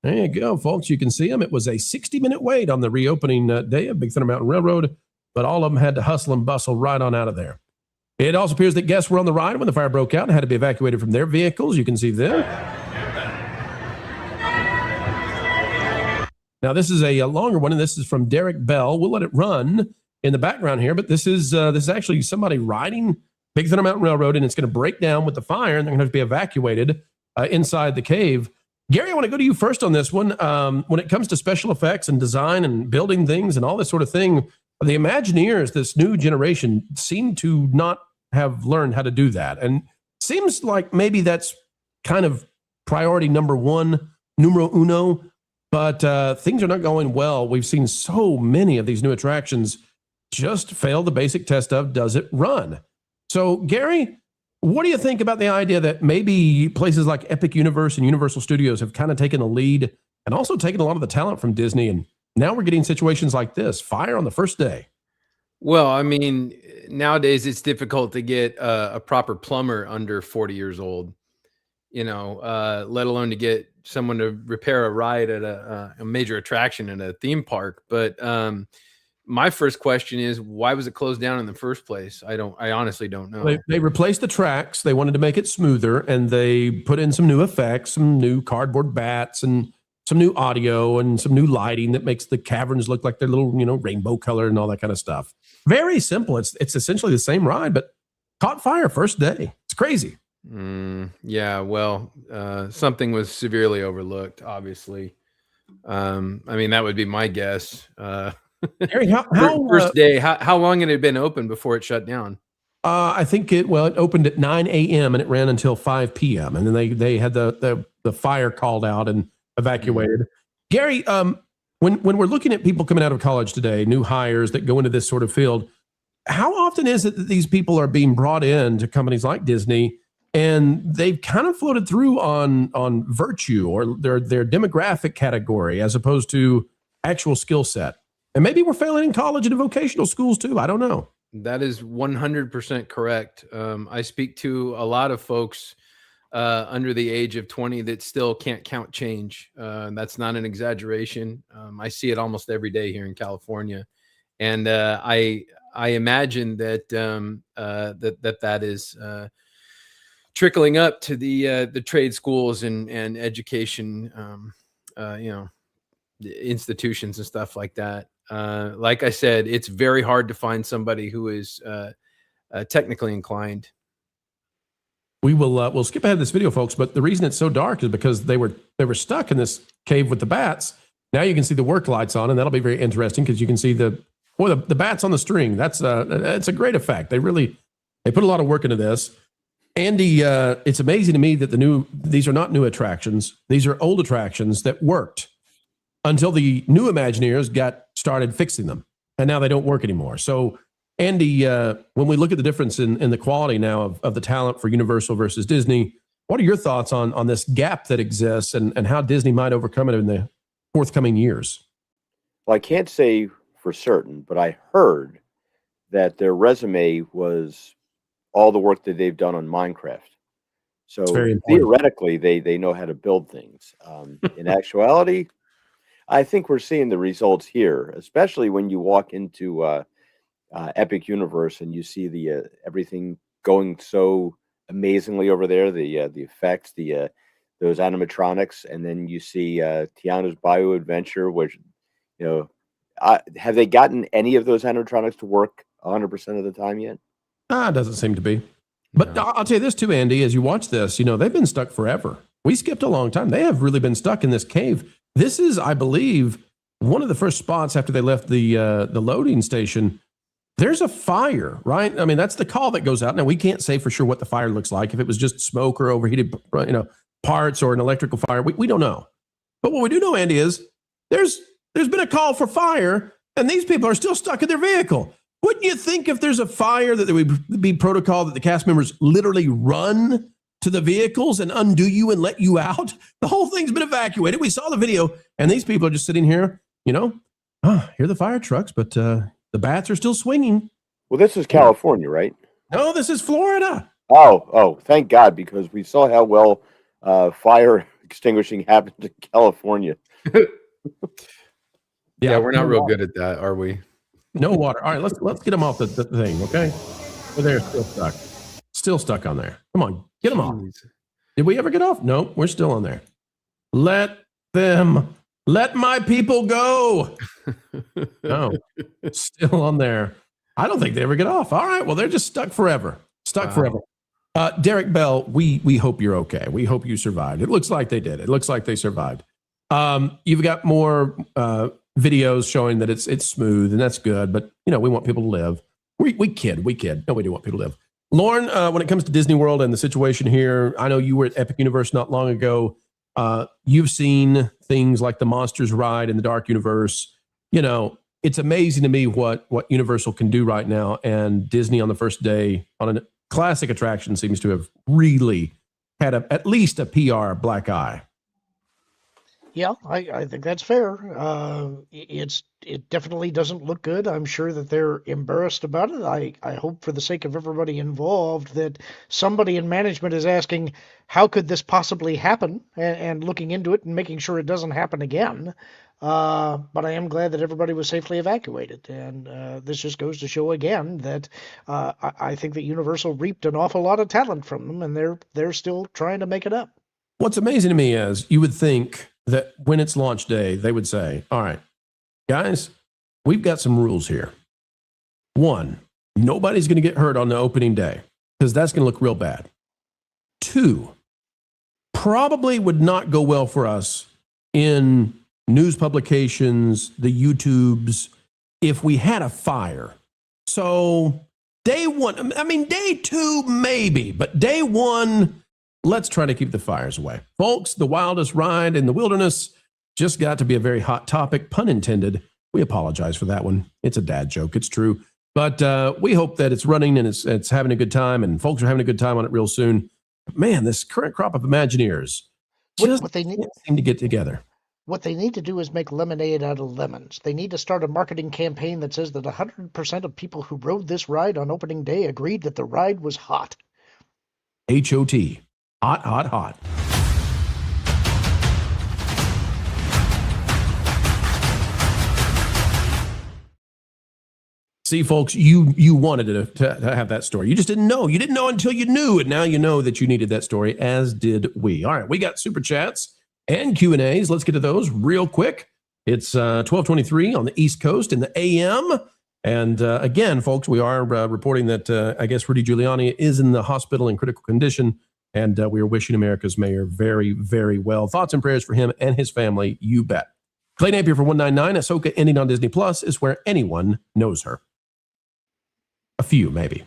There you go, folks. You can see them. It was a 60-minute wait on the reopening day of Big Thunder Mountain Railroad, but all of them had to hustle and bustle right on out of there. It also appears that guests were on the ride when the fire broke out and had to be evacuated from their vehicles. You can see them. Now, this is a longer one, and this is from Derek Bell. We'll let it run in the background here, but this is actually somebody riding Big Thunder Mountain Railroad, and it's going to break down with the fire, and they're going to have to be evacuated inside the cave. Gary, I want to go to you first on this one. When it comes to special effects and design and building things and all this sort of thing, the Imagineers, this new generation, seem to not have learned how to do that. And seems like maybe that's kind of priority number one, numero uno, but things are not going well. We've seen so many of these new attractions just fail the basic test of, does it run? So, Gary, what do you think about the idea that maybe places like Epic Universe and Universal Studios have kind of taken the lead and also taken a lot of the talent from Disney, and now we're getting situations like this, fire on the first day? Well, I mean, nowadays it's difficult to get a proper plumber under 40 years old, let alone to get someone to repair a ride at a major attraction in a theme park. But, my first question is, why was it closed down in the first place? I honestly don't know. They replaced the tracks. They wanted to make it smoother, and they put in some new effects, some new cardboard bats, and some new audio, and some new lighting that makes the caverns look like they're little, rainbow color and all that kind of stuff. Very simple. It's essentially the same ride, but caught fire first day. It's crazy. Yeah, well, something was severely overlooked, obviously. I mean, that would be my guess. Harry, first day, how long had it been open before it shut down? I think it opened at 9 a.m. and it ran until 5 p.m. And then they had the fire called out and evacuated. Gary, when we're looking at people coming out of college today, new hires that go into this sort of field, how often is it that these people are being brought in to companies like Disney and they've kind of floated through on virtue or their demographic category as opposed to actual skill set? And maybe we're failing in college and in vocational schools too. I don't know. That is 100% correct. I speak to a lot of folks under the age of 20 that still can't count change. That's not an exaggeration. I see it almost every day here in California. And I imagine that that is trickling up to the trade schools and education, institutions and stuff like that. Like I said, it's very hard to find somebody who is technically inclined. We'll skip ahead of this video, folks, but the reason it's so dark is because they were stuck in this cave with the bats. Now you can see the work lights on, and that'll be very interesting because you can see the bats on the string. That's a great effect. They put a lot of work into this. Andy, it's amazing to me that these are not new attractions. These are old attractions that worked until the new Imagineers got started fixing them, and now they don't work anymore. So, Andy, when we look at the difference in the quality now of the talent for Universal versus Disney, what are your thoughts on this gap that exists and how Disney might overcome it in the forthcoming years? Well, I can't say for certain, but I heard that their resume was all the work that they've done on Minecraft. So theoretically, they know how to build things. In actuality, I think we're seeing the results here, especially when you walk into Epic Universe and you see the everything going so amazingly over there, the effects, those animatronics, and then you see Tiana's Bayou Adventure, which have they gotten any of those animatronics to work 100% of the time yet? It doesn't seem to be. But I'll tell you this too, Andy, as you watch this, they've been stuck forever. We skipped a long time. They have really been stuck in this cave. This is, I believe, one of the first spots after they left the loading station. There's a fire, right? I mean, that's the call that goes out. Now, we can't say for sure what the fire looks like. If it was just smoke or overheated, parts or an electrical fire, we don't know. But what we do know, Andy, is there's been a call for fire, and these people are still stuck in their vehicle. Wouldn't you think if there's a fire that there would be protocol that the cast members literally run to the vehicles and undo you and let you out? The whole thing's been evacuated. We saw the video, and these people are just sitting here, here are the fire trucks, but the bats are still swinging. Well, this is California, right? No, this is Florida. Oh, thank God, because we saw how well fire extinguishing happened in California. Yeah, we're not real good at that, are we? No water. All right, let's get them off the thing, okay? They're still stuck. Still stuck on there. Come on, get them off. Did we ever get off? No, we're still on there. Let my people go. No, still on there. I don't think they ever get off. All right, well, they're just stuck forever. Forever. Derek Bell, we hope you're okay. We hope you survived. It looks like they did. It looks like they survived. You've got more videos showing that it's smooth, and that's good. But we want people to live. We kid. No, we do want people to live. Lauren, when it comes to Disney World and the situation here, I know you were at Epic Universe not long ago. You've seen things like the Monsters ride in the Dark Universe. It's amazing to me what Universal can do right now, and Disney on the first day on a classic attraction seems to have really had at least a PR black eye. Yeah, I think that's fair. It definitely doesn't look good. I'm sure that they're embarrassed about it. I hope for the sake of everybody involved that somebody in management is asking, how could this possibly happen? And looking into it and making sure it doesn't happen again. But I am glad that everybody was safely evacuated. And this just goes to show again that I think that Universal reaped an awful lot of talent from them, and they're still trying to make it up. What's amazing to me is you would think that when it's launch day, they would say, all right, guys, we've got some rules here. One, nobody's going to get hurt on the opening day because that's going to look real bad. Two, probably would not go well for us in news publications, the YouTubes, if we had a fire. So day one, I mean, day two, maybe, but day one, let's try to keep the fires away. Folks, the wildest ride in the wilderness just got to be a very hot topic, pun intended. We apologize for that one. It's a dad joke. It's true. But we hope that it's running and it's having a good time, and folks are having a good time on it real soon. Man, this current crop of Imagineers just What they need, can't seem to get together. what they need to do is make lemonade out of lemons. They need to start a marketing campaign that says that 100% of people who rode this ride on opening day agreed that the ride was hot. H-O-T. Hot, hot, hot. See, folks, you wanted to have that story. You just didn't know. You didn't know until you knew, and now you know that you needed that story, as did we. All right, we got super chats and Q&As. Let's get to those real quick. It's 12:23 on the East Coast in the AM. And again, folks, we are reporting that I guess Rudy Giuliani is in the hospital in critical condition. And we are wishing America's mayor very, very well. Thoughts and prayers for him and his family, you bet. Clay Napier for 199. Ahsoka ending on Disney Plus is where anyone knows her. A few, maybe.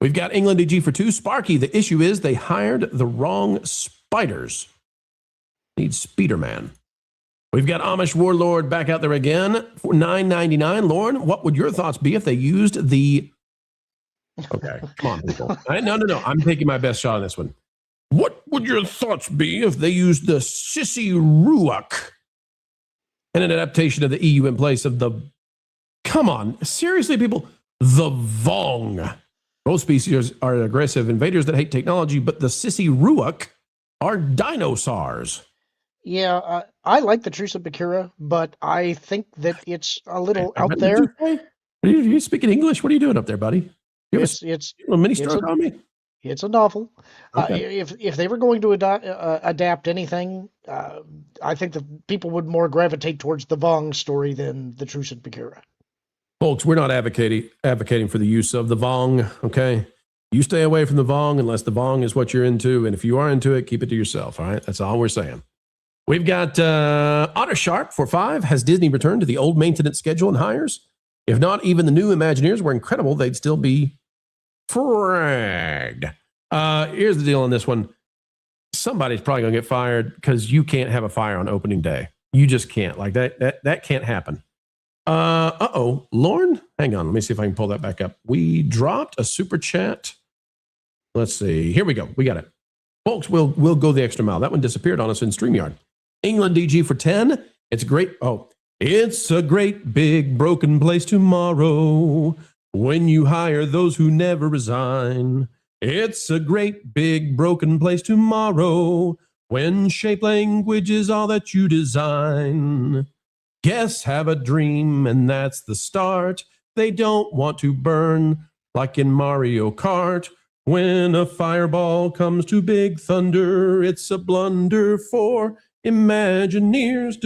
We've got England DG for 2. Sparky, the issue is they hired the wrong spiders. Need Spider-Man. We've got Amish Warlord back out there again for $9.99. Lauren, what would your thoughts be if they used the... Okay, come on, people. No. I'm taking my best shot on this one. What would your thoughts be if they used the Sissy Ruach and an adaptation of the EU in place of the... Come on, seriously, people? The Vong. Both species are aggressive invaders that hate technology, but the Sissy Ruach are dinosaurs. Yeah, I like the Truce of Bakura, but I think that it's a little out there. Are you speaking English? What are you doing up there, buddy? It's a mini stroke on me. It's a novel. Okay. If they were going to adapt anything, I think that people would more gravitate towards the Vong story than the Truce of Bakura. Folks, we're not advocating for the use of the Vong, okay? You stay away from the Vong unless the Vong is what you're into, and if you are into it, keep it to yourself, all right? That's all we're saying. We've got Otter Sharp for 5. Has Disney returned to the old maintenance schedule and hires? If not, even the new Imagineers were incredible. They'd still be fragged. Here's the deal on this one. Somebody's probably going to get fired because you can't have a fire on opening day. You just can't. Like that can't happen. Lauren, hang on. Let me see if I can pull that back up. We dropped a super chat. Let's see. Here we go. We got it. Folks, we'll go the extra mile. That one disappeared on us in StreamYard. England DG for 10. It's great. Oh, it's a great big broken place tomorrow when you hire those who never resign. It's a great big broken place tomorrow when shape language is all that you design. Guests have a dream and that's the start. They don't want to burn like in Mario Kart. When a fireball comes to Big Thunder, it's a blunder for Imagineers.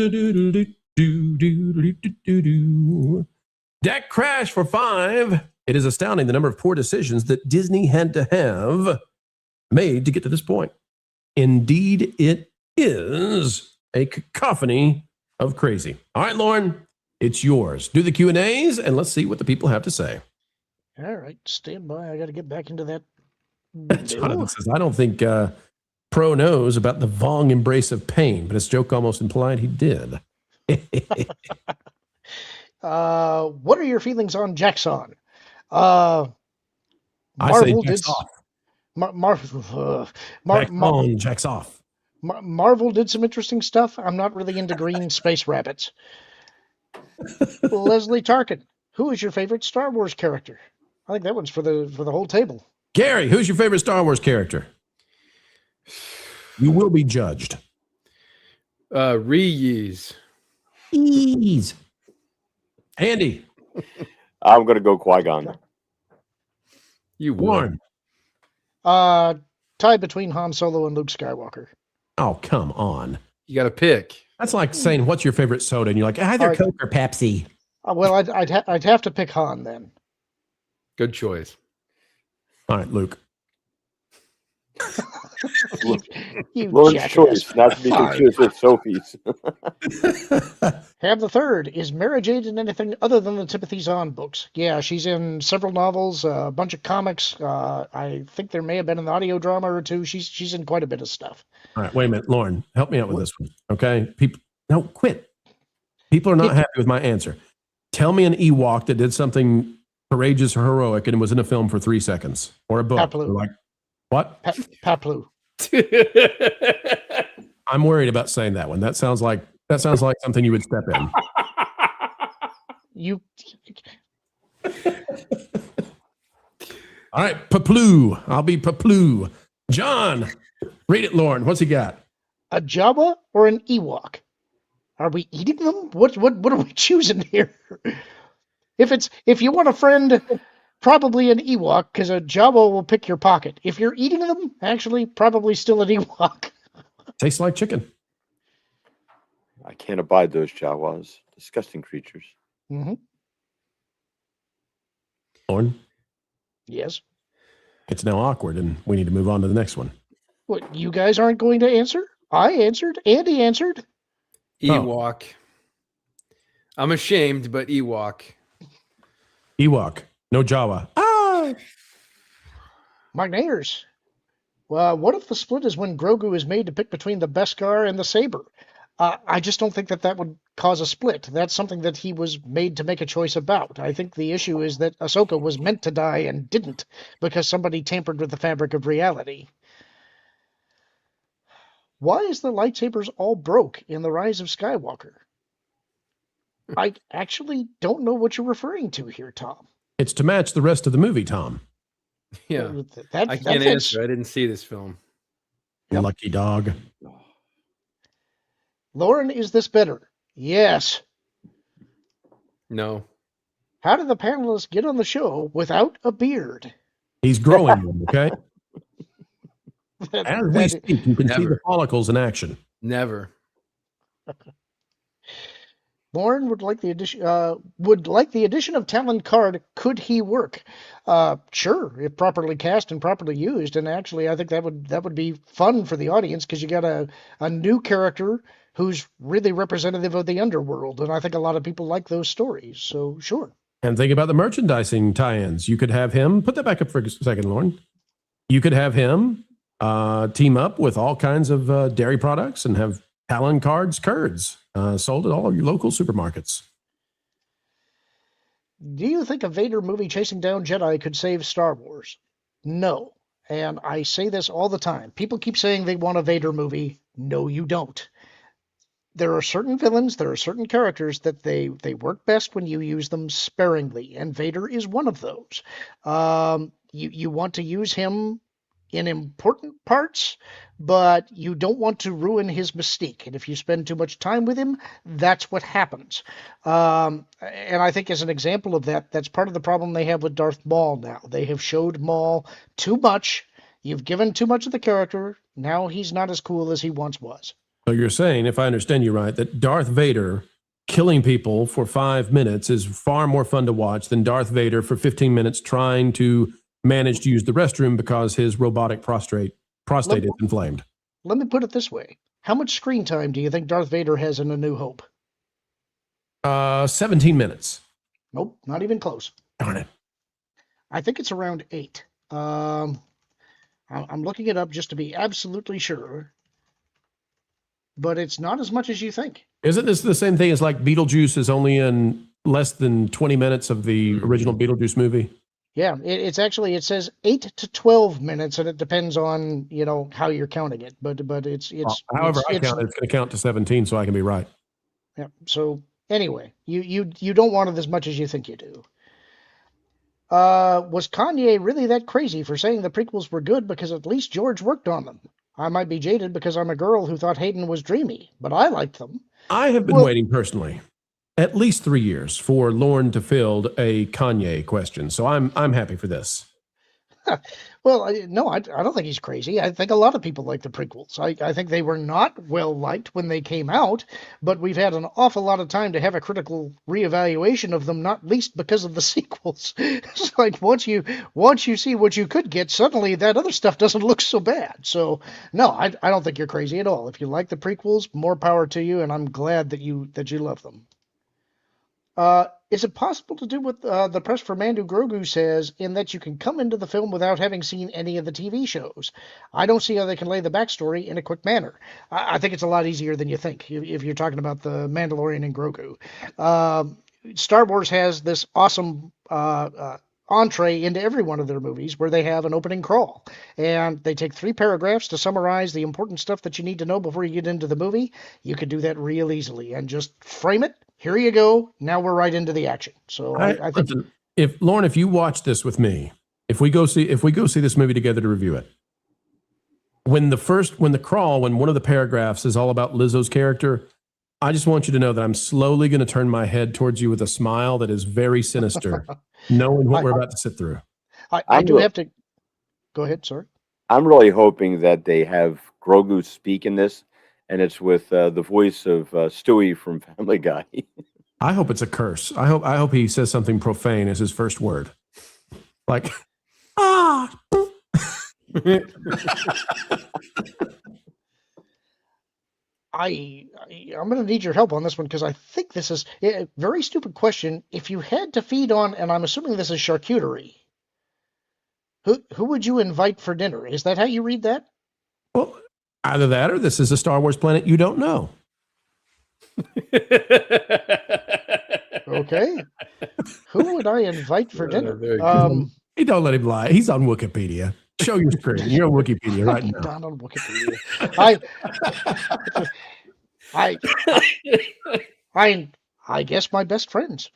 Deck Crash for 5. It is astounding the number of poor decisions that Disney had to have made to get to this point. Indeed, it is a cacophony of crazy. All right, Lauren, it's yours. Do the Q&As, and let's see what the people have to say. All right, stand by. I got to get back into that. Jonathan says, I don't think Pro knows about the Vong embrace of pain, but his joke almost implied he did. What are your feelings on Jackson? I say Marvel Jack's did. off. Jacks Jacks off. Marvel did some interesting stuff. I'm not really into green space rabbits. Leslie Tarkin, who is your favorite Star Wars character? I think that one's for the whole table. Gary, who's your favorite Star Wars character? You will be judged. Reuse. Ease. Andy. I'm going to go Qui-Gon. You Warren. Tie between Han Solo and Luke Skywalker. Oh, come on. You got to pick. That's like saying, what's your favorite soda? And you're like, either right. Coke or Pepsi. Well, I'd have to pick Han then. Good choice. All right, Luke. Lauren's choice, not to be confused with Sophie's. Have the third. Is Mara Jade in anything other than the Timothy Zahn books? Yeah, she's in several novels, a bunch of comics. I think there may have been an audio drama or two. She's in quite a bit of stuff. All right, wait a minute. Lauren, help me out with this one. Okay? No, quit. People are not happy with my answer. Tell me an Ewok that did something courageous or heroic and was in a film for 3 seconds. Or a book. Paplu. Like, what? Paplu. I'm worried about saying that one. That sounds like something you would step in. You. All right, Paplu. I'll be Paplu. John, read it, Lauren. What's he got? A Jawa or an Ewok? Are we eating them? What are we choosing here? If you want a friend, probably an Ewok, because a Jawa will pick your pocket. If you're eating them, actually, probably still an Ewok. Tastes like chicken. I can't abide those Jawas. Disgusting creatures. Mm-hmm. Lauren? Yes. It's now awkward, and we need to move on to the next one. What, you guys aren't going to answer? I answered. Andy answered. Ewok. I'm ashamed, but Ewok. Ewok. No Jawa. Ah! Maynors. Well, what if the split is when Grogu is made to pick between the Beskar and the Saber? I just don't think that would cause a split. That's something that he was made to make a choice about. I think the issue is that Ahsoka was meant to die and didn't because somebody tampered with the fabric of reality. Why is the lightsabers all broke in The Rise of Skywalker? I actually don't know what you're referring to here, Tom. It's to match the rest of the movie, Tom. Yeah. That I can't answer. I didn't see this film. Lucky dog. Lauren, is this better? Yes. No. How did the panelists get on the show without a beard? He's growing them, okay? As we speak, you can see the follicles in action. Never. Lauren would like the addition of Talon Card. Could he work? Sure, if properly cast and properly used. And actually, I think that would be fun for the audience because you got a new character who's really representative of the underworld, and I think a lot of people like those stories. So sure. And think about the merchandising tie-ins. You could have him. Put that back up for a second, Lauren. You could have him team up with all kinds of dairy products and have Talon Cards curds sold at all of your local supermarkets. Do you think a Vader movie chasing down Jedi could save Star Wars? No. And I say this all the time. People keep saying they want a Vader movie. No, you don't. There are certain villains, there are certain characters that they work best when you use them sparingly, and Vader is one of those. You want to use him in important parts, but you don't want to ruin his mystique. And if you spend too much time with him, that's what happens. And I think as an example of that, that's part of the problem they have with Darth Maul now. They have showed Maul too much. You've given too much of the character. Now he's not as cool as he once was. So you're saying, if I understand you right, that Darth Vader killing people for 5 minutes is far more fun to watch than Darth Vader for 15 minutes trying to manage to use the restroom because his robotic prostate is inflamed. Let me put it this way. How much screen time do you think Darth Vader has in A New Hope? 17 minutes. Nope, not even close. Darn it. I think it's around 8. I'm looking it up just to be absolutely sure. But it's not as much as you think. Isn't this the same thing as like Beetlejuice is only in less than 20 minutes of the original Beetlejuice movie? Yeah, it's actually, it says 8 to 12 minutes, and it depends on, how you're counting it. But it's however I it's count it, it's going to count to 17, so I can be right. yeah. So anyway, you don't want it as much as you think you do. Was Kanye really that crazy for saying the prequels were good because at least George worked on them? I might be jaded because I'm a girl who thought Hayden was dreamy, but I liked them. I have been waiting personally at least 3 years for Lorne to field a Kanye question, so I'm happy for this. Well, no, I don't think he's crazy. I think a lot of people like the prequels. I think they were not well liked when they came out, but we've had an awful lot of time to have a critical reevaluation of them, not least because of the sequels. It's like once you see what you could get, suddenly that other stuff doesn't look so bad. So no, I don't think you're crazy at all. If you like the prequels, more power to you, and I'm glad that you love them. Is it possible to do what the press for Mandu Grogu says, in that you can come into the film without having seen any of the TV shows? I don't see how they can lay the backstory in a quick manner. I think it's a lot easier than you think, if you're talking about the Mandalorian and Grogu. Star Wars has this awesome entree into every one of their movies where they have an opening crawl, and they take 3 paragraphs to summarize the important stuff that you need to know before you get into the movie. You could do that real easily and just frame it. Here you go. Now we're right into the action. So I think, listen, if you watch this with me, if we go see this movie together to review it, when one of the paragraphs is all about Lizzo's character, I just want you to know that I'm slowly going to turn my head towards you with a smile that is very sinister, knowing what we're about to sit through. I do have to go ahead, sir. I'm really hoping that they have Grogu speak in this, and it's with the voice of Stewie from Family Guy. I hope it's a curse. I hope he says something profane as his first word, like ah. I'm going to need your help on this one, because I think this is a very stupid question. If you had to feed on, and I'm assuming this is charcuterie, who would you invite for dinner? Is that how you read that? Well, either that or this is a Star Wars planet you don't know. Okay. Who would I invite for dinner? Hey, don't let him lie. He's on Wikipedia. Show your screen. You're on Wikipedia right now. Not on Wikipedia. I guess my best friends.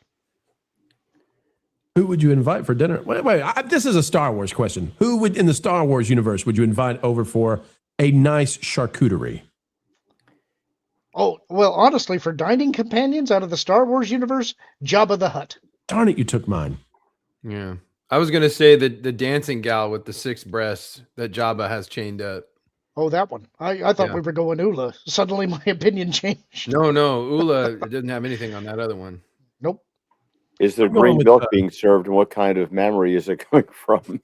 Who would you invite for dinner? Wait. This is a Star Wars question. Who would, in the Star Wars universe, would you invite over for a nice charcuterie? Oh, well, honestly, for dining companions out of the Star Wars universe, Jabba the Hutt. Darn it, you took mine. Yeah. I was going to say the dancing gal with the 6 breasts that Jabba has chained up. Oh, that one. I thought we were going Ula. Suddenly my opinion changed. No, Ula doesn't have anything on that other one. Nope. Is there green milk being served, and what kind of memory is it coming from?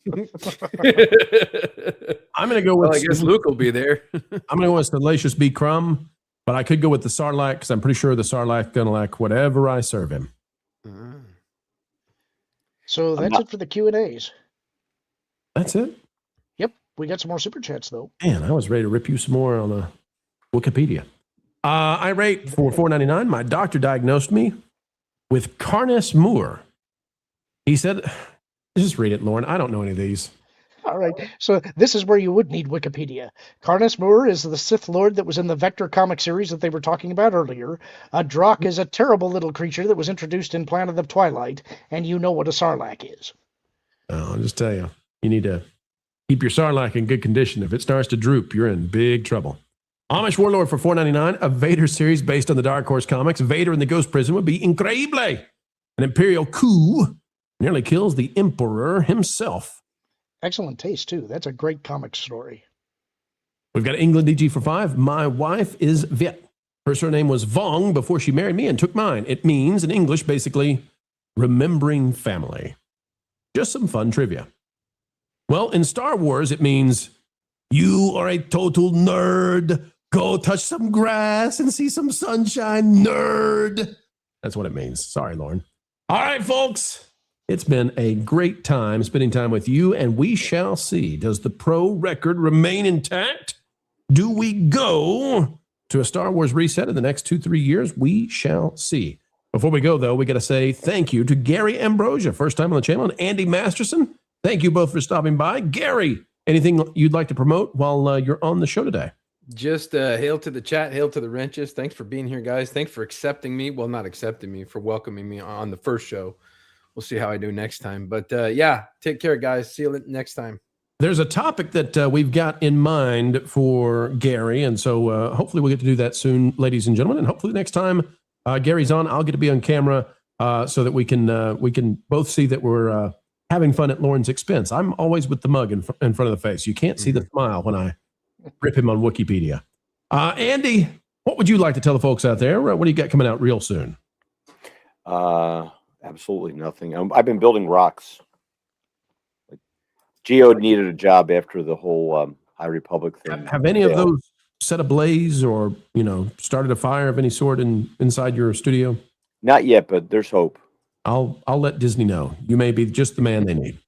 I'm going to go with... Well, I guess Luke will be there. I'm going to go with Salacious B. Crumb, but I could go with the Sarlacc, because I'm pretty sure the Sarlacc going to like whatever I serve him. So that's it for the Q&As. That's it? Yep. We got some more super chats, though. Man, I was ready to rip you some more on Wikipedia. I rate for $4.99. My doctor diagnosed me with Carness Moore. He said, just read it, Lauren. I don't know any of these. All right. So this is where you would need Wikipedia. Carness Moore is the Sith Lord that was in the Vector comic series that they were talking about earlier. A Drock is a terrible little creature that was introduced in Planet of Twilight, and you know what a Sarlacc is. I'll just tell you, you need to keep your Sarlacc in good condition. If it starts to droop, you're in big trouble. Amish Warlord for $4.99, a Vader series based on the Dark Horse comics. Vader in the Ghost Prison would be incredible. An Imperial coup nearly kills the Emperor himself. Excellent taste, too. That's a great comic story. We've got England DG for $5. My wife is Viet. Her surname was Vong before she married me and took mine. It means, in English, basically, remembering family. Just some fun trivia. Well, in Star Wars, it means, you are a total nerd. Go touch some grass and see some sunshine, nerd. That's what it means. Sorry, Lauren. All right, folks. It's been a great time spending time with you, and we shall see. Does the pro record remain intact? Do we go to a Star Wars reset in the next 2-3 years? We shall see. Before we go, though, we got to say thank you to Gary Ambrosia, first time on the channel, and Andy Masterson. Thank you both for stopping by. Gary, anything you'd like to promote while you're on the show today? Just hail to the chat, hail to the wrenches. Thanks for being here, guys. Thanks for accepting me. Well, not accepting me, for welcoming me on the first show. We'll see how I do next time. But yeah, take care, guys. See you next time. There's a topic that we've got in mind for Gary, and so hopefully we'll get to do that soon, ladies and gentlemen. And hopefully next time Gary's on, I'll get to be on camera so that we can both see that we're having fun at Lauren's expense. I'm always with the mug in front of the face. You can't see the smile when I rip him on Wikipedia. Andy, what would you like to tell the folks out there? What do you got coming out real soon? Absolutely nothing. I've been building rocks. Geo needed a job after the whole High Republic thing. Have any of those set ablaze or, started a fire of any sort inside your studio? Not yet, but there's hope. I'll let Disney know. You may be just the man they need.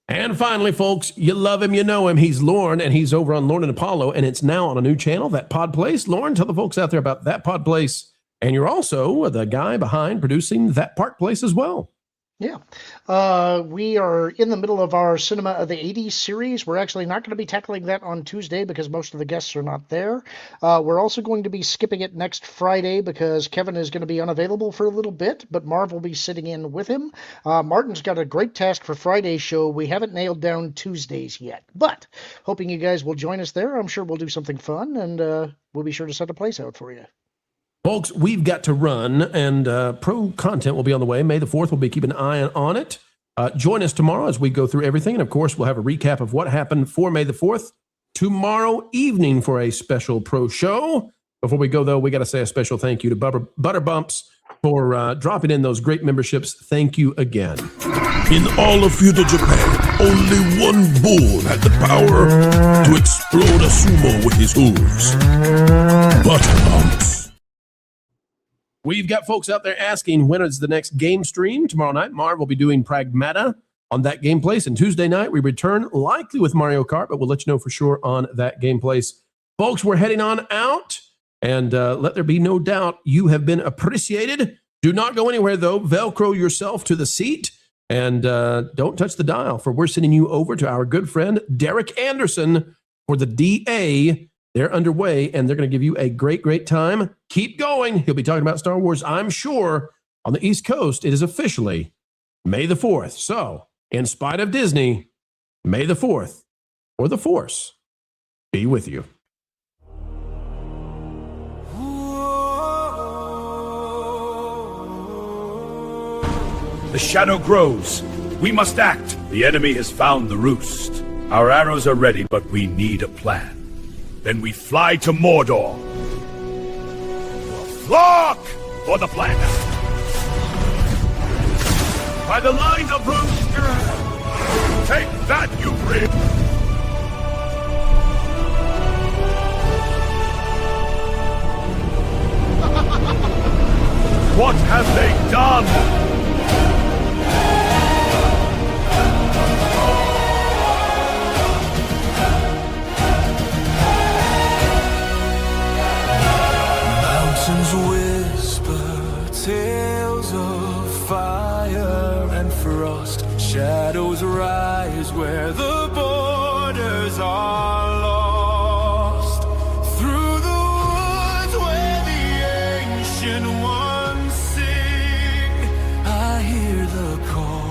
And finally, folks, you love him, you know him. He's Lorne, and he's over on Lorne and Apollo, and it's now on a new channel, That Pod Place. Lorne, tell the folks out there about That Pod Place. And you're also the guy behind producing That Park Place as well. Yeah. We are in the middle of our Cinema of the 80s series. We're actually not going to be tackling that on Tuesday because most of the guests are not there. We're also going to be skipping it next Friday because Kevin is going to be unavailable for a little bit, but Marv will be sitting in with him. Martin's got a great task for Friday's show. We haven't nailed down Tuesdays yet, but hoping you guys will join us there. I'm sure we'll do something fun, and we'll be sure to set a place out for you. Folks, we've got to run, and pro content will be on the way. May the 4th, we'll be keeping an eye on it. Join us tomorrow as we go through everything, and of course, we'll have a recap of what happened for May the 4th tomorrow evening for a special pro show. Before we go, though, we got to say a special thank you to Butterbumps for dropping in those great memberships. Thank you again. In all of feudal Japan, only one bull had the power to explode a sumo with his hooves. Butterbumps. We've got folks out there asking when is the next game stream. Tomorrow night, Marv will be doing Pragmata on That Game Place. And Tuesday night, we return likely with Mario Kart, but we'll let you know for sure on That Game Place. Folks, we're heading on out. And let there be no doubt you have been appreciated. Do not go anywhere, though. Velcro yourself to the seat. And don't touch the dial, for we're sending you over to our good friend, Derek Anderson, for the DA. They're underway, and they're going to give you a great, great time. Keep going. He'll be talking about Star Wars, I'm sure. On the East Coast, it is officially May the 4th. So, in spite of Disney, May the 4th, or the Force, be with you. The shadow grows. We must act. The enemy has found the roost. Our arrows are ready, but we need a plan. Then we fly to Mordor. Flock for the plan. By the lines of roost. Take that, you brave. What have they done? Whisper tales of fire and frost. Shadows rise where the borders are lost. Through the woods where the ancient ones sing, I hear the call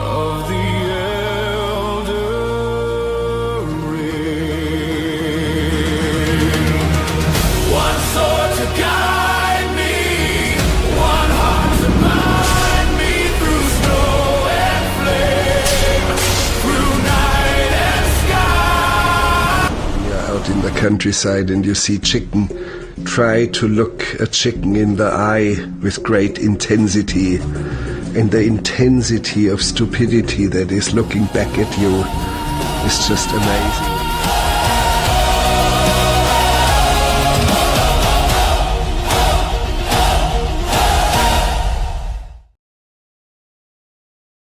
of the guide me, one heart to bind me through snow and flame, through night and sky. You're out in the countryside and you see chicken. Try to look a chicken in the eye with great intensity, and the intensity of stupidity that is looking back at you is just amazing.